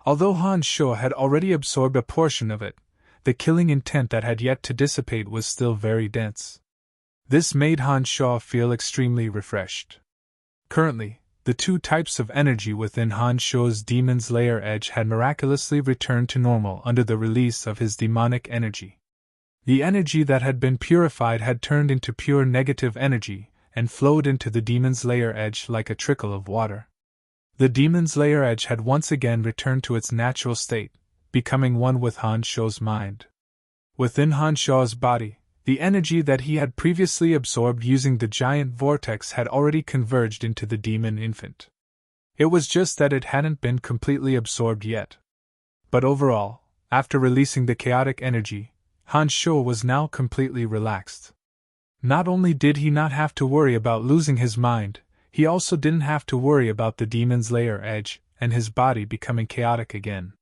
S1: Although Han Sho had already absorbed a portion of it, the killing intent that had yet to dissipate was still very dense. This made Han Sho feel extremely refreshed. Currently, the two types of energy within Han Sho's demon's layer edge had miraculously returned to normal under the release of his demonic energy. The energy that had been purified had turned into pure negative energy, and flowed into the demon's layer edge like a trickle of water. The demon's lair edge had once again returned to its natural state, becoming one with Han Shuo's mind. Within Han Shuo's body, the energy that he had previously absorbed using the giant vortex had already converged into the demon infant. It was just that it hadn't been completely absorbed yet. But overall, after releasing the chaotic energy, Han Shuo was now completely relaxed. Not only did he not have to worry about losing his mind, he also didn't have to worry about the demon's lair edge and his body becoming chaotic again.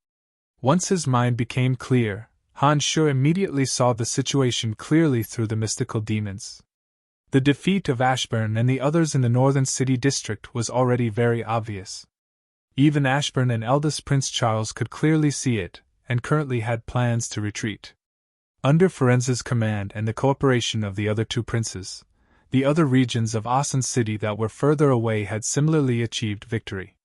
S1: Once his mind became clear, Han Shuo immediately saw the situation clearly through the mystical demons. The defeat of Ashburn and the others in the northern city district was already very obvious. Even Ashburn and eldest Prince Charles could clearly see it, and currently had plans to retreat. Under Ferenza's command and the cooperation of the other two princes, the other regions of Asen City that were further away had similarly achieved victory.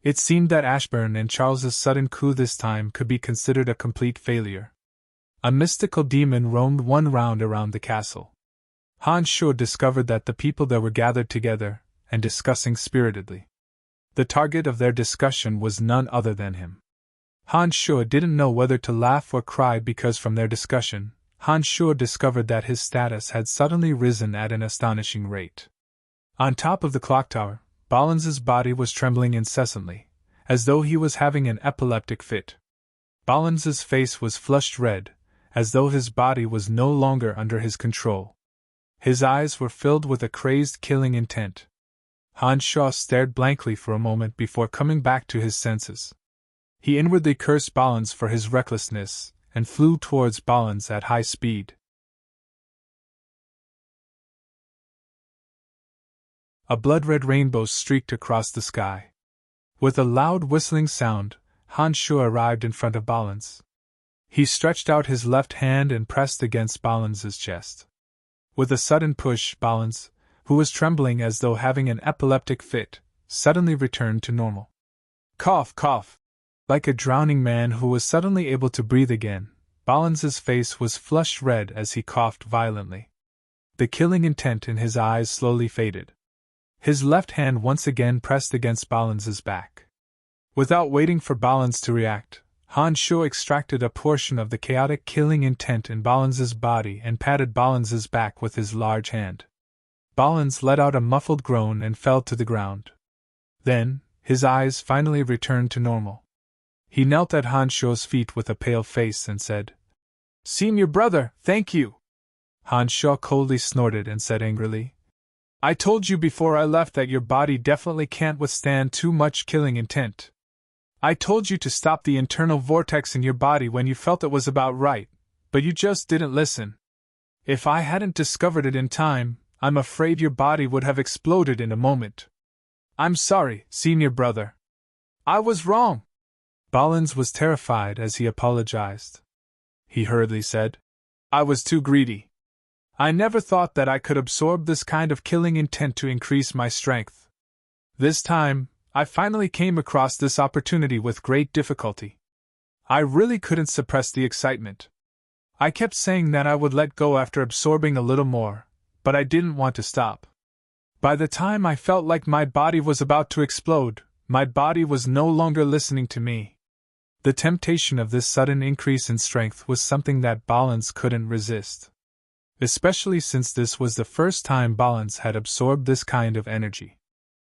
S1: It seemed that Ashburn and Charles's sudden coup this time could be considered a complete failure. A mystical demon roamed one round around the castle. Han Shuo discovered that the people there were gathered together, and discussing spiritedly. The target of their discussion was none other than him. Han Shuo didn't know whether to laugh or cry because from their discussion, Han Shuo discovered that his status had suddenly risen at an astonishing rate. On top of the clock tower, Balanz's body was trembling incessantly, as though he was having an epileptic fit. Balanz's face was flushed red, as though his body was no longer under his control. His eyes were filled with a crazed killing intent. Han Shuo stared blankly for a moment before coming back to his senses. He inwardly cursed Balanz for his recklessness, and flew towards Balanz at high speed. A blood-red rainbow streaked across the sky. With a loud whistling sound, Han Shuo arrived in front of Balanz. He stretched out his left hand and pressed against Balanz's chest. With a sudden push, Balanz, who was trembling as though having an epileptic fit, suddenly returned to normal. Cough, cough! Like a drowning man who was suddenly able to breathe again, Balanz's face was flushed red as he coughed violently. The killing intent in his eyes slowly faded. His left hand once again pressed against Balanz's back. Without waiting for Balanz to react, Han Shuo extracted a portion of the chaotic killing intent in Balanz's body and patted Balanz's back with his large hand. Balanz let out a muffled groan and fell to the ground. Then, his eyes finally returned to normal. He knelt at Han Shuo's feet with a pale face and said, "Senior brother, thank you!" Han Shuo coldly snorted and said angrily, "I told you before I left that your body definitely can't withstand too much killing intent. I told you to stop the internal vortex in your body when you felt it was about right, but you just didn't listen. If I hadn't discovered it in time, I'm afraid your body would have exploded in a moment. I'm sorry, senior brother. I was wrong." Balanz was terrified as he apologized. He hurriedly said, "I was too greedy. I never thought that I could absorb this kind of killing intent to increase my strength. This time, I finally came across this opportunity with great difficulty. I really couldn't suppress the excitement. I kept saying that I would let go after absorbing a little more, but I didn't want to stop. By the time I felt like my body was about to explode, my body was no longer listening to me." The temptation of this sudden increase in strength was something that Balanz couldn't resist. Especially since this was the first time Balanz had absorbed this kind of energy.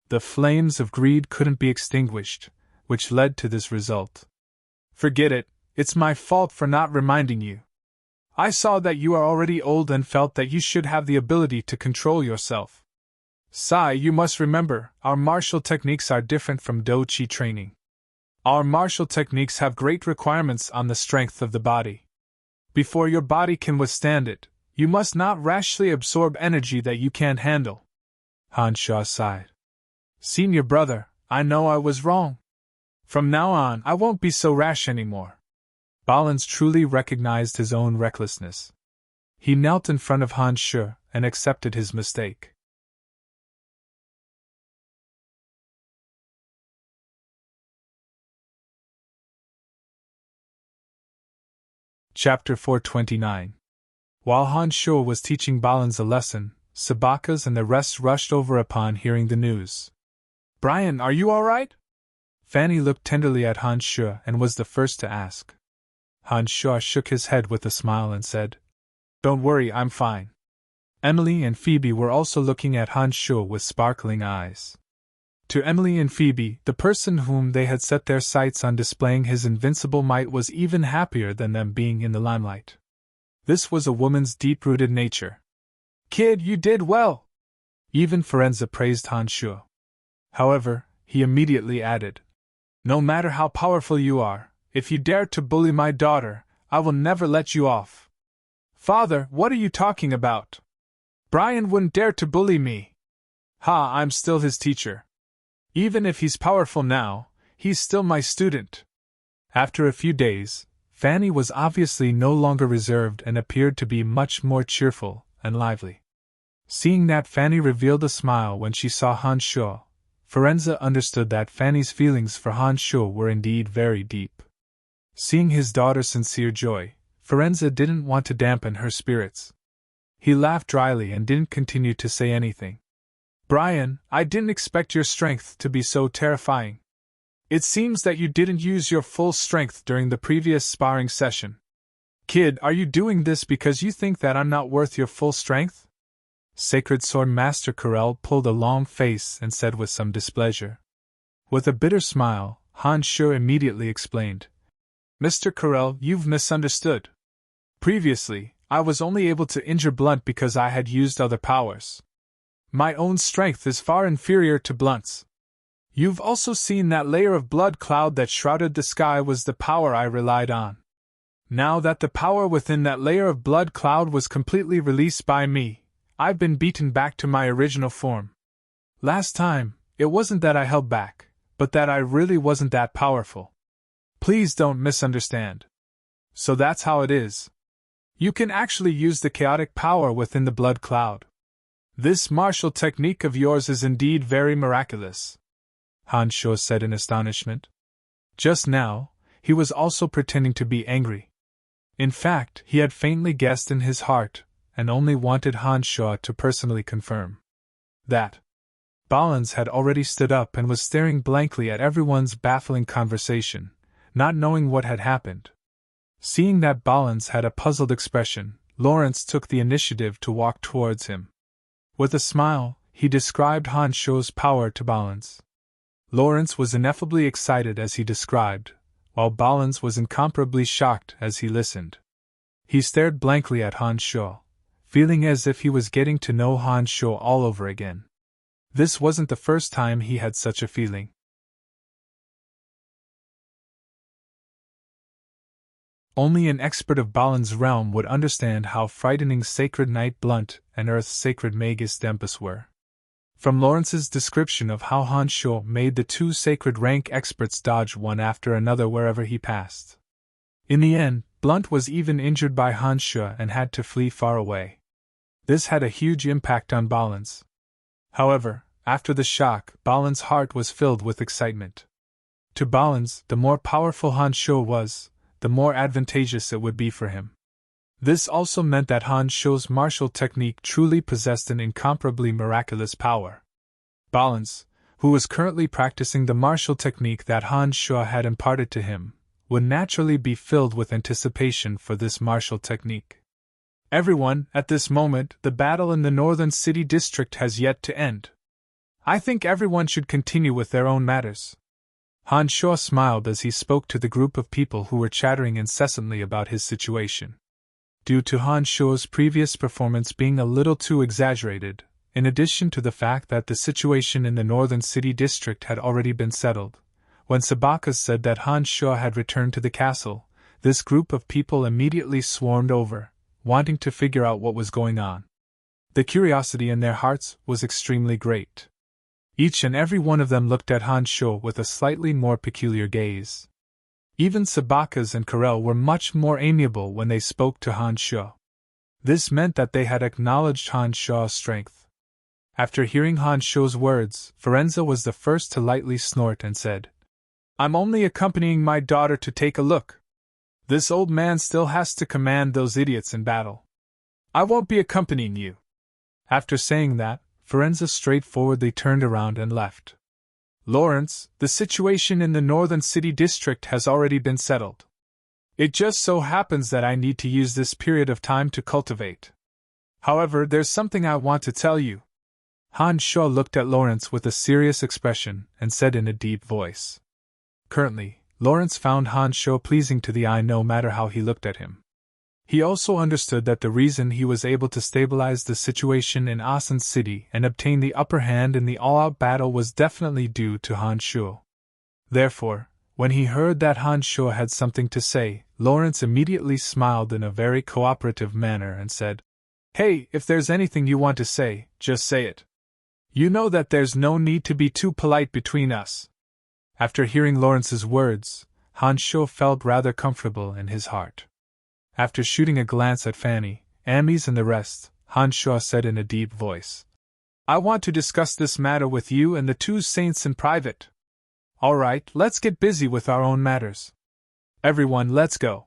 S1: The flames of greed couldn't be extinguished, which led to this result. "Forget it, it's my fault for not reminding you. I saw that you are already old and felt that you should have the ability to control yourself. Sai, you must remember, our martial techniques are different from Do-Chi training. Our martial techniques have great requirements on the strength of the body. Before your body can withstand it, you must not rashly absorb energy that you can't handle." Han Shuo sighed. "Senior brother, I know I was wrong. From now on, I won't be so rash anymore." Balanz truly recognized his own recklessness. He knelt in front of Han Shuo and accepted his mistake. Chapter 429. While Han Shuo was teaching Balanz a lesson, Sabakas and the rest rushed over upon hearing the news. "Brian, are you all right?" Fanny looked tenderly at Han Shu and was the first to ask. Han Shu shook his head with a smile and said, "Don't worry, I'm fine." Emily and Phoebe were also looking at Han Shu with sparkling eyes. To Emily and Phoebe, the person whom they had set their sights on displaying his invincible might was even happier than them being in the limelight. This was a woman's deep-rooted nature. "Kid, you did well!" Even Firenze praised Han Shu. However, he immediately added, "No matter how powerful you are, if you dare to bully my daughter, I will never let you off." "Father, what are you talking about? Brian wouldn't dare to bully me." "Ha, I'm still his teacher. Even if he's powerful now, he's still my student." After a few days, Fanny was obviously no longer reserved and appeared to be much more cheerful and lively. Seeing that Fanny revealed a smile when she saw Han Shu, Firenze understood that Fanny's feelings for Han Shu were indeed very deep. Seeing his daughter's sincere joy, Firenze didn't want to dampen her spirits. He laughed dryly and didn't continue to say anything. "Brian, I didn't expect your strength to be so terrifying. It seems that you didn't use your full strength during the previous sparring session. Kid, are you doing this because you think that I'm not worth your full strength?" Sacred Sword Master Corel pulled a long face and said with some displeasure. With a bitter smile, Han Shu immediately explained, "Mr. Corel, you've misunderstood. Previously, I was only able to injure Blunt because I had used other powers. My own strength is far inferior to Blunt's. You've also seen that layer of blood cloud that shrouded the sky was the power I relied on. Now that the power within that layer of blood cloud was completely released by me, I've been beaten back to my original form. Last time, it wasn't that I held back, but that I really wasn't that powerful. Please don't misunderstand. So that's how it is. You can actually use the chaotic power within the blood cloud. This martial technique of yours is indeed very miraculous," Han Shu said in astonishment. Just now, he was also pretending to be angry. In fact, he had faintly guessed in his heart, and only wanted Han Shu to personally confirm that. Balans had already stood up and was staring blankly at everyone's baffling conversation, not knowing what had happened. Seeing that Balans had a puzzled expression, Lawrence took the initiative to walk towards him. With a smile, he described Han Shu's power to Balans. Lawrence was ineffably excited as he described, while Balans was incomparably shocked as he listened. He stared blankly at Han Shu, feeling as if he was getting to know Han Shu all over again. This wasn't the first time he had such a feeling. Only an expert of Balin's realm would understand how frightening Sacred Knight Blunt and Earth's Sacred Magus Dempus were. From Lawrence's description of how Han Shu made the two sacred rank experts dodge one after another wherever he passed. In the end, Blunt was even injured by Han Shu and had to flee far away. This had a huge impact on Balins. However, after the shock, Balin's heart was filled with excitement. To Balins, the more powerful Han Shu was, the more advantageous it would be for him. This also meant that Han Shu's martial technique truly possessed an incomparably miraculous power. Balins, who was currently practicing the martial technique that Han Shu had imparted to him, would naturally be filled with anticipation for this martial technique. Everyone, at this moment, the battle in the northern city district has yet to end. I think everyone should continue with their own matters. Han Shu smiled as he spoke to the group of people who were chattering incessantly about his situation. Due to Han Shu's previous performance being a little too exaggerated, in addition to the fact that the situation in the northern city district had already been settled, when Sabaka said that Han Shu had returned to the castle, this group of people immediately swarmed over, wanting to figure out what was going on. The curiosity in their hearts was extremely great. Each and every one of them looked at Han Shu with a slightly more peculiar gaze. Even Sabakas and Karel were much more amiable when they spoke to Han Shu. This meant that they had acknowledged Han Shu's strength. After hearing Han Shu's words, Firenze was the first to lightly snort and said, "I'm only accompanying my daughter to take a look. This old man still has to command those idiots in battle. I won't be accompanying you." After saying that, Firenze straightforwardly turned around and left. Lawrence, the situation in the northern city district has already been settled. It just so happens that I need to use this period of time to cultivate. However, there's something I want to tell you. Han Sho looked at Lawrence with a serious expression and said in a deep voice. Currently, Lawrence found Han Sho pleasing to the eye no matter how he looked at him. He also understood that the reason he was able to stabilize the situation in Asan City and obtain the upper hand in the all-out battle was definitely due to Han Sho. Therefore, when he heard that Han Sho had something to say, Lawrence immediately smiled in a very cooperative manner and said, "Hey, if there's anything you want to say, just say it. You know that there's no need to be too polite between us." After hearing Lawrence's words, Han Sho felt rather comfortable in his heart. After shooting a glance at Fanny, Amis and the rest, Han Sho said in a deep voice, "I want to discuss this matter with you and the two saints in private. Alright, let's get busy with our own matters. Everyone, let's go."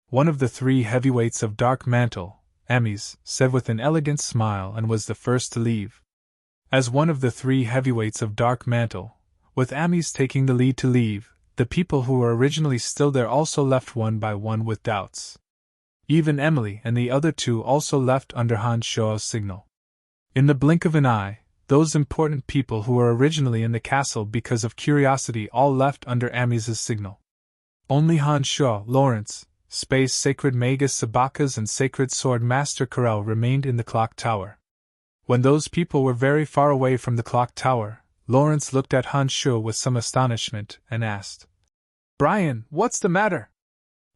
S1: One of the three heavyweights of Dark Mantle, Amis, said with an elegant smile and was the first to leave. As one of the three heavyweights of Dark Mantle, with Amis taking the lead to leave, the people who were originally still there also left one by one with doubts. Even Emily and the other two also left under Han Sho's signal. In the blink of an eye, those important people who were originally in the castle because of curiosity all left under Amis's signal. Only Han Sho, Lawrence, Space Sacred Magus Sabakas and Sacred Sword Master Karel remained in the clock tower. When those people were very far away from the clock tower, Lawrence looked at Han Sho with some astonishment and asked, "Brian, what's the matter?"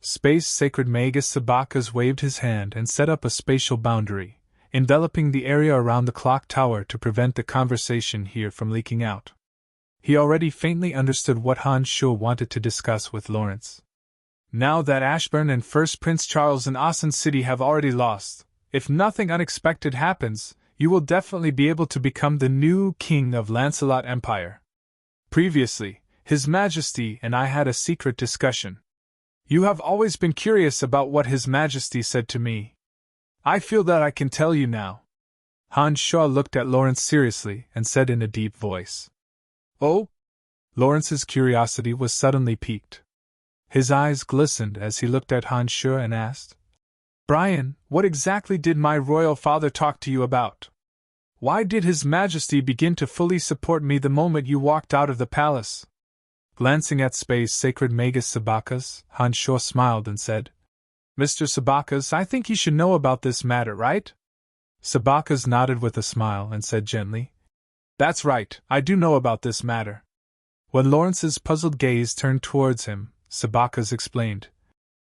S1: Space Sacred Magus Sabakas waved his hand and set up a spatial boundary, enveloping the area around the clock tower to prevent the conversation here from leaking out. He already faintly understood what Han Sho wanted to discuss with Lawrence. Now that Ashburn and First Prince Charles in Asan City have already lost, if nothing unexpected happens, you will definitely be able to become the new king of Lancelot Empire. Previously, His Majesty and I had a secret discussion. You have always been curious about what His Majesty said to me. I feel that I can tell you now. Han Sho looked at Lawrence seriously and said in a deep voice. "Oh?" Lawrence's curiosity was suddenly piqued. His eyes glistened as he looked at Han Sho and asked, "Brian, what exactly did my royal father talk to you about? Why did His Majesty begin to fully support me the moment you walked out of the palace?" Glancing at Space Sacred Magus Sabakas, Han Sho smiled and said, "Mr. Sabakas, I think you should know about this matter, right?" Sabakas nodded with a smile and said gently, "That's right, I do know about this matter." When Lawrence's puzzled gaze turned towards him, Sabakas explained,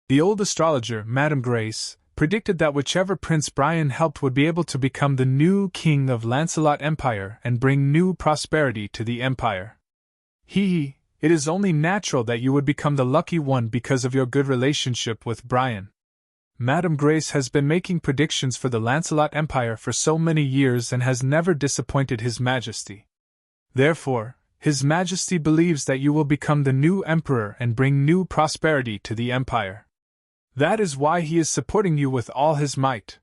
S1: "The old astrologer, Madame Grace, predicted that whichever Prince Brian helped would be able to become the new king of Lancelot Empire and bring new prosperity to the empire. It is only natural that you would become the lucky one because of your good relationship with Brian. Madame Grace has been making predictions for the Lancelot Empire for so many years and has never disappointed His Majesty. Therefore, His Majesty believes that you will become the new emperor and bring new prosperity to the empire. That is why he is supporting you with all his might."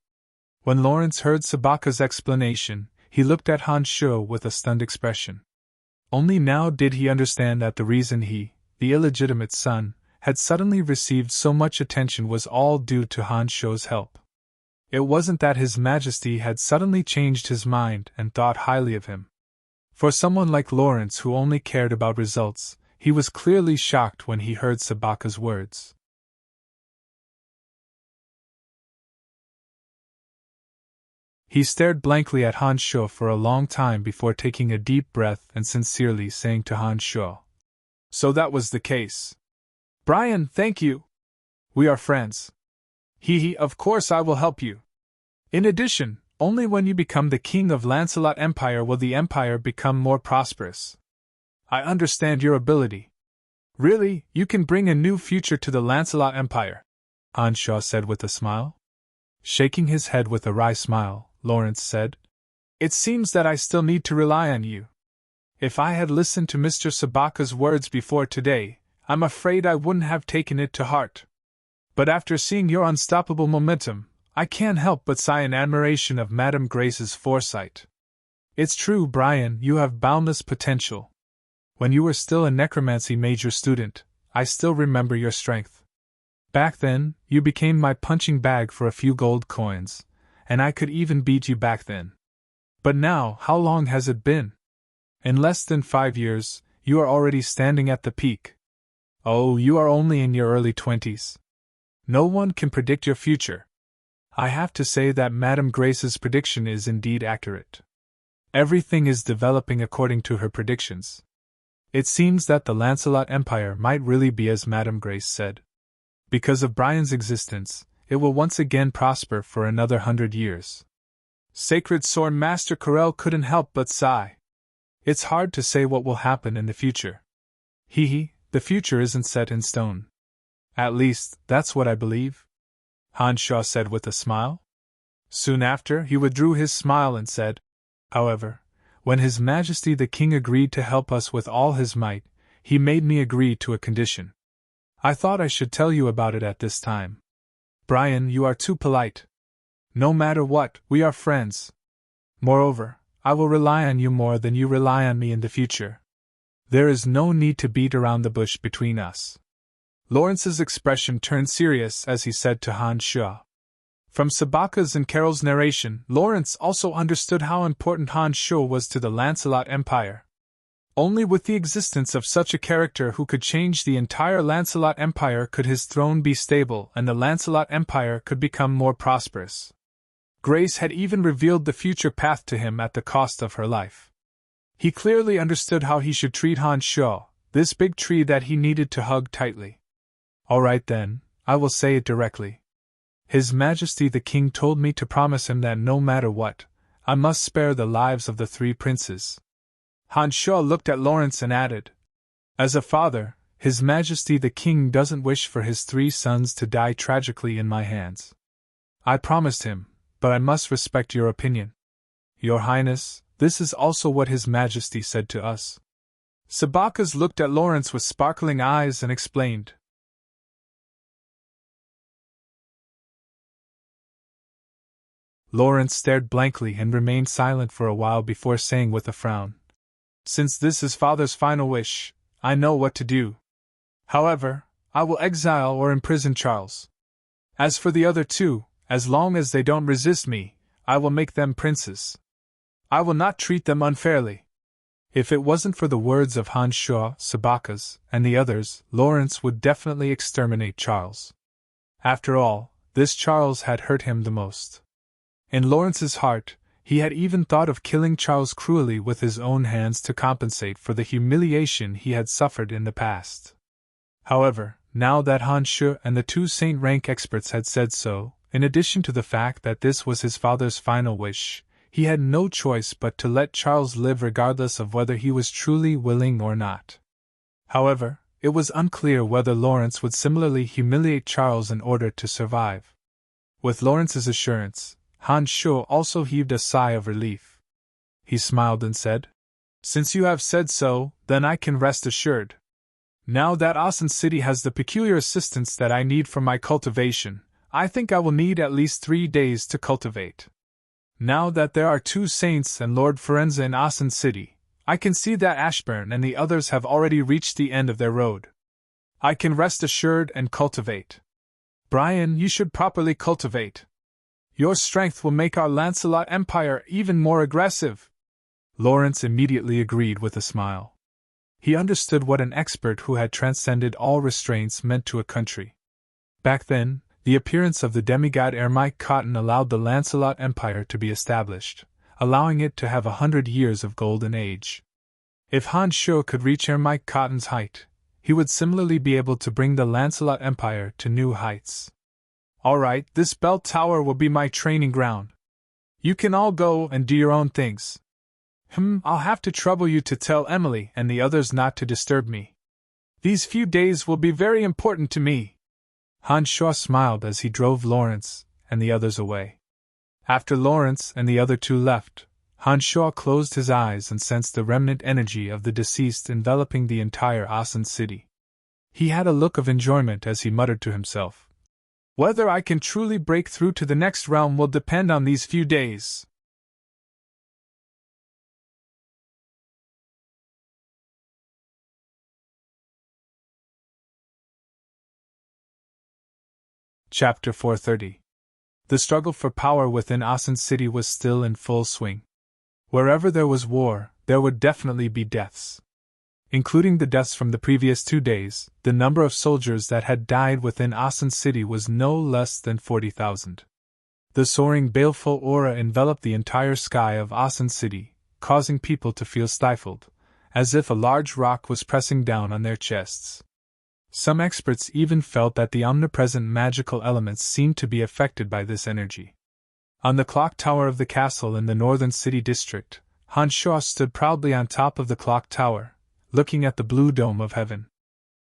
S1: When Lawrence heard Sabaka's explanation, he looked at Han Sho with a stunned expression. Only now did he understand that the reason he, the illegitimate son, had suddenly received so much attention was all due to Han Sho's help. It wasn't that His Majesty had suddenly changed his mind and thought highly of him. For someone like Lawrence who only cared about results, he was clearly shocked when he heard Sabaka's words. He stared blankly at Han Sho for a long time before taking a deep breath and sincerely saying to Han Sho, "So that was the case. Brian, thank you. We are friends. Of course I will help you. In addition, only when you become the king of Lancelot Empire will the empire become more prosperous. I understand your ability. Really, you can bring a new future to the Lancelot Empire," Han Sho said with a smile. Shaking his head with a wry smile, Lawrence said, "It seems that I still need to rely on you. If I had listened to Mr. Sabaka's words before today, I'm afraid I wouldn't have taken it to heart. But after seeing your unstoppable momentum, I can't help but sigh in admiration of Madame Grace's foresight. It's true, Brian, you have boundless potential. When you were still a necromancy major student, I still remember your strength. Back then, you became my punching bag for a few gold coins, and I could even beat you back then. But now, how long has it been? In less than 5 years, you are already standing at the peak. Oh, you are only in your early 20s. No one can predict your future. I have to say that Madame Grace's prediction is indeed accurate. Everything is developing according to her predictions. It seems that the Lancelot Empire might really be as Madame Grace said. Because of Brian's existence, it will once again prosper for another 100 years. Sacred Sword Master Corel couldn't help but sigh. It's hard to say what will happen in the future. The future isn't set in stone. At least, that's what I believe, Hanshaw said with a smile. Soon after, he withdrew his smile and said, however, when His Majesty the King agreed to help us with all his might, he made me agree to a condition. I thought I should tell you about it at this time. Brian, you are too polite. No matter what, we are friends. Moreover, I will rely on you more than you rely on me in the future. There is no need to beat around the bush between us. Lawrence's expression turned serious as he said to Hanshaw. From Sabaka's and Carol's narration, Lawrence also understood how important Hanshaw was to the Lancelot Empire. Only with the existence of such a character who could change the entire Lancelot Empire could his throne be stable and the Lancelot Empire could become more prosperous. Grace had even revealed the future path to him at the cost of her life. He clearly understood how he should treat Hanshaw, this big tree that he needed to hug tightly. All right then, I will say it directly. His Majesty the King told me to promise him that no matter what, I must spare the lives of the 3 princes. Hanshaw looked at Lawrence and added, as a father, His Majesty the King doesn't wish for his 3 sons to die tragically in my hands. I promised him, but I must respect your opinion. Your Highness, this is also what His Majesty said to us. Sabakas looked at Lawrence with sparkling eyes and explained. Lawrence stared blankly and remained silent for a while before saying with a frown, since this is Father's final wish, I know what to do. However, I will exile or imprison Charles. As for the other 2, as long as they don't resist me, I will make them princes. I will not treat them unfairly. If it wasn't for the words of Hanshaw, Sabakas, and the others, Lawrence would definitely exterminate Charles. After all, this Charles had hurt him the most. In Lawrence's heart, he had even thought of killing Charles cruelly with his own hands to compensate for the humiliation he had suffered in the past. However, now that Hanshaw and the 2 Saint rank experts had said so, in addition to the fact that this was his father's final wish, he had no choice but to let Charles live regardless of whether he was truly willing or not. However, it was unclear whether Lawrence would similarly humiliate Charles in order to survive. With Lawrence's assurance, Hanshaw also heaved a sigh of relief. He smiled and said, since you have said so, then I can rest assured. Now that Asen City has the peculiar assistance that I need for my cultivation, I think I will need at least 3 days to cultivate. Now that there are 2 saints and Lord Ferenza in Asen City, I can see that Ashburn and the others have already reached the end of their road. I can rest assured and cultivate. Brian, you should properly cultivate. Your strength will make our Lancelot Empire even more aggressive. Lawrence immediately agreed with a smile. He understood what an expert who had transcended all restraints meant to a country. Back then, the appearance of the demigod Ermike Cotton allowed the Lancelot Empire to be established, allowing it to have 100 years of golden age. If Hanshaw could reach Ermike Cotton's height, he would similarly be able to bring the Lancelot Empire to new heights. All right, this bell tower will be my training ground. You can all go and do your own things. I'll have to trouble you to tell Emily and the others not to disturb me. These few days will be very important to me. Hanshaw smiled as he drove Lawrence and the others away. After Lawrence and the other 2 left, Hanshaw closed his eyes and sensed the remnant energy of the deceased enveloping the entire Asen city. He had a look of enjoyment as he muttered to himself, Whether I can truly break through to the next realm will depend on these few days. Chapter 430. The struggle for power within Asen City was still in full swing. Wherever there was war, there would definitely be deaths. Including the deaths from the previous 2 days, the number of soldiers that had died within Asen City was no less than 40,000. The soaring baleful aura enveloped the entire sky of Asen City, causing people to feel stifled, as if a large rock was pressing down on their chests. Some experts even felt that the omnipresent magical elements seemed to be affected by this energy. On the clock tower of the castle in the northern city district, Han Shuo stood proudly on top of the clock tower, looking at the blue dome of heaven.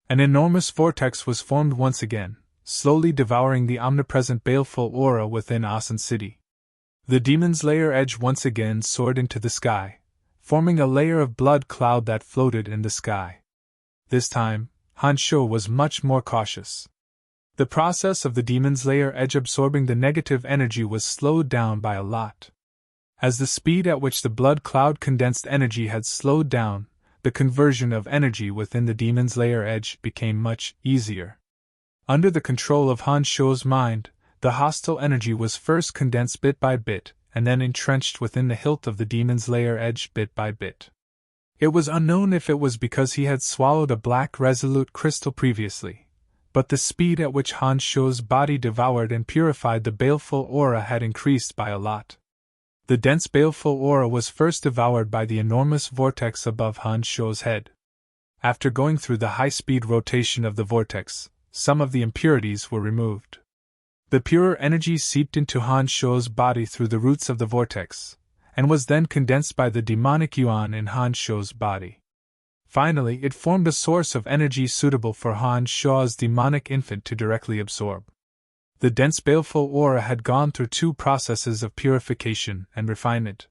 S1: An enormous vortex was formed once again, slowly devouring the omnipresent baleful aura within Asen City. The demon's lair edge once again soared into the sky, forming a layer of blood cloud that floated in the sky. This time, Han Shuo was much more cautious. The process of the demon's layer edge absorbing the negative energy was slowed down by a lot. As the speed at which the blood cloud condensed energy had slowed down, the conversion of energy within the demon's layer edge became much easier. Under the control of Han Shuo's mind, the hostile energy was first condensed bit by bit, and then entrenched within the hilt of the demon's layer edge bit by bit. It was unknown if it was because he had swallowed a black resolute crystal previously, but the speed at which Han Shuo's body devoured and purified the baleful aura had increased by a lot. The dense baleful aura was first devoured by the enormous vortex above Han Shuo's head. After going through the high-speed rotation of the vortex, some of the impurities were removed. The purer energy seeped into Han Shuo's body through the roots of the vortex, and was then condensed by the demonic yuan in Han Shuo's body. Finally, it formed a source of energy suitable for Han Shuo's demonic infant to directly absorb. The dense baleful aura had gone through 2 processes of purification and refinement.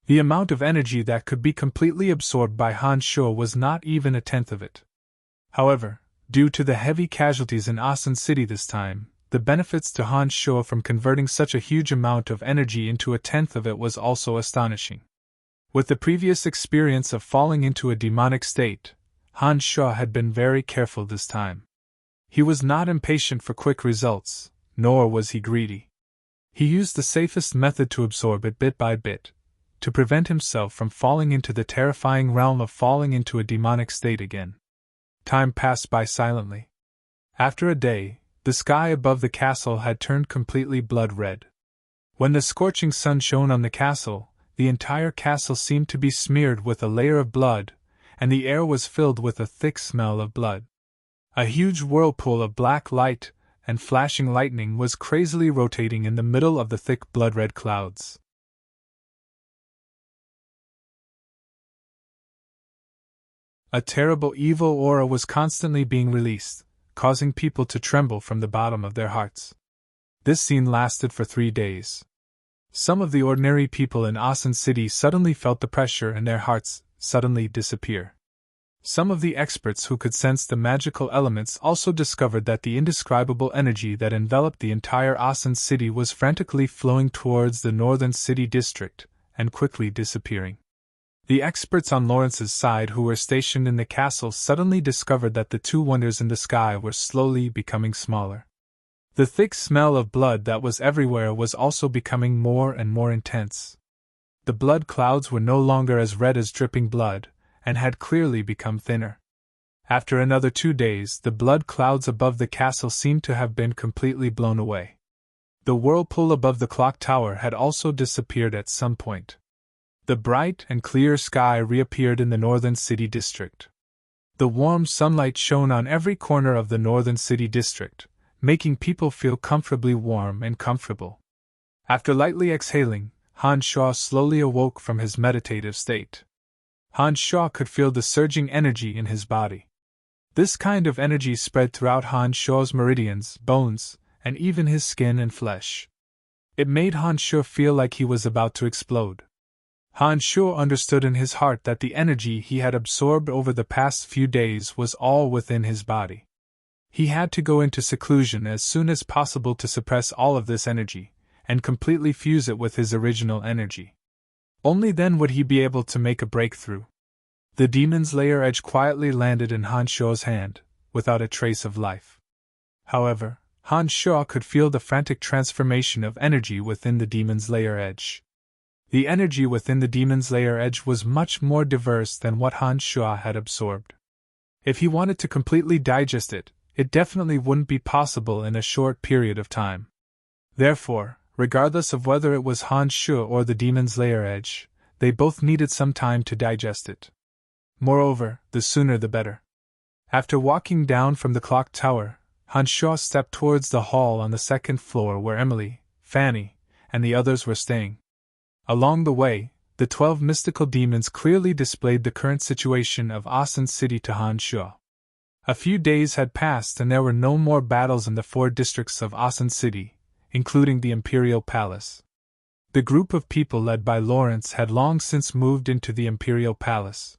S1: The amount of energy that could be completely absorbed by Han Shuo was not even a tenth of it. However, due to the heavy casualties in Asen City this time, the benefits to Han Shuo from converting such a huge amount of energy into a tenth of it was also astonishing. With the previous experience of falling into a demonic state, Han Shuo had been very careful this time. He was not impatient for quick results, nor was he greedy. He used the safest method to absorb it bit by bit, to prevent himself from falling into the terrifying realm of falling into a demonic state again. Time passed by silently. After a day, the sky above the castle had turned completely blood red. When the scorching sun shone on the castle, the entire castle seemed to be smeared with a layer of blood, and the air was filled with a thick smell of blood. A huge whirlpool of black light and flashing lightning was crazily rotating in the middle of the thick blood-red clouds. A terrible evil aura was constantly being released, causing people to tremble from the bottom of their hearts. This scene lasted for 3 days. Some of the ordinary people in Asen City suddenly felt the pressure in their hearts suddenly disappear. Some of the experts who could sense the magical elements also discovered that the indescribable energy that enveloped the entire Asen City was frantically flowing towards the northern city district, and quickly disappearing. The experts on Lawrence's side who were stationed in the castle suddenly discovered that the 2 wonders in the sky were slowly becoming smaller. The thick smell of blood that was everywhere was also becoming more and more intense. The blood clouds were no longer as red as dripping blood, and had clearly become thinner. After another 2 days, the blood clouds above the castle seemed to have been completely blown away. The whirlpool above the clock tower had also disappeared at some point. The bright and clear sky reappeared in the northern city district. The warm sunlight shone on every corner of the northern city district, making people feel comfortably warm and comfortable. After lightly exhaling, Han Shuo slowly awoke from his meditative state. Han Shuo could feel the surging energy in his body. This kind of energy spread throughout Han Shuo's meridians, bones, and even his skin and flesh. It made Han Shuo feel like he was about to explode. Han Shuo understood in his heart that the energy he had absorbed over the past few days was all within his body. He had to go into seclusion as soon as possible to suppress all of this energy, and completely fuse it with his original energy. Only then would he be able to make a breakthrough. The demon's lair edge quietly landed in Han Shuo's hand, without a trace of life. However, Han Shuo could feel the frantic transformation of energy within the demon's lair edge. The energy within the demon's lair edge was much more diverse than what Han Shuo had absorbed. If he wanted to completely digest it, it definitely wouldn't be possible in a short period of time. Therefore, regardless of whether it was Han Shuo or the demon's lair edge, they both needed some time to digest it. Moreover, the sooner the better. After walking down from the clock tower, Han Shuo stepped towards the hall on the second floor where Emily, Fanny, and the others were staying. Along the way, the 12 mystical demons clearly displayed the current situation of Asan City to Han Shuo. A few days had passed and there were no more battles in the 4 districts of Asan City, including the Imperial Palace. The group of people led by Lawrence had long since moved into the Imperial Palace.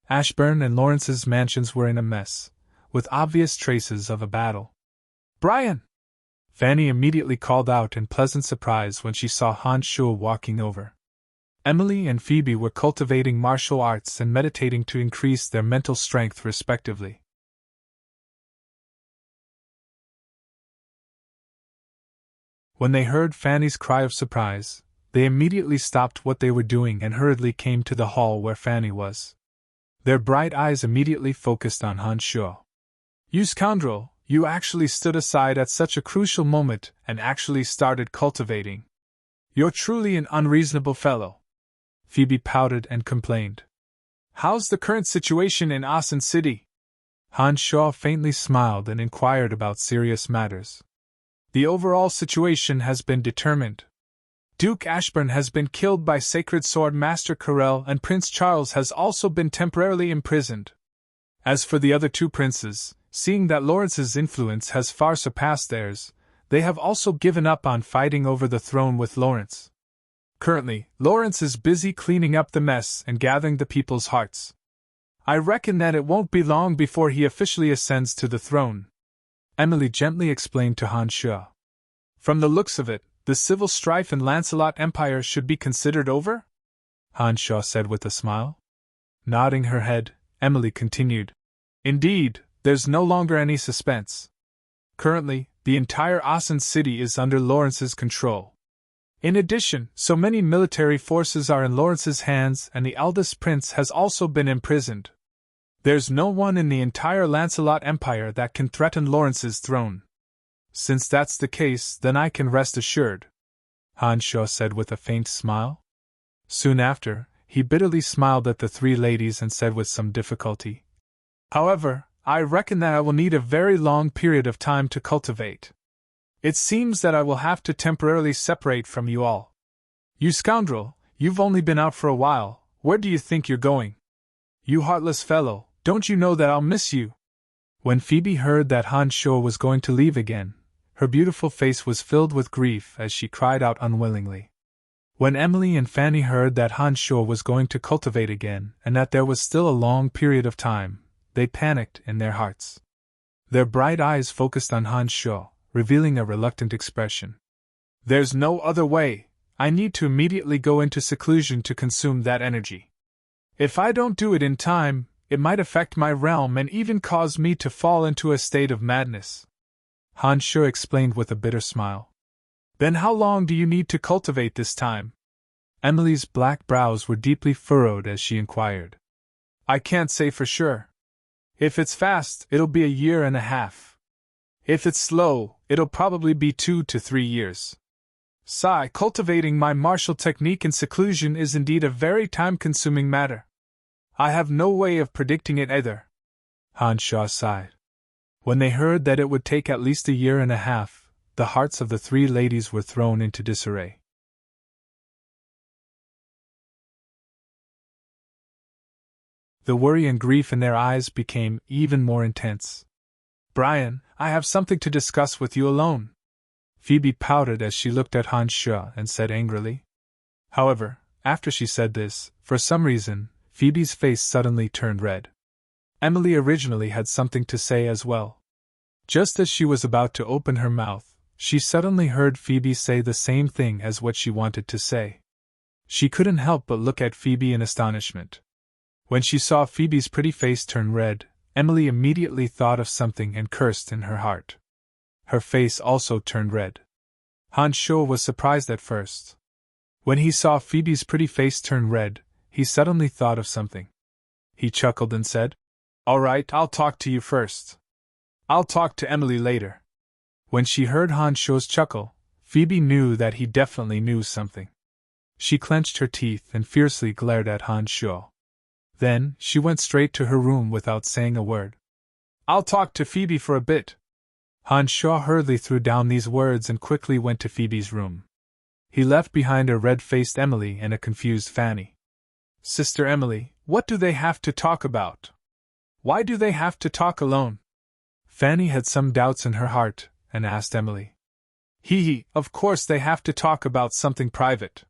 S1: Ashburn and Lawrence's mansions were in a mess, with obvious traces of a battle. "Brian!" Fanny immediately called out in pleasant surprise when she saw Han Shuo walking over. Emily and Phoebe were cultivating martial arts and meditating to increase their mental strength respectively. When they heard Fanny's cry of surprise, they immediately stopped what they were doing and hurriedly came to the hall where Fanny was. Their bright eyes immediately focused on Han Shuo. "You scoundrel, you actually stood aside at such a crucial moment and actually started cultivating. You're truly an unreasonable fellow." Phoebe pouted and complained. "How's the current situation in Asan City?" Han Shuo faintly smiled and inquired about serious matters. "The overall situation has been determined. Duke Ashburn has been killed by Sacred Sword Master Corell and Prince Charles has also been temporarily imprisoned. As for the other 2 princes, seeing that Lawrence's influence has far surpassed theirs, they have also given up on fighting over the throne with Lawrence. Currently, Lawrence is busy cleaning up the mess and gathering the people's hearts. I reckon that it won't be long before he officially ascends to the throne," Emily gently explained to Han Shuo. "From the looks of it, the civil strife in Lancelot Empire should be considered over?" Han Shuo said with a smile. Nodding her head, Emily continued. "Indeed, there's no longer any suspense. Currently, the entire Asan City is under Lawrence's control. In addition, so many military forces are in Lawrence's hands and the eldest prince has also been imprisoned. There's no one in the entire Lancelot Empire that can threaten Lawrence's throne. Since that's the case, then I can rest assured," Han Shuo said with a faint smile. Soon after, he bitterly smiled at the 3 ladies and said with some difficulty, "However, I reckon that I will need a very long period of time to cultivate. It seems that I will have to temporarily separate from you all. You scoundrel, you've only been out for a while, where do you think you're going? You heartless fellow, don't you know that I'll miss you?" When Phoebe heard that Han Shuo was going to leave again, her beautiful face was filled with grief as she cried out unwillingly. When Emily and Fanny heard that Han Shuo was going to cultivate again and that there was still a long period of time, they panicked in their hearts. Their bright eyes focused on Han Shuo, revealing a reluctant expression. "There's no other way. I need to immediately go into seclusion to consume that energy. If I don't do it in time, it might affect my realm and even cause me to fall into a state of madness," Han Shuo explained with a bitter smile. "Then how long do you need to cultivate this time?" Emily's black brows were deeply furrowed as she inquired. "I can't say for sure. If it's fast, it'll be a year and a half. If it's slow, it'll probably be 2 to 3 years. Sigh, cultivating my martial technique in seclusion is indeed a very time-consuming matter. I have no way of predicting it either." Han Shuo sighed. When they heard that it would take at least a year and a half, the hearts of the 3 ladies were thrown into disarray. The worry and grief in their eyes became even more intense. "Brian, I have something to discuss with you alone." Phoebe pouted as she looked at Han Shuo and said angrily. However, after she said this, for some reason, Phoebe's face suddenly turned red. Emily originally had something to say as well. Just as she was about to open her mouth, she suddenly heard Phoebe say the same thing as what she wanted to say. She couldn't help but look at Phoebe in astonishment. When she saw Phoebe's pretty face turn red, Emily immediately thought of something and cursed in her heart. Her face also turned red. Han Shuo was surprised at first. When he saw Phoebe's pretty face turn red, he suddenly thought of something. He chuckled and said, "All right, I'll talk to you first. I'll talk to Emily later." When she heard Han Shuo's chuckle, Phoebe knew that he definitely knew something. She clenched her teeth and fiercely glared at Han Shuo. Then, she went straight to her room without saying a word. "I'll talk to Phoebe for a bit." Han Shuo hurriedly threw down these words and quickly went to Phoebe's room. He left behind a red-faced Emily and a confused Fanny. "Sister Emily, what do they have to talk about? Why do they have to talk alone?" Fanny had some doubts in her heart, and asked Emily. "Hee, of course they have to talk about something private.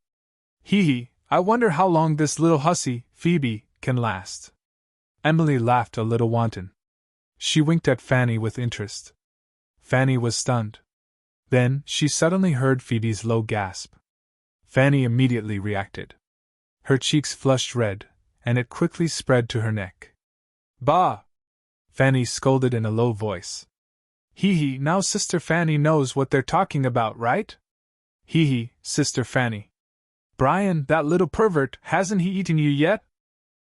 S1: Hee, I wonder how long this little hussy, Phoebe, can last." Emily laughed a little wanton. She winked at Fanny with interest. Fanny was stunned. Then, she suddenly heard Phoebe's low gasp. Fanny immediately reacted. Her cheeks flushed red, and it quickly spread to her neck. "Bah!" Fanny scolded in a low voice. Hee, now Sister Fanny knows what they're talking about, right? Hee, Sister Fanny. Brian, that little pervert, hasn't he eaten you yet?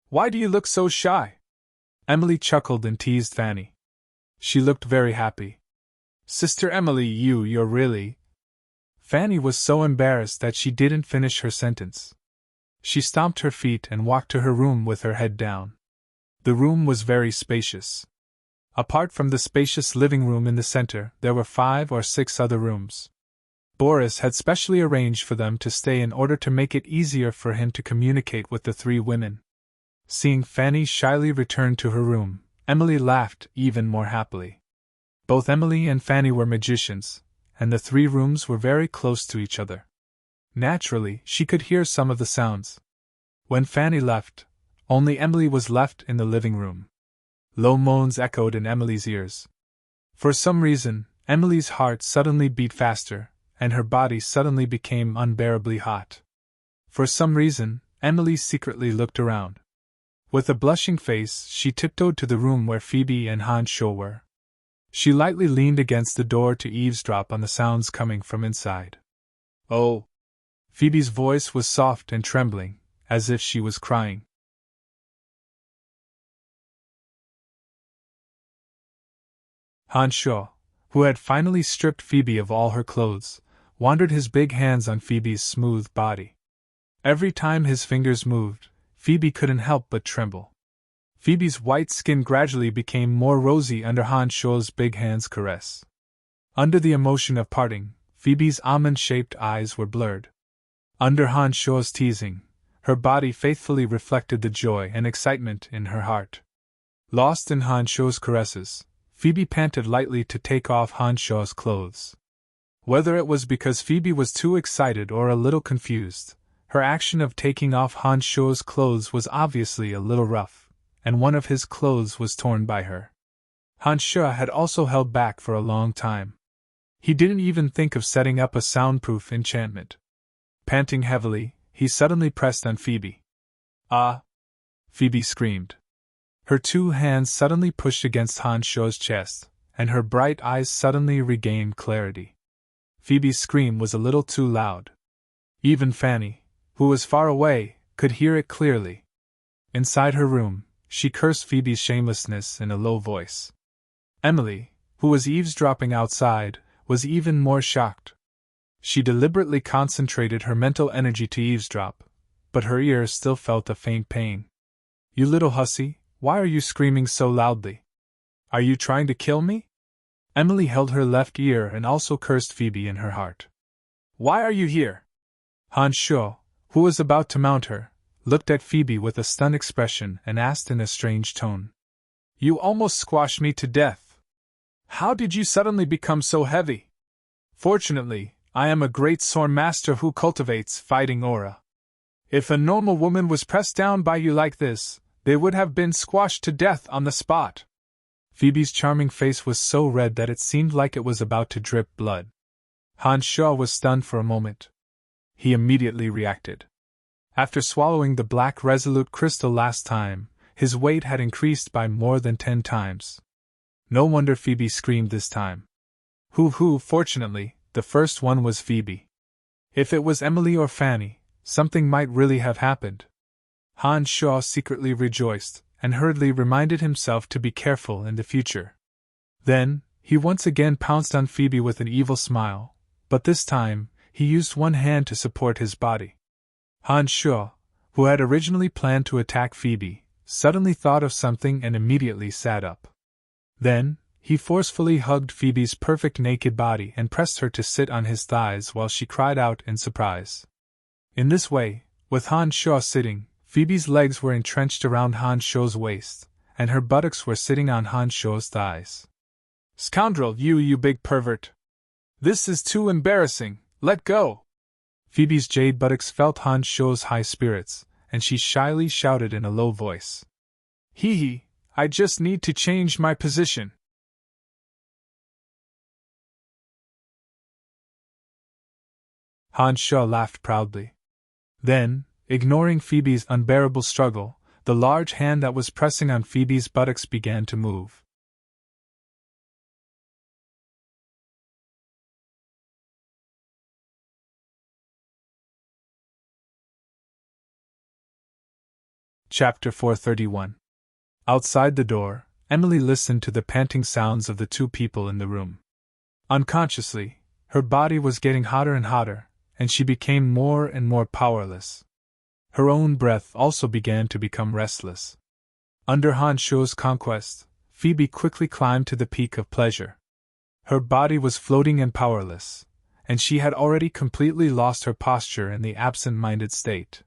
S1: Why do you look so shy? Emily chuckled and teased Fanny. She looked very happy. Sister Emily, you're really... Fanny was so embarrassed that she didn't finish her sentence. She stomped her feet and walked to her room with her head down. The room was very spacious. Apart from the spacious living room in the center, there were 5 or 6 other rooms. Boris had specially arranged for them to stay in order to make it easier for him to communicate with the 3 women. Seeing Fanny shyly return to her room, Emily laughed even more happily. Both Emily and Fanny were magicians, and the 3 rooms were very close to each other. Naturally, she could hear some of the sounds. When Fanny left, only Emily was left in the living room. Low moans echoed in Emily's ears. For some reason, Emily's heart suddenly beat faster, and her body suddenly became unbearably hot. For some reason, Emily secretly looked around. With a blushing face, she tiptoed to the room where Phoebe and Han Shuo were. She lightly leaned against the door to eavesdrop on the sounds coming from inside. "Oh!" Phoebe's voice was soft and trembling, as if she was crying. Han Shuo, who had finally stripped Phoebe of all her clothes, wandered his big hands on Phoebe's smooth body. Every time his fingers moved, Phoebe couldn't help but tremble. Phoebe's white skin gradually became more rosy under Han Shuo's big hand's caress. Under the emotion of parting, Phoebe's almond-shaped eyes were blurred. Under Han Shuo's teasing, her body faithfully reflected the joy and excitement in her heart. Lost in Han Shuo's caresses, Phoebe panted lightly to take off Han Shuo's clothes. Whether it was because Phoebe was too excited or a little confused, her action of taking off Han Shuo's clothes was obviously a little rough, and one of his clothes was torn by her. Han Shuo had also held back for a long time. He didn't even think of setting up a soundproof enchantment. Panting heavily, he suddenly pressed on Phoebe. "Ah!" Phoebe screamed. Her 2 hands suddenly pushed against Han Shuo's chest, and her bright eyes suddenly regained clarity. Phoebe's scream was a little too loud. Even Fanny, who was far away, could hear it clearly. Inside her room, she cursed Phoebe's shamelessness in a low voice. Emily, who was eavesdropping outside, was even more shocked. She deliberately concentrated her mental energy to eavesdrop, but her ears still felt a faint pain. "You little hussy, why are you screaming so loudly? Are you trying to kill me?" Emily held her left ear and also cursed Phoebe in her heart. "Why are you here?" Han Shuo, who was about to mount her, looked at Phoebe with a stunned expression and asked in a strange tone. "You almost squashed me to death. How did you suddenly become so heavy?" "Fortunately, I am a great sword master who cultivates fighting aura. If a normal woman was pressed down by you like this, they would have been squashed to death on the spot." Phoebe's charming face was so red that it seemed like it was about to drip blood. Han Shaw was stunned for a moment. He immediately reacted. After swallowing the black resolute crystal last time, his weight had increased by more than 10 times. No wonder Phoebe screamed this time. Fortunately, the first one was Phoebe. If it was Emily or Fanny, something might really have happened. Han Shaw secretly rejoiced, and hurriedly reminded himself to be careful in the future. Then, he once again pounced on Phoebe with an evil smile, but this time, he used one hand to support his body. Han Shaw, who had originally planned to attack Phoebe, suddenly thought of something and immediately sat up. Then, he forcefully hugged Phoebe's perfect naked body and pressed her to sit on his thighs while she cried out in surprise. In this way, with Han Shaw sitting, Phoebe's legs were entrenched around Han Shaw's waist, and her buttocks were sitting on Han Shaw's thighs. "Scoundrel, you big pervert! This is too embarrassing, let go!" Phoebe's jade buttocks felt Han Shaw's high spirits, and she shyly shouted in a low voice. "Hee, I just need to change my position." Han Shaw laughed proudly. Then, ignoring Phoebe's unbearable struggle, the large hand that was pressing on Phoebe's buttocks began to move. Chapter 431. Outside the door, Emily listened to the panting sounds of the two people in the room. Unconsciously, her body was getting hotter and hotter, and she became more and more powerless. Her own breath also began to become restless. Under Han Shaw's conquest, Phoebe quickly climbed to the peak of pleasure. Her body was floating and powerless, and she had already completely lost her posture in the absent-minded state.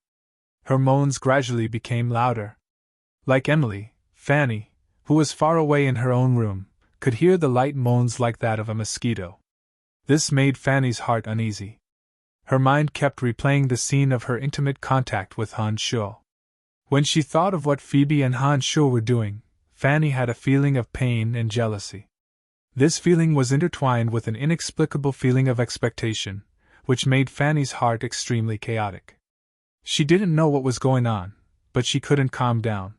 S1: Her moans gradually became louder. Like Emily, Fanny, who was far away in her own room, could hear the light moans like that of a mosquito. This made Fanny's heart uneasy. Her mind kept replaying the scene of her intimate contact with Han Shaw. When she thought of what Phoebe and Han Shaw were doing, Fanny had a feeling of pain and jealousy. This feeling was intertwined with an inexplicable feeling of expectation, which made Fanny's heart extremely chaotic. She didn't know what was going on, but she couldn't calm down.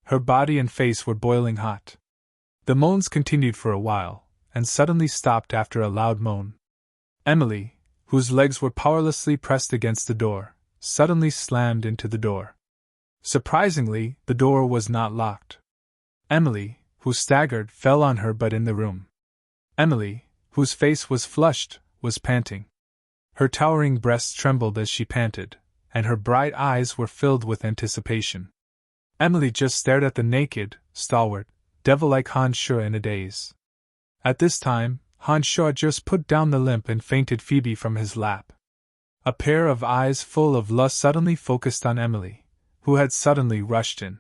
S1: Her body and face were boiling hot. The moans continued for a while, and suddenly stopped after a loud moan. Emily, whose legs were powerlessly pressed against the door, suddenly slammed into the door. Surprisingly, the door was not locked. Emily, who staggered, fell on her butt in the room. Emily, whose face was flushed, was panting. Her towering breasts trembled as she panted, and her bright eyes were filled with anticipation. Emily just stared at the naked, stalwart, devil-like Han Shaw in a daze. At this time, Han Shaw just put down the limp and fainted Phoebe from his lap. A pair of eyes full of lust suddenly focused on Emily, who had suddenly rushed in.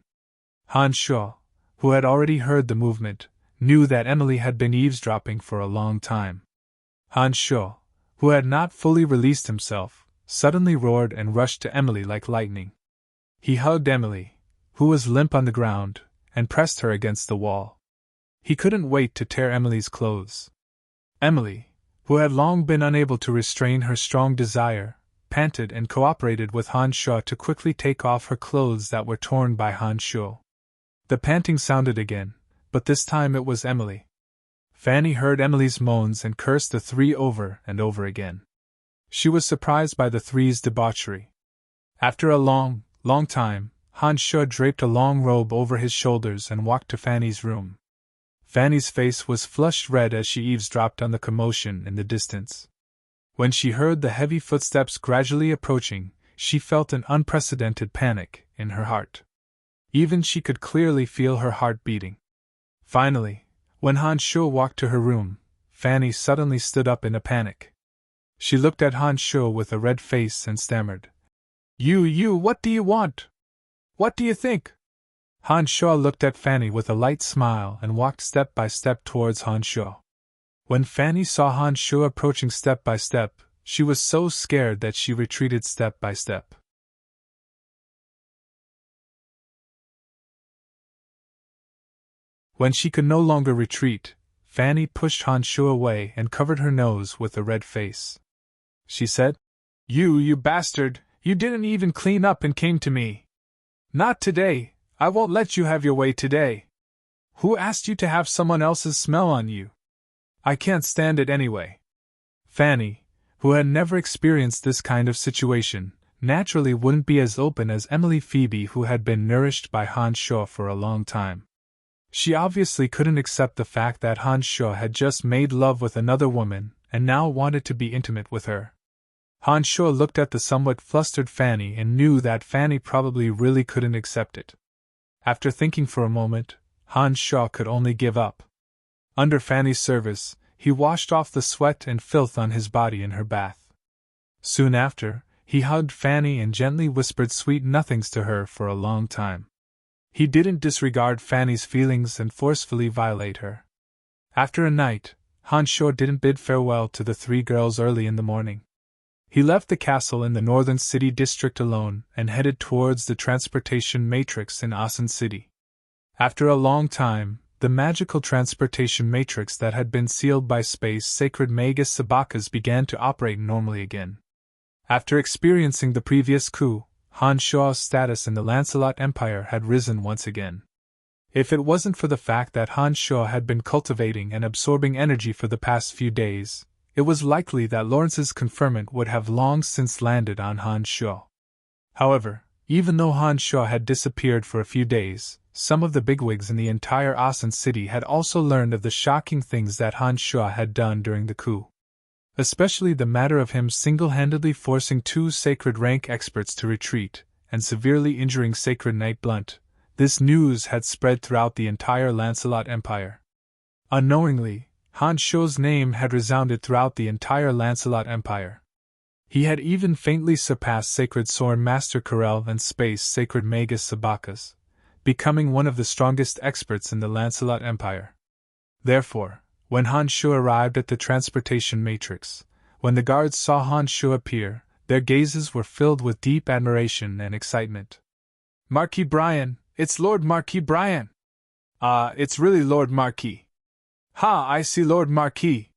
S1: Han Shaw, who had already heard the movement, knew that Emily had been eavesdropping for a long time. Han Shaw, who had not fully released himself, suddenly roared and rushed to Emily like lightning. He hugged Emily, who was limp on the ground, and pressed her against the wall. He couldn't wait to tear Emily's clothes. Emily, who had long been unable to restrain her strong desire, panted and cooperated with Han Shaw to quickly take off her clothes that were torn by Han Shaw. The panting sounded again, but this time it was Emily. Fanny heard Emily's moans and cursed the three over and over again. She was surprised by the three's debauchery. After a long time, Han Shaw draped a long robe over his shoulders and walked to Fanny's room. Fanny's face was flushed red as she eavesdropped on the commotion in the distance. When she heard the heavy footsteps gradually approaching, she felt an unprecedented panic in her heart. Even she could clearly feel her heart beating. Finally, when Han Shaw walked to her room, Fanny suddenly stood up in a panic. She looked at Han Shaw with a red face and stammered. You, what do you want? What do you think? Han Shaw looked at Fanny with a light smile and walked step by step towards Han Shaw. When Fanny saw Han Shaw approaching step by step, she was so scared that she retreated step by step. When she could no longer retreat, Fanny pushed Han Shu away and covered her nose with a red face. She said, You bastard, you didn't even clean up and came to me. Not today, I won't let you have your way today. Who asked you to have someone else's smell on you? I can't stand it anyway. Fanny, who had never experienced this kind of situation, naturally wouldn't be as open as Emily Phoebe, who had been nourished by Han Shu for a long time. She obviously couldn't accept the fact that Han Shu had just made love with another woman and now wanted to be intimate with her. Han Shu looked at the somewhat flustered Fanny and knew that Fanny probably really couldn't accept it. After thinking for a moment, Han Shu could only give up. Under Fanny's service, he washed off the sweat and filth on his body in her bath. Soon after, he hugged Fanny and gently whispered sweet nothings to her for a long time. He didn't disregard Fanny's feelings and forcefully violate her. After a night, Han Shu didn't bid farewell to the three girls early in the morning. He left the castle in the northern city district alone and headed towards the transportation matrix in Asan City. After a long time, the magical transportation matrix that had been sealed by space sacred magus sabakas began to operate normally again. After experiencing the previous coup, Han Shu's status in the Lancelot Empire had risen once again. If it wasn't for the fact that Han Shu had been cultivating and absorbing energy for the past few days, it was likely that Lawrence's conferment would have long since landed on Han Shu. However, even though Han Shu had disappeared for a few days, some of the bigwigs in the entire Asan city had also learned of the shocking things that Han Shu had done during the coup. Especially the matter of him single-handedly forcing two sacred rank experts to retreat, and severely injuring Sacred Knight Blunt. This news had spread throughout the entire Lancelot Empire. Unknowingly, Han Shu's name had resounded throughout the entire Lancelot Empire. He had even faintly surpassed Sacred Sword Master Corel and Space Sacred Magus Sabakas, becoming one of the strongest experts in the Lancelot Empire. Therefore, when Han Shu arrived at the transportation matrix, when the guards saw Han Shu appear, their gazes were filled with deep admiration and excitement. Marquis Brian, it's Lord Marquis Brian! It's really Lord Marquis. Ha, I see Lord Marquis.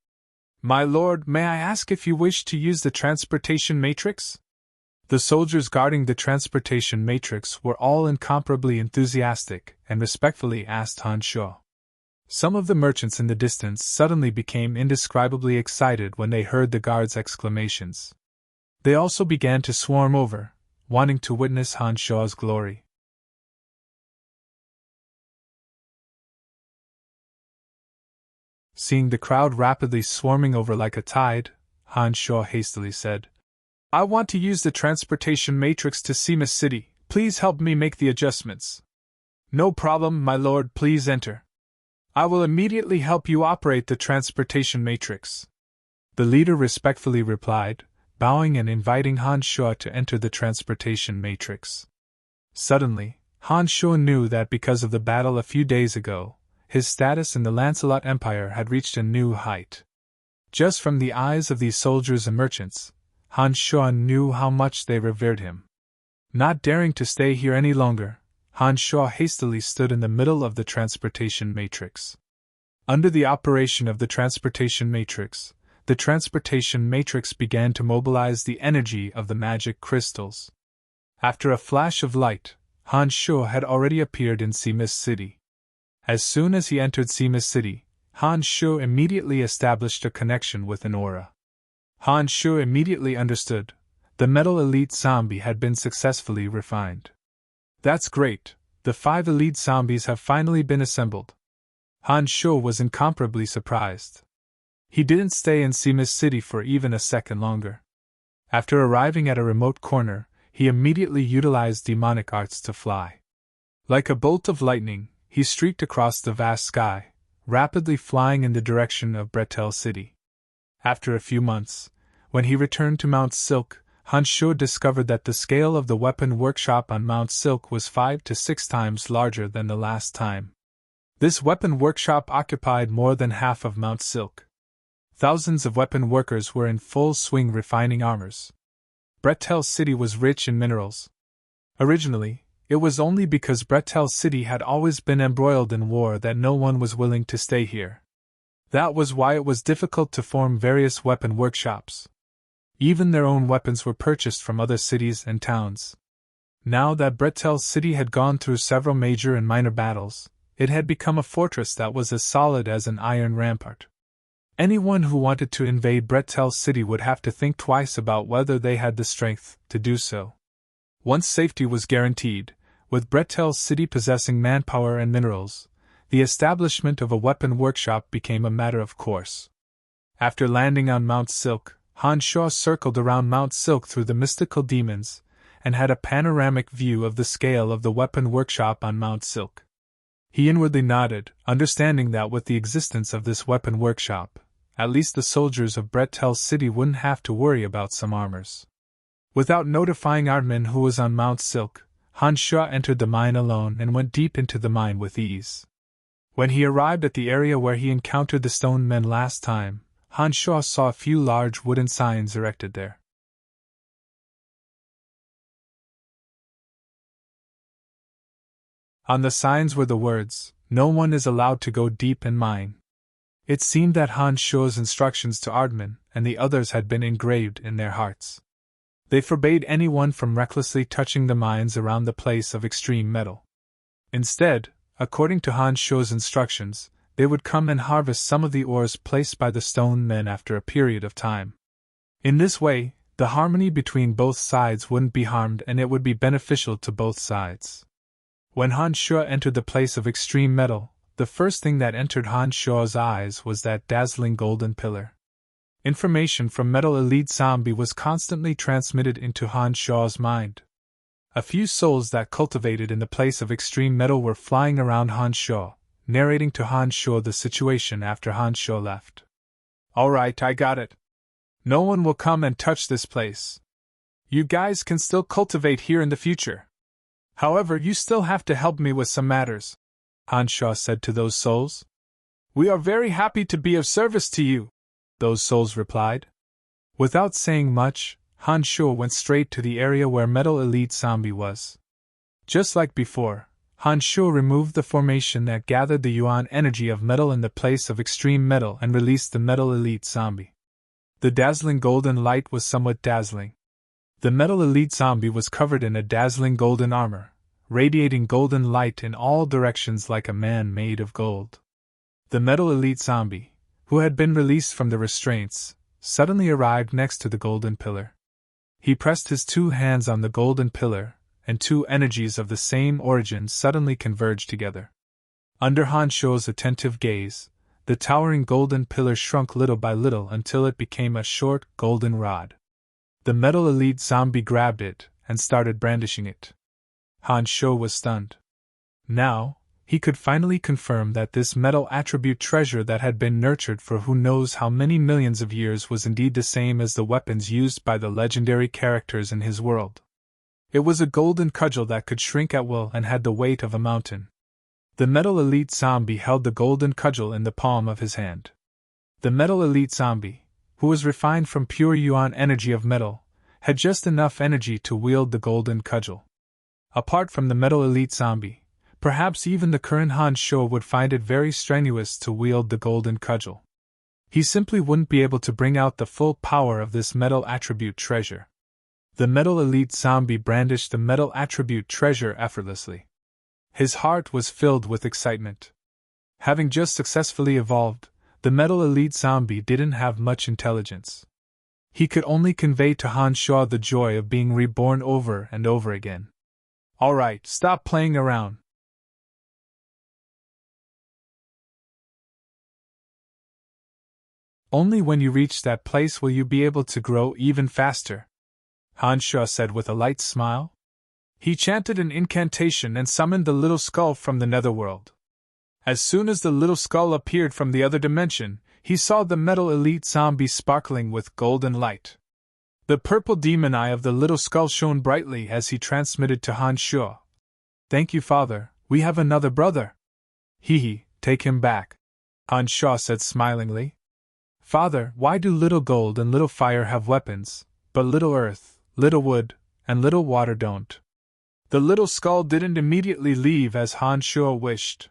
S1: My lord, may I ask if you wish to use the transportation matrix? The soldiers guarding the transportation matrix were all incomparably enthusiastic and respectfully asked Han Shu. Some of the merchants in the distance suddenly became indescribably excited when they heard the guards' exclamations. They also began to swarm over, wanting to witness Han Shu's glory. Seeing the crowd rapidly swarming over like a tide, Han Shu hastily said, I want to use the transportation matrix to Seamus City. Please help me make the adjustments. No problem, my lord, please enter. I will immediately help you operate the transportation matrix. The leader respectfully replied, bowing and inviting Han Shu to enter the transportation matrix. Suddenly, Han Shu knew that because of the battle a few days ago, his status in the Lancelot Empire had reached a new height. Just from the eyes of these soldiers and merchants, Han Shu knew how much they revered him. Not daring to stay here any longer, Han Shu hastily stood in the middle of the transportation matrix. Under the operation of the transportation matrix began to mobilize the energy of the magic crystals. After a flash of light, Han Shu had already appeared in Seamus City. As soon as he entered Seamus City, Han Shu immediately established a connection with an aura. Han Shu immediately understood. The metal elite zombie had been successfully refined. That's great, the 5 elite zombies have finally been assembled. Han Shu was incomparably surprised. He didn't stay in Seamus City for even a second longer. After arriving at a remote corner, he immediately utilized demonic arts to fly. Like a bolt of lightning, he streaked across the vast sky, rapidly flying in the direction of Bretel City. After a few months, when he returned to Mount Silk, Han Shu discovered that the scale of the weapon workshop on Mount Silk was 5 to 6 times larger than the last time. This weapon workshop occupied more than half of Mount Silk. Thousands of weapon workers were in full swing refining armors. Bretel City was rich in minerals. Originally, It was only because Bretel City had always been embroiled in war that no one was willing to stay here. That was why it was difficult to form various weapon workshops. Even their own weapons were purchased from other cities and towns. Now that Bretel City had gone through several major and minor battles, it had become a fortress that was as solid as an iron rampart. Anyone who wanted to invade Bretel City would have to think twice about whether they had the strength to do so. Once safety was guaranteed, with Bretel City possessing manpower and minerals, the establishment of a weapon workshop became a matter of course. After landing on Mount Silk, Han Shuo circled around Mount Silk through the mystical demons, and had a panoramic view of the scale of the weapon workshop on Mount Silk. He inwardly nodded, understanding that with the existence of this weapon workshop, at least the soldiers of Bretel City wouldn't have to worry about some armors. Without notifying Ardman who was on Mount Silk, Han Shuo entered the mine alone and went deep into the mine with ease. When he arrived at the area where he encountered the stone men last time, Han Shuo saw a few large wooden signs erected there. On the signs were the words, "No one is allowed to go deep and mine." It seemed that Han Shuo's instructions to Ardman and the others had been engraved in their hearts. They forbade anyone from recklessly touching the mines around the place of extreme metal. Instead, according to Han Shuo's instructions, they would come and harvest some of the ores placed by the stone men after a period of time. In this way, the harmony between both sides wouldn't be harmed and it would be beneficial to both sides. When Han Shuo entered the place of extreme metal, the first thing that entered Han Shuo's eyes was that dazzling golden pillar. Information from Metal Elite Zombie was constantly transmitted into Han Shuo's mind. A few souls that cultivated in the place of extreme metal were flying around Han Shuo, narrating to Han Shuo the situation after Han Shuo left. "All right, I got it. No one will come and touch this place. You guys can still cultivate here in the future. However, you still have to help me with some matters," Han Shuo said to those souls. "We are very happy to be of service to you," those souls replied. Without saying much, Han Shuo went straight to the area where Metal Elite Zombie was. Just like before, Han Shuo removed the formation that gathered the yuan energy of metal in the place of extreme metal and released the Metal Elite Zombie. The dazzling golden light was somewhat dazzling. The Metal Elite Zombie was covered in a dazzling golden armor, radiating golden light in all directions like a man made of gold. The Metal Elite Zombie, who had been released from the restraints, suddenly arrived next to the golden pillar. He pressed his two hands on the golden pillar, and two energies of the same origin suddenly converged together. Under Han Shuo's attentive gaze, the towering golden pillar shrunk little by little until it became a short, golden rod. The Metal Elite Zombie grabbed it and started brandishing it. Han Shuo was stunned. Now, he could finally confirm that this metal attribute treasure that had been nurtured for who knows how many millions of years was indeed the same as the weapons used by the legendary characters in his world. It was a golden cudgel that could shrink at will and had the weight of a mountain. The Metal Elite Zombie held the golden cudgel in the palm of his hand. The Metal Elite Zombie, who was refined from pure yuan energy of metal, had just enough energy to wield the golden cudgel. Apart from the Metal Elite Zombie, perhaps even the current Han Shuo would find it very strenuous to wield the golden cudgel. He simply wouldn't be able to bring out the full power of this metal attribute treasure. The Metal Elite Zombie brandished the metal attribute treasure effortlessly. His heart was filled with excitement. Having just successfully evolved, the Metal Elite Zombie didn't have much intelligence. He could only convey to Han Shuo the joy of being reborn over and over again. "All right, stop playing around. Only when you reach that place will you be able to grow even faster," Han Shuo said with a light smile. He chanted an incantation and summoned the little skull from the netherworld. As soon as the little skull appeared from the other dimension, he saw the Metal Elite Zombie sparkling with golden light. The purple demon eye of the little skull shone brightly as he transmitted to Han Shuo. "Thank you, Father, we have another brother." "Hee, take him back," Han Shuo said smilingly. "Father, why do little gold and little fire have weapons, but little earth, little wood, and little water don't?" The little skull didn't immediately leave as Han Shuo wished.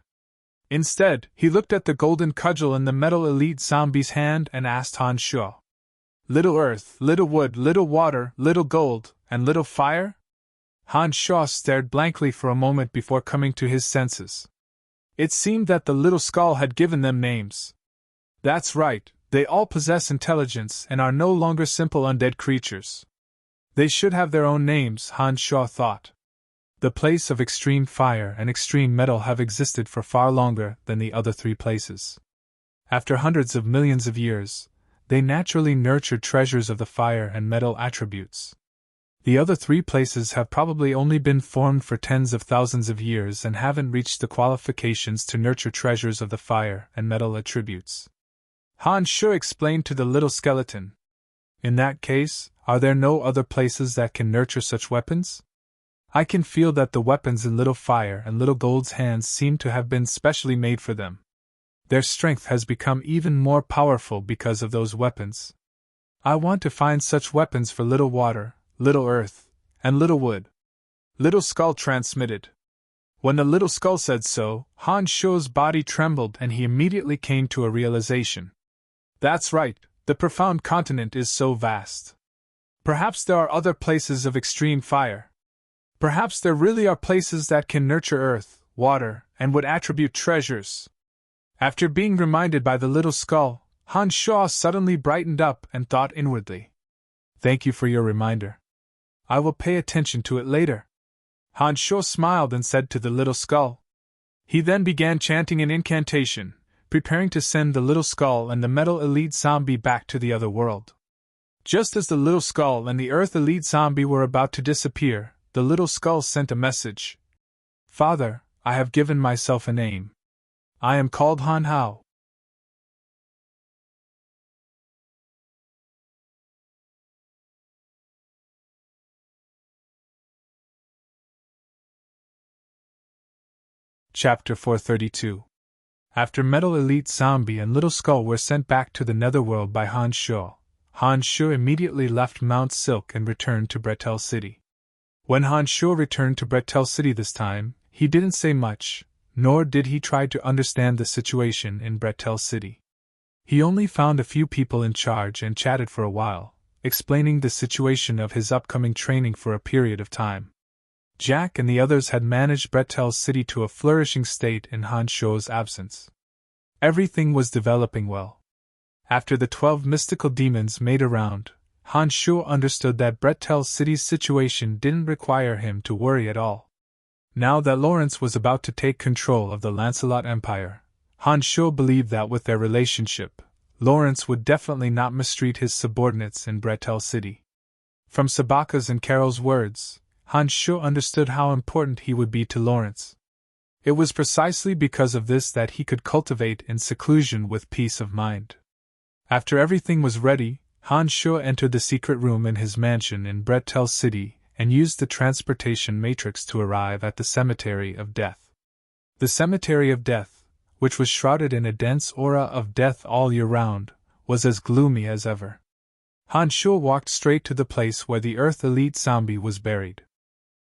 S1: Instead, he looked at the golden cudgel in the metal elite zombie's hand and asked Han Shuo, "Little earth, little wood, little water, little gold, and little fire?" Han Shuo stared blankly for a moment before coming to his senses. It seemed that the little skull had given them names. That's right, they all possess intelligence and are no longer simple undead creatures. They should have their own names, Han Shuo thought. The place of extreme fire and extreme metal have existed for far longer than the other three places. After hundreds of millions of years, they naturally nurtured treasures of the fire and metal attributes. The other three places have probably only been formed for tens of thousands of years and haven't reached the qualifications to nurture treasures of the fire and metal attributes. Han Shuo explained to the little skeleton. In that case, are there no other places that can nurture such weapons? I can feel that the weapons in Little Fire and Little Gold's hands seem to have been specially made for them. Their strength has become even more powerful because of those weapons. I want to find such weapons for Little Water, Little Earth, and Little Wood. Little Skull transmitted. When the Little Skull said so, Han Shuo's body trembled and he immediately came to a realization. That's right, the profound continent is so vast. Perhaps there are other places of extreme fire. Perhaps there really are places that can nurture earth, water, and would attribute treasures. After being reminded by the Little Skull, Han Shuo suddenly brightened up and thought inwardly. Thank you for your reminder. I will pay attention to it later. Han Shuo smiled and said to the Little Skull. He then began chanting an incantation, preparing to send the Little Skull and the Metal Elite Zombie back to the other world. Just as the Little Skull and the Earth Elite Zombie were about to disappear, the Little Skull sent a message. Father, I have given myself a name. I am called Han Hao. Chapter 432. After Metal Elite Zombie and Little Skull were sent back to the Netherworld by Han Shuo, Han Shuo immediately left Mount Silk and returned to Bretel City. When Han Shuo returned to Bretel City this time, he didn't say much, nor did he try to understand the situation in Bretel City. He only found a few people in charge and chatted for a while, explaining the situation of his upcoming training for a period of time. Jack and the others had managed Bretel City to a flourishing state in Han Shuo's absence. Everything was developing well. After the 12 mystical demons made a round, Han Shuo understood that Bretel City's situation didn't require him to worry at all. Now that Lawrence was about to take control of the Lancelot Empire, Han Shuo believed that with their relationship, Lawrence would definitely not mistreat his subordinates in Bretel City. From Sabaka's and Carol's words, Han Shuo understood how important he would be to Lawrence. It was precisely because of this that he could cultivate in seclusion with peace of mind. After everything was ready, Han Shuo entered the secret room in his mansion in Bretel City and used the transportation matrix to arrive at the Cemetery of Death. The Cemetery of Death, which was shrouded in a dense aura of death all year round, was as gloomy as ever. Han Shuo walked straight to the place where the Earth Elite Zombie was buried.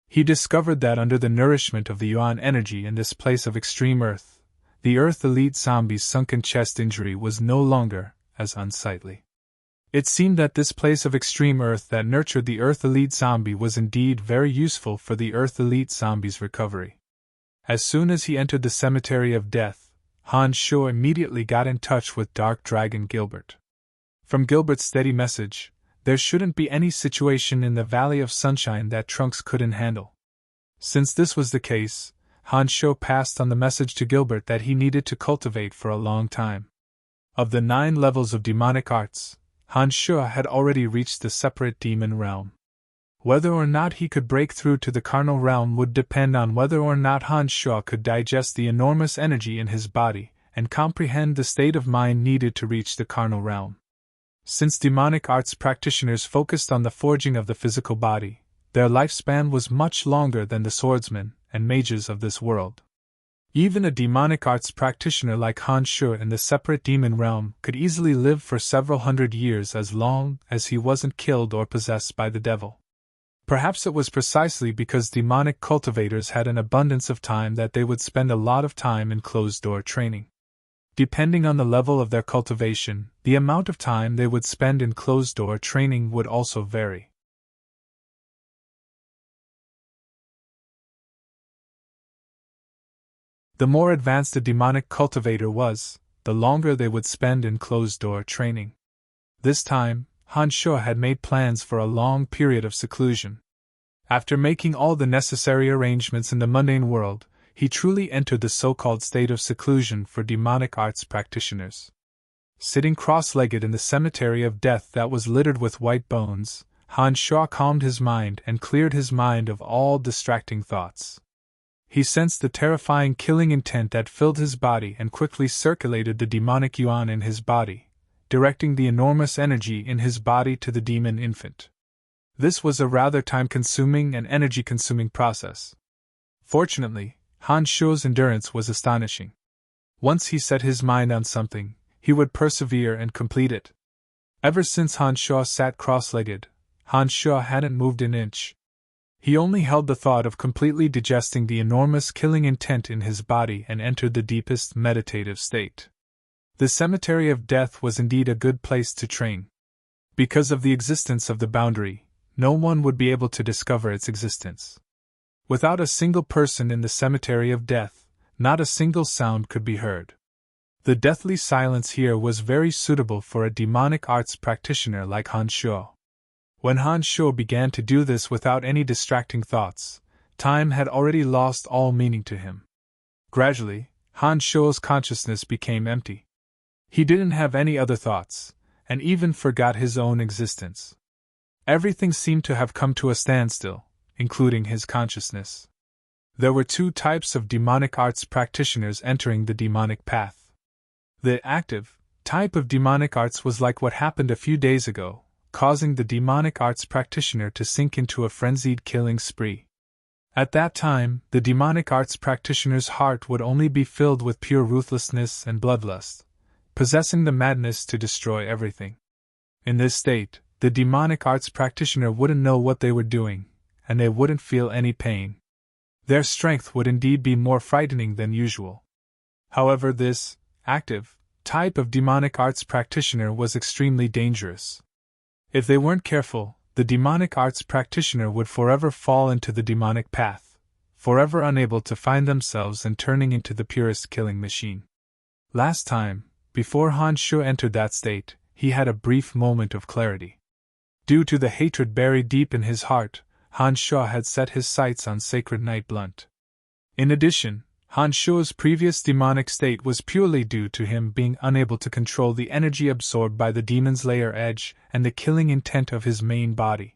S1: He discovered that under the nourishment of the Yuan energy in this place of extreme Earth, the Earth Elite Zombie's sunken chest injury was no longer as unsightly. It seemed that this place of extreme Earth that nurtured the Earth Elite Zombie was indeed very useful for the Earth Elite Zombie's recovery. As soon as he entered the Cemetery of Death, Han Shuo immediately got in touch with Dark Dragon Gilbert. From Gilbert's steady message, there shouldn't be any situation in the Valley of Sunshine that Trunks couldn't handle. Since this was the case, Han Shuo passed on the message to Gilbert that he needed to cultivate for a long time. Of the 9 levels of demonic arts, Han Shuo had already reached the separate demon realm. Whether or not he could break through to the carnal realm would depend on whether or not Han Shuo could digest the enormous energy in his body and comprehend the state of mind needed to reach the carnal realm. Since demonic arts practitioners focused on the forging of the physical body, their lifespan was much longer than the swordsmen and mages of this world. Even a demonic arts practitioner like Han Shuo in the separate demon realm could easily live for several hundred years as long as he wasn't killed or possessed by the devil. Perhaps it was precisely because demonic cultivators had an abundance of time that they would spend a lot of time in closed-door training. Depending on the level of their cultivation, the amount of time they would spend in closed-door training would also vary. The more advanced a demonic cultivator was, the longer they would spend in closed-door training. This time, Han Shuo had made plans for a long period of seclusion. After making all the necessary arrangements in the mundane world, he truly entered the so-called state of seclusion for demonic arts practitioners. Sitting cross-legged in the cemetery of death that was littered with white bones, Han Shuo calmed his mind and cleared his mind of all distracting thoughts. He sensed the terrifying killing intent that filled his body and quickly circulated the demonic yuan in his body, directing the enormous energy in his body to the demon infant. This was a rather time-consuming and energy-consuming process. Fortunately, Han Shuo's endurance was astonishing. Once he set his mind on something, he would persevere and complete it. Ever since Han Shuo sat cross-legged, Han Shuo hadn't moved an inch. He only held the thought of completely digesting the enormous killing intent in his body and entered the deepest meditative state. The cemetery of death was indeed a good place to train. Because of the existence of the boundary, no one would be able to discover its existence. Without a single person in the cemetery of death, not a single sound could be heard. The deathly silence here was very suitable for a demonic arts practitioner like Han Shuo. When Han Shuo began to do this without any distracting thoughts, time had already lost all meaning to him. Gradually, Han Shuo's consciousness became empty. He didn't have any other thoughts, and even forgot his own existence. Everything seemed to have come to a standstill, including his consciousness. There were two types of demonic arts practitioners entering the demonic path. The active type of demonic arts was like what happened a few days ago, causing the demonic arts practitioner to sink into a frenzied killing spree. At that time, the demonic arts practitioner's heart would only be filled with pure ruthlessness and bloodlust, possessing the madness to destroy everything. In this state, the demonic arts practitioner wouldn't know what they were doing, and they wouldn't feel any pain. Their strength would indeed be more frightening than usual. However, this active type of demonic arts practitioner was extremely dangerous. If they weren't careful, the demonic arts practitioner would forever fall into the demonic path, forever unable to find themselves and turning into the purest killing machine. Last time, before Han Shuo entered that state, he had a brief moment of clarity. Due to the hatred buried deep in his heart, Han Shuo had set his sights on sacred night blunt. In addition, Han Shuo's previous demonic state was purely due to him being unable to control the energy absorbed by the demon's lair edge and the killing intent of his main body.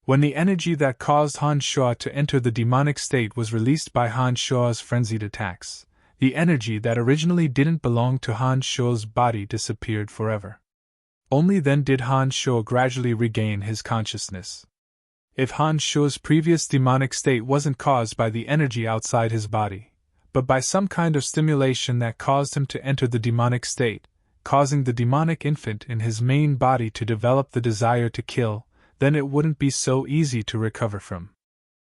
S1: When the energy that caused Han Shuo to enter the demonic state was released by Han Shuo's frenzied attacks, the energy that originally didn't belong to Han Shuo's body disappeared forever. Only then did Han Shuo gradually regain his consciousness. If Han Shuo's previous demonic state wasn't caused by the energy outside his body, but by some kind of stimulation that caused him to enter the demonic state, causing the demonic infant in his main body to develop the desire to kill, then it wouldn't be so easy to recover from.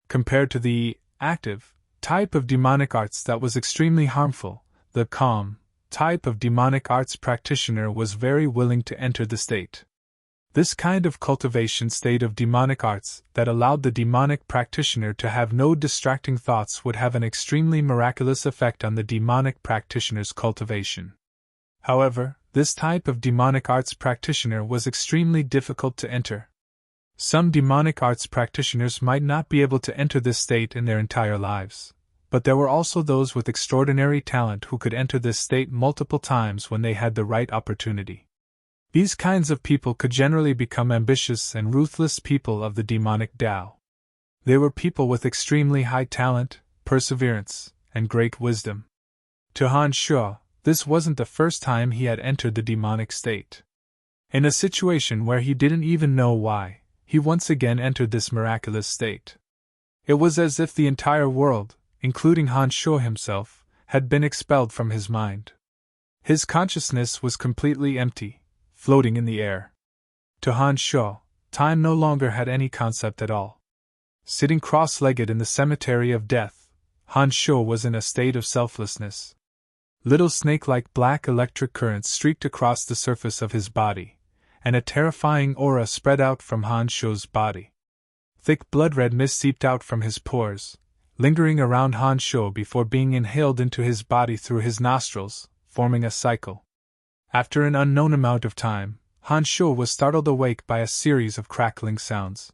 S1: Compared to the active type of demonic arts that was extremely harmful, the calm type of demonic arts practitioner was very willing to enter the state. This kind of cultivation state of demonic arts that allowed the demonic practitioner to have no distracting thoughts would have an extremely miraculous effect on the demonic practitioner's cultivation. However, this type of demonic arts practitioner was extremely difficult to enter. Some demonic arts practitioners might not be able to enter this state in their entire lives, but there were also those with extraordinary talent who could enter this state multiple times when they had the right opportunity. These kinds of people could generally become ambitious and ruthless people of the demonic Tao. They were people with extremely high talent, perseverance, and great wisdom. To Han Shuo, this wasn't the first time he had entered the demonic state. In a situation where he didn't even know why, he once again entered this miraculous state. It was as if the entire world, including Han Shuo himself, had been expelled from his mind. His consciousness was completely empty, floating in the air. To Han Sho, time no longer had any concept at all. Sitting cross-legged in the cemetery of death, Han Sho was in a state of selflessness. Little snake-like black electric currents streaked across the surface of his body, and a terrifying aura spread out from Han Sho's body. Thick blood-red mist seeped out from his pores, lingering around Han Sho before being inhaled into his body through his nostrils, forming a cycle. After an unknown amount of time, Han Sho was startled awake by a series of crackling sounds.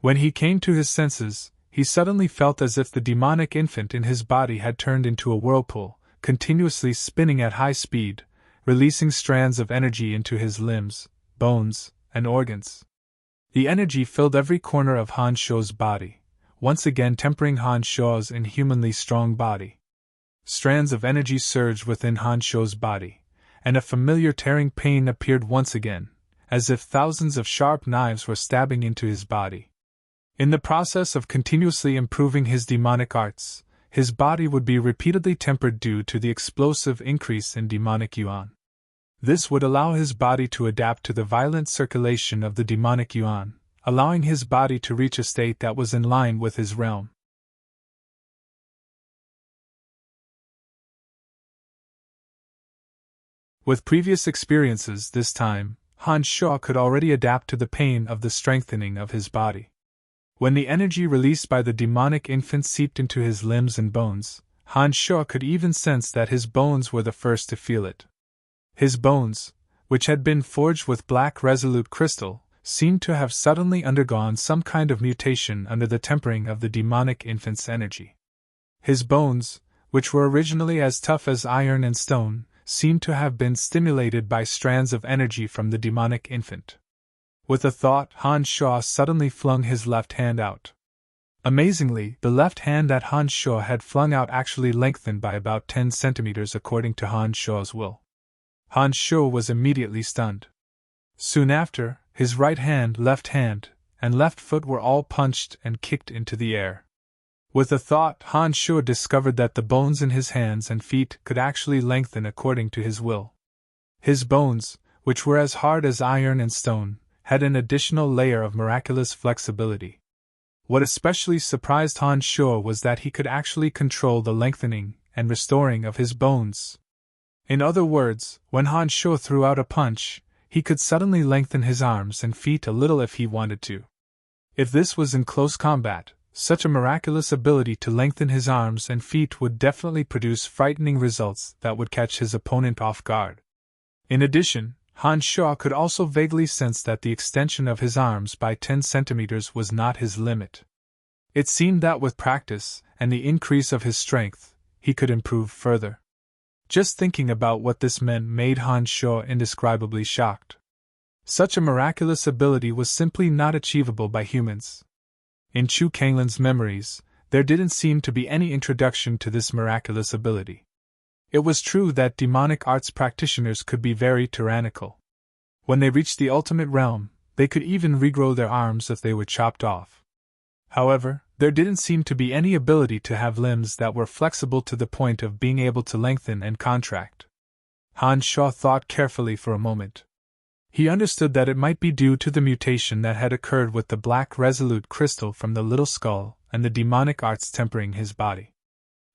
S1: When he came to his senses, he suddenly felt as if the demonic infant in his body had turned into a whirlpool, continuously spinning at high speed, releasing strands of energy into his limbs, bones, and organs. The energy filled every corner of Han Sho's body, once again tempering Han Sho's inhumanly strong body. Strands of energy surged within Han Sho's body, and a familiar tearing pain appeared once again, as if thousands of sharp knives were stabbing into his body. In the process of continuously improving his demonic arts, his body would be repeatedly tempered due to the explosive increase in demonic yuan. This would allow his body to adapt to the violent circulation of the demonic yuan, allowing his body to reach a state that was in line with his realm. With previous experiences this time, Han Sho could already adapt to the pain of the strengthening of his body. When the energy released by the demonic infant seeped into his limbs and bones, Han Sho could even sense that his bones were the first to feel it. His bones, which had been forged with black resolute crystal, seemed to have suddenly undergone some kind of mutation under the tempering of the demonic infant's energy. His bones, which were originally as tough as iron and stone, seemed to have been stimulated by strands of energy from the demonic infant. With a thought, Han Sho suddenly flung his left hand out. Amazingly, the left hand that Han Sho had flung out actually lengthened by about 10 centimeters according to Han Sho's will. Han Sho was immediately stunned. Soon after, his right hand, and left foot were all punched and kicked into the air. With a thought, Han Sho discovered that the bones in his hands and feet could actually lengthen according to his will. His bones, which were as hard as iron and stone, had an additional layer of miraculous flexibility. What especially surprised Han Sho was that he could actually control the lengthening and restoring of his bones. In other words, when Han Sho threw out a punch, he could suddenly lengthen his arms and feet a little if he wanted to. If this was in close combat, such a miraculous ability to lengthen his arms and feet would definitely produce frightening results that would catch his opponent off guard. In addition, Han Sho could also vaguely sense that the extension of his arms by 10 centimeters was not his limit. It seemed that with practice, and the increase of his strength, he could improve further. Just thinking about what this meant made Han Sho indescribably shocked. Such a miraculous ability was simply not achievable by humans. In Chu Kanglin's memories, there didn't seem to be any introduction to this miraculous ability. It was true that demonic arts practitioners could be very tyrannical. When they reached the ultimate realm, they could even regrow their arms if they were chopped off. However, there didn't seem to be any ability to have limbs that were flexible to the point of being able to lengthen and contract. Han Sho thought carefully for a moment. He understood that it might be due to the mutation that had occurred with the black resolute crystal from the little skull and the demonic arts tempering his body.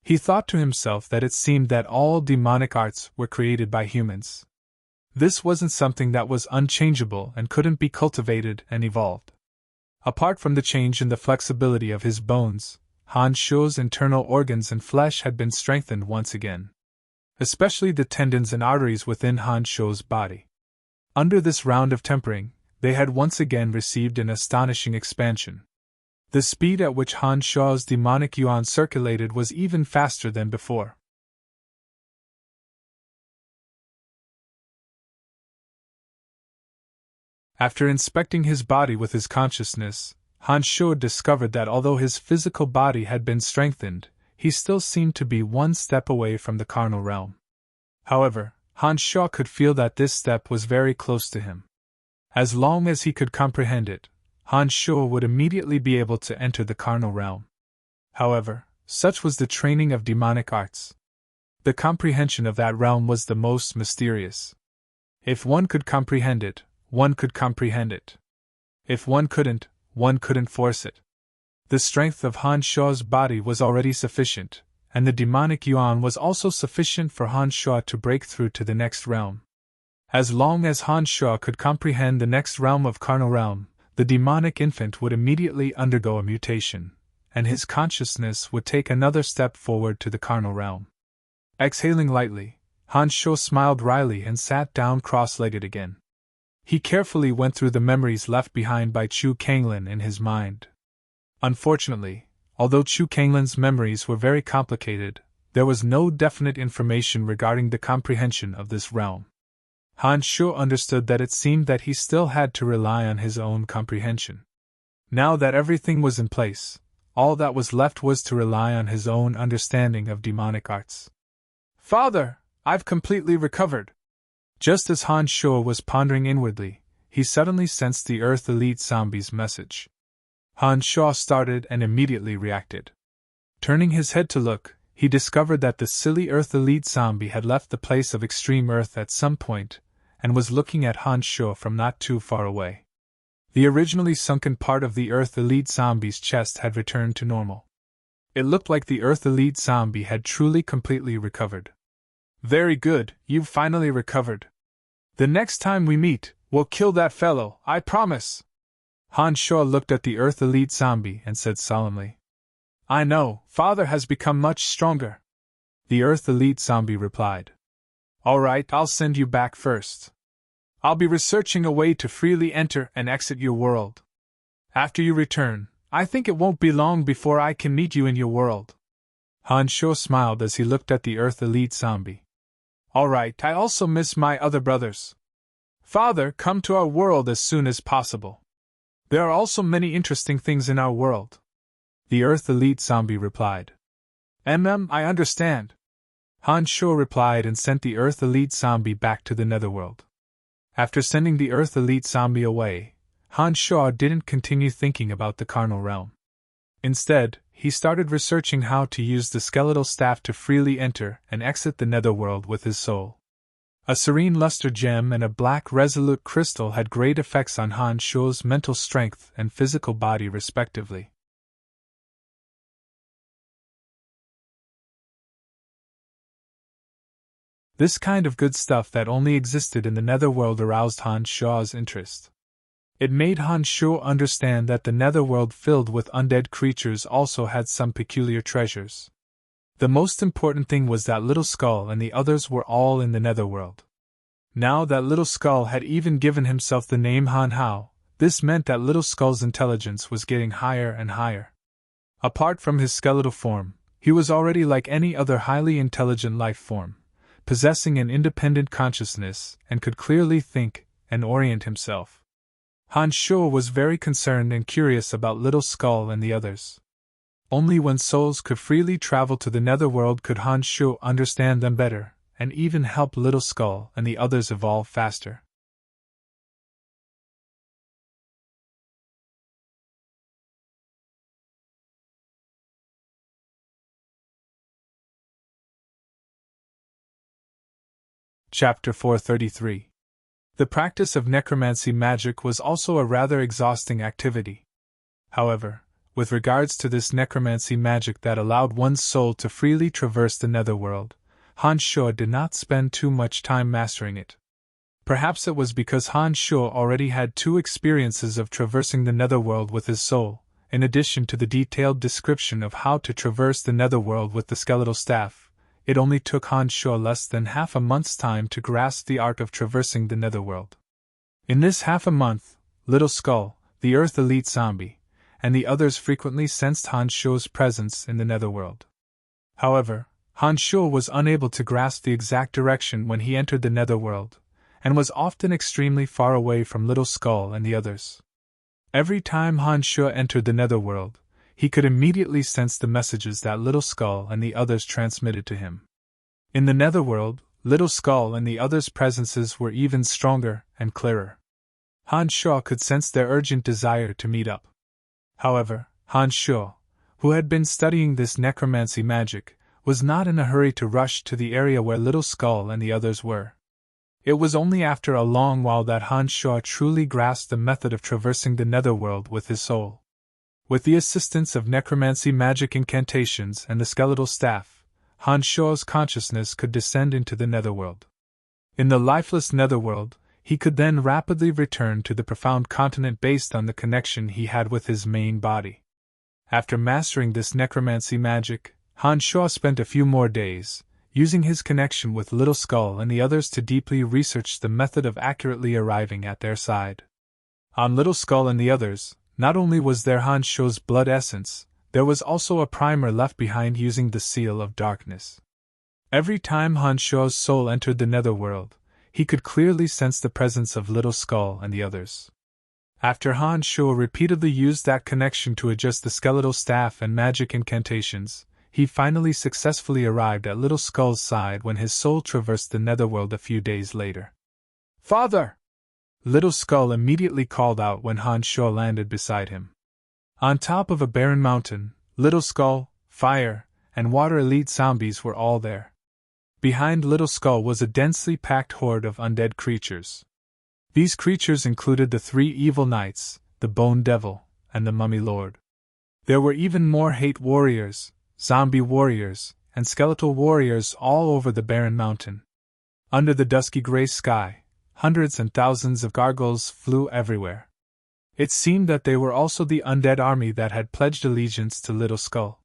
S1: He thought to himself that it seemed that all demonic arts were created by humans. This wasn't something that was unchangeable and couldn't be cultivated and evolved. Apart from the change in the flexibility of his bones, Han Sho's internal organs and flesh had been strengthened once again. Especially the tendons and arteries within Han Sho's body. Under this round of tempering, they had once again received an astonishing expansion. The speed at which Han Sho's demonic yuan circulated was even faster than before. After inspecting his body with his consciousness, Han Sho discovered that although his physical body had been strengthened, he still seemed to be one step away from the carnal realm. However, Han Sho could feel that this step was very close to him. As long as he could comprehend it, Han Sho would immediately be able to enter the carnal realm. However, such was the training of demonic arts. The comprehension of that realm was the most mysterious. If one could comprehend it, one could comprehend it. If one couldn't force it. The strength of Han Shuo's body was already sufficient, and the demonic yuan was also sufficient for Han Shuo to break through to the next realm. As long as Han Shuo could comprehend the next realm of carnal realm, the demonic infant would immediately undergo a mutation, and his consciousness would take another step forward to the carnal realm. Exhaling lightly, Han Shuo smiled wryly and sat down cross-legged again. He carefully went through the memories left behind by Chu Kanglin in his mind. Unfortunately, although Chu Kanglin's memories were very complicated, there was no definite information regarding the comprehension of this realm. Han Shuo understood that it seemed that he still had to rely on his own comprehension. Now that everything was in place, all that was left was to rely on his own understanding of demonic arts. "Father, I've completely recovered." Just as Han Shuo was pondering inwardly, he suddenly sensed the Earth Elite Zombie's message. Han Shuo started and immediately reacted. Turning his head to look, he discovered that the silly Earth Elite Zombie had left the place of extreme Earth at some point, and was looking at Han Shuo from not too far away. The originally sunken part of the Earth Elite Zombie's chest had returned to normal. It looked like the Earth Elite Zombie had truly completely recovered. "Very good, you've finally recovered. The next time we meet, we'll kill that fellow, I promise." Han Shuo looked at the Earth Elite Zombie and said solemnly. "I know, Father has become much stronger." The Earth Elite Zombie replied. "All right, I'll send you back first. I'll be researching a way to freely enter and exit your world. After you return, I think it won't be long before I can meet you in your world." Han Shuo smiled as he looked at the Earth Elite Zombie. "All right, I also miss my other brothers. Father, come to our world as soon as possible. There are also many interesting things in our world." The Earth Elite Zombie replied. I understand." Han Shuo replied and sent the Earth Elite Zombie back to the Netherworld. After sending the Earth Elite Zombie away, Han Shuo didn't continue thinking about the carnal realm. Instead, he started researching how to use the skeletal staff to freely enter and exit the Netherworld with his soul. A serene luster gem and a black resolute crystal had great effects on Han Shuo's mental strength and physical body respectively. This kind of good stuff that only existed in the Netherworld aroused Han Shuo's interest. It made Han Shuo understand that the Netherworld filled with undead creatures also had some peculiar treasures. The most important thing was that Little Skull and the others were all in the Netherworld. Now that Little Skull had even given himself the name Han Hao, this meant that Little Skull's intelligence was getting higher and higher. Apart from his skeletal form, he was already like any other highly intelligent life form, possessing an independent consciousness and could clearly think and orient himself. Han Shuo was very concerned and curious about Little Skull and the others. Only when souls could freely travel to the Netherworld could Han Shuo understand them better, and even help Little Skull and the others evolve faster. Chapter 433. The practice of necromancy magic was also a rather exhausting activity. However, with regards to this necromancy magic that allowed one's soul to freely traverse the Netherworld, Han Shuo did not spend too much time mastering it. Perhaps it was because Han Shuo already had 2 experiences of traversing the Netherworld with his soul, in addition to the detailed description of how to traverse the Netherworld with the skeletal staff. It only took Han Shuo less than half a month's time to grasp the art of traversing the Netherworld. In this half a month, Little Skull, the Earth Elite Zombie, and the others frequently sensed Han Shuo's presence in the Netherworld. However, Han Shuo was unable to grasp the exact direction when he entered the Netherworld, and was often extremely far away from Little Skull and the others. Every time Han Shuo entered the Netherworld, he could immediately sense the messages that Little Skull and the others transmitted to him. In the Netherworld, Little Skull and the others' presences were even stronger and clearer. Han Shuo could sense their urgent desire to meet up. However, Han Shuo, who had been studying this necromancy magic, was not in a hurry to rush to the area where Little Skull and the others were. It was only after a long while that Han Sho truly grasped the method of traversing the netherworld with his soul. With the assistance of necromancy magic incantations and the skeletal staff, Han Sho's consciousness could descend into the netherworld. In the lifeless netherworld, he could then rapidly return to the profound continent based on the connection he had with his main body. After mastering this necromancy magic, Han Sho spent a few more days, using his connection with Little Skull and the others to deeply research the method of accurately arriving at their side. On Little Skull and the others, not only was there Han Sho's blood essence, there was also a primer left behind using the Seal of Darkness. Every time Han Sho's soul entered the netherworld, he could clearly sense the presence of Little Skull and the others. After Han Sho repeatedly used that connection to adjust the skeletal staff and magic incantations, he finally successfully arrived at Little Skull's side when his soul traversed the netherworld a few days later. "Father!" Little Skull immediately called out when Han Sho landed beside him. On top of a barren mountain, Little Skull, Fire, and Water elite zombies were all there. Behind Little Skull was a densely packed horde of undead creatures. These creatures included the 3 evil knights, the Bone Devil, and the Mummy Lord. There were even more hate warriors, zombie warriors, and skeletal warriors all over the barren mountain. Under the dusky gray sky, hundreds and thousands of gargoyles flew everywhere. It seemed that they were also the undead army that had pledged allegiance to Little Skull.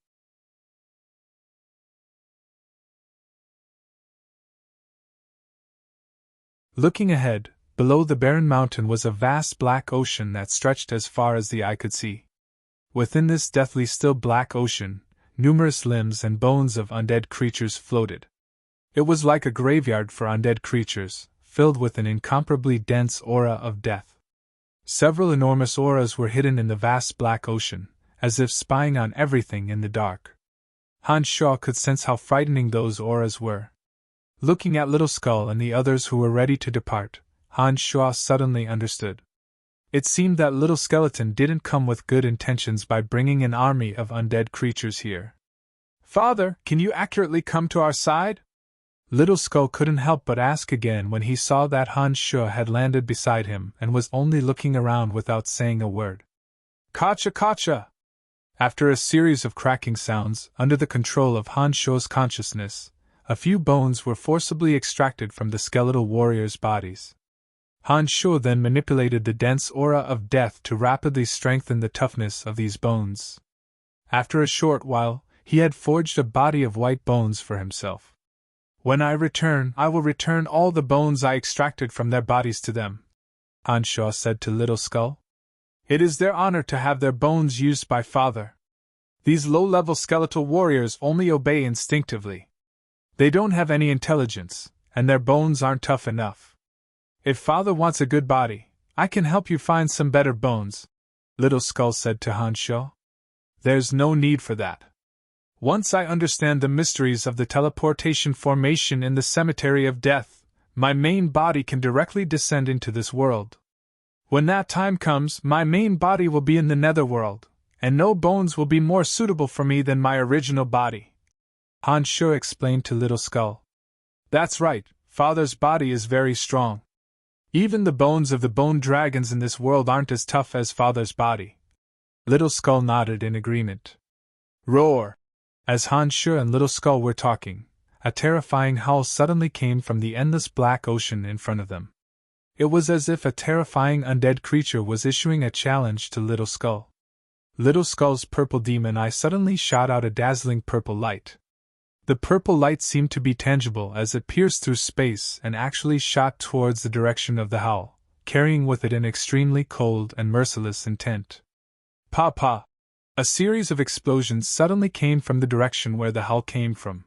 S1: Looking ahead, below the barren mountain was a vast black ocean that stretched as far as the eye could see. Within this deathly still black ocean, numerous limbs and bones of undead creatures floated. It was like a graveyard for undead creatures, filled with an incomparably dense aura of death. Several enormous auras were hidden in the vast black ocean, as if spying on everything in the dark. Han Sho could sense how frightening those auras were. Looking at Little Skull and the others who were ready to depart, Han Sho suddenly understood. It seemed that Little Skeleton didn't come with good intentions by bringing an army of undead creatures here. "Father, can you accurately come to our side?" Little Skull couldn't help but ask again when he saw that Han Sho had landed beside him and was only looking around without saying a word. "Kacha kacha!" After a series of cracking sounds under the control of Han Sho's consciousness, a few bones were forcibly extracted from the skeletal warriors' bodies. Han Sho then manipulated the dense aura of death to rapidly strengthen the toughness of these bones. After a short while, he had forged a body of white bones for himself. "When I return, I will return all the bones I extracted from their bodies to them," Han Sho said to Little Skull. "It is their honor to have their bones used by Father. These low-level skeletal warriors only obey instinctively. They don't have any intelligence, and their bones aren't tough enough. If Father wants a good body, I can help you find some better bones," Little Skull said to Han Sho. "There's no need for that. Once I understand the mysteries of the teleportation formation in the Cemetery of Death, my main body can directly descend into this world. When that time comes, my main body will be in the netherworld, and no bones will be more suitable for me than my original body," Han Sho explained to Little Skull. "That's right, Father's body is very strong. Even the bones of the bone dragons in this world aren't as tough as Father's body." Little Skull nodded in agreement. Roar! As Han Sho and Little Skull were talking, a terrifying howl suddenly came from the endless black ocean in front of them. It was as if a terrifying undead creature was issuing a challenge to Little Skull. Little Skull's purple demon eye suddenly shot out a dazzling purple light. The purple light seemed to be tangible as it pierced through space and actually shot towards the direction of the howl, carrying with it an extremely cold and merciless intent. Pa! A series of explosions suddenly came from the direction where the howl came from.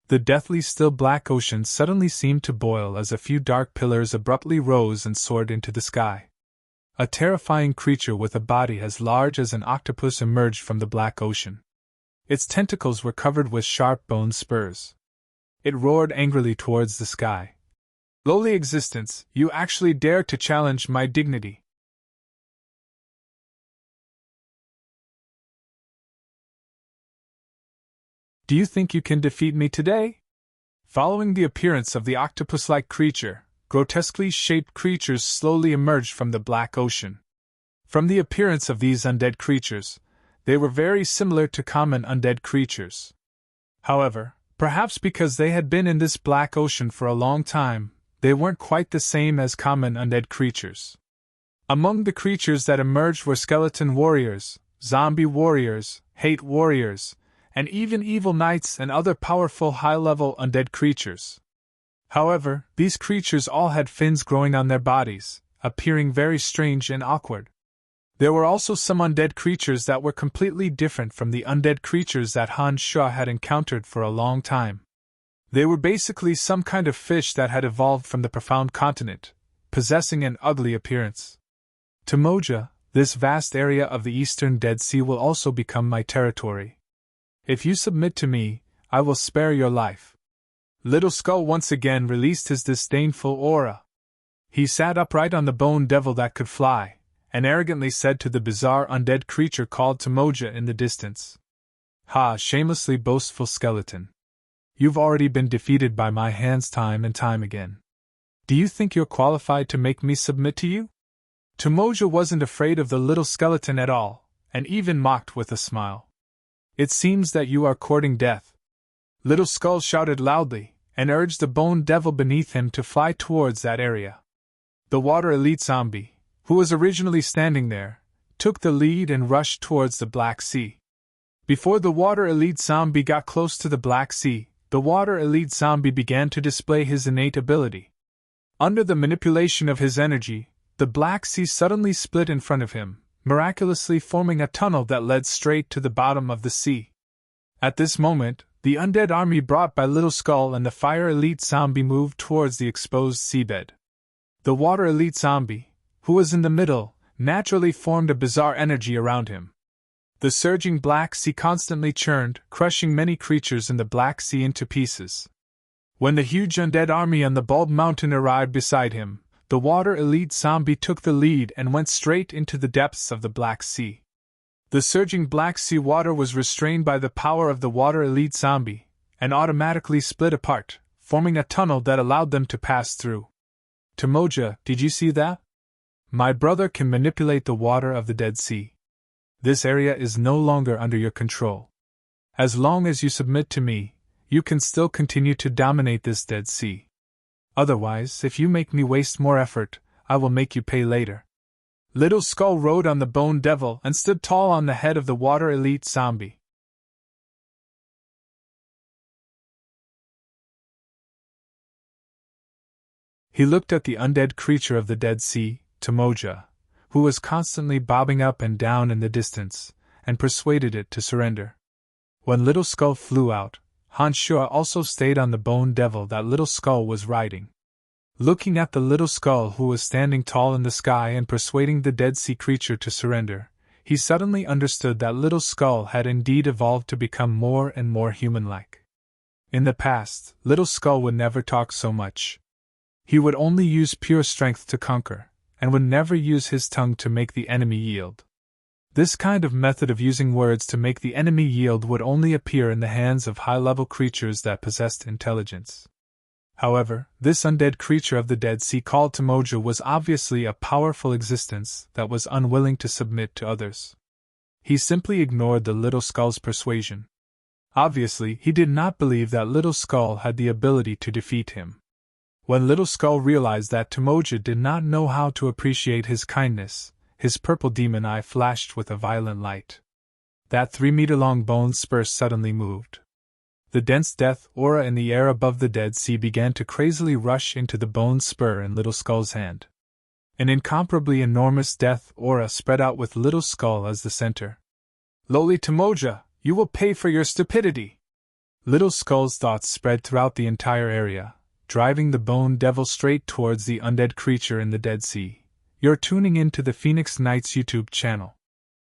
S1: The deathly still black ocean suddenly seemed to boil as a few dark pillars abruptly rose and soared into the sky. A terrifying creature with a body as large as an octopus emerged from the black ocean. Its tentacles were covered with sharp bone spurs. It roared angrily towards the sky. "Lowly existence, you actually dare to challenge my dignity!" Do you think you can defeat me today? Following the appearance of the octopus-like creature, grotesquely shaped creatures slowly emerged from the black ocean. From the appearance of these undead creatures, they were very similar to common undead creatures. However, perhaps because they had been in this black ocean for a long time, they weren't quite the same as common undead creatures. Among the creatures that emerged were skeleton warriors, zombie warriors, hate warriors, and even evil knights and other powerful high-level undead creatures. However, these creatures all had fins growing on their bodies, appearing very strange and awkward. There were also some undead creatures that were completely different from the undead creatures that Han Sha had encountered for a long time. They were basically some kind of fish that had evolved from the profound continent, possessing an ugly appearance. To Moja, this vast area of the eastern Dead Sea will also become my territory. If you submit to me, I will spare your life. Little Skull once again released his disdainful aura. He sat upright on the bone devil that could fly, and arrogantly said to the bizarre undead creature called Timoja in the distance. Ha, shamelessly boastful skeleton. You've already been defeated by my hands time and time again. Do you think you're qualified to make me submit to you? Timoja wasn't afraid of the little skeleton at all, and even mocked with a smile. It seems that you are courting death. Little Skull shouted loudly, and urged the bone devil beneath him to fly towards that area. The water elite zombie, who was originally standing there, took the lead and rushed towards the Black Sea. Before the water elite zombie got close to the Black Sea, the water elite zombie began to display his innate ability. Under the manipulation of his energy, the Black Sea suddenly split in front of him, miraculously forming a tunnel that led straight to the bottom of the sea. At this moment, the undead army brought by Little Skull and the fire elite zombie moved towards the exposed seabed. The water elite zombie, who was in the middle, naturally formed a bizarre energy around him. The surging Black Sea constantly churned, crushing many creatures in the Black Sea into pieces. When the huge undead army on the Bulb Mountain arrived beside him, the water elite zombie took the lead and went straight into the depths of the Black Sea. The surging Black Sea water was restrained by the power of the water elite zombie, and automatically split apart, forming a tunnel that allowed them to pass through. Timoja, did you see that? My brother can manipulate the water of the Dead Sea. This area is no longer under your control. As long as you submit to me, you can still continue to dominate this Dead Sea. Otherwise, if you make me waste more effort, I will make you pay later. Little Skull rode on the bone devil and stood tall on the head of the water elite zombie. He looked at the undead creature of the Dead Sea, Timoja, who was constantly bobbing up and down in the distance, and persuaded it to surrender. When Little Skull flew out, Han Sha also stayed on the bone devil that Little Skull was riding. Looking at the Little Skull who was standing tall in the sky and persuading the Dead Sea creature to surrender, he suddenly understood that Little Skull had indeed evolved to become more and more human-like. In the past, Little Skull would never talk so much. He would only use pure strength to conquer, and would never use his tongue to make the enemy yield. This kind of method of using words to make the enemy yield would only appear in the hands of high-level creatures that possessed intelligence. However, this undead creature of the Dead Sea called Timoja was obviously a powerful existence that was unwilling to submit to others. He simply ignored the Little Skull's persuasion. Obviously, he did not believe that Little Skull had the ability to defeat him. When Little Skull realized that Timoja did not know how to appreciate his kindness, his purple demon eye flashed with a violent light. That 3-meter-long bone spur suddenly moved. The dense death aura in the air above the Dead Sea began to crazily rush into the bone spur in Little Skull's hand. An incomparably enormous death aura spread out with Little Skull as the center. Lowly Timoja, you will pay for your stupidity! Little Skull's thoughts spread throughout the entire area, driving the bone devil straight towards the undead creature in the Dead Sea. You're tuning in to the Phoenix Knights YouTube channel.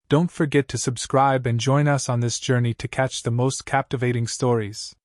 S1: Don't forget to subscribe and join us on this journey to catch the most captivating stories.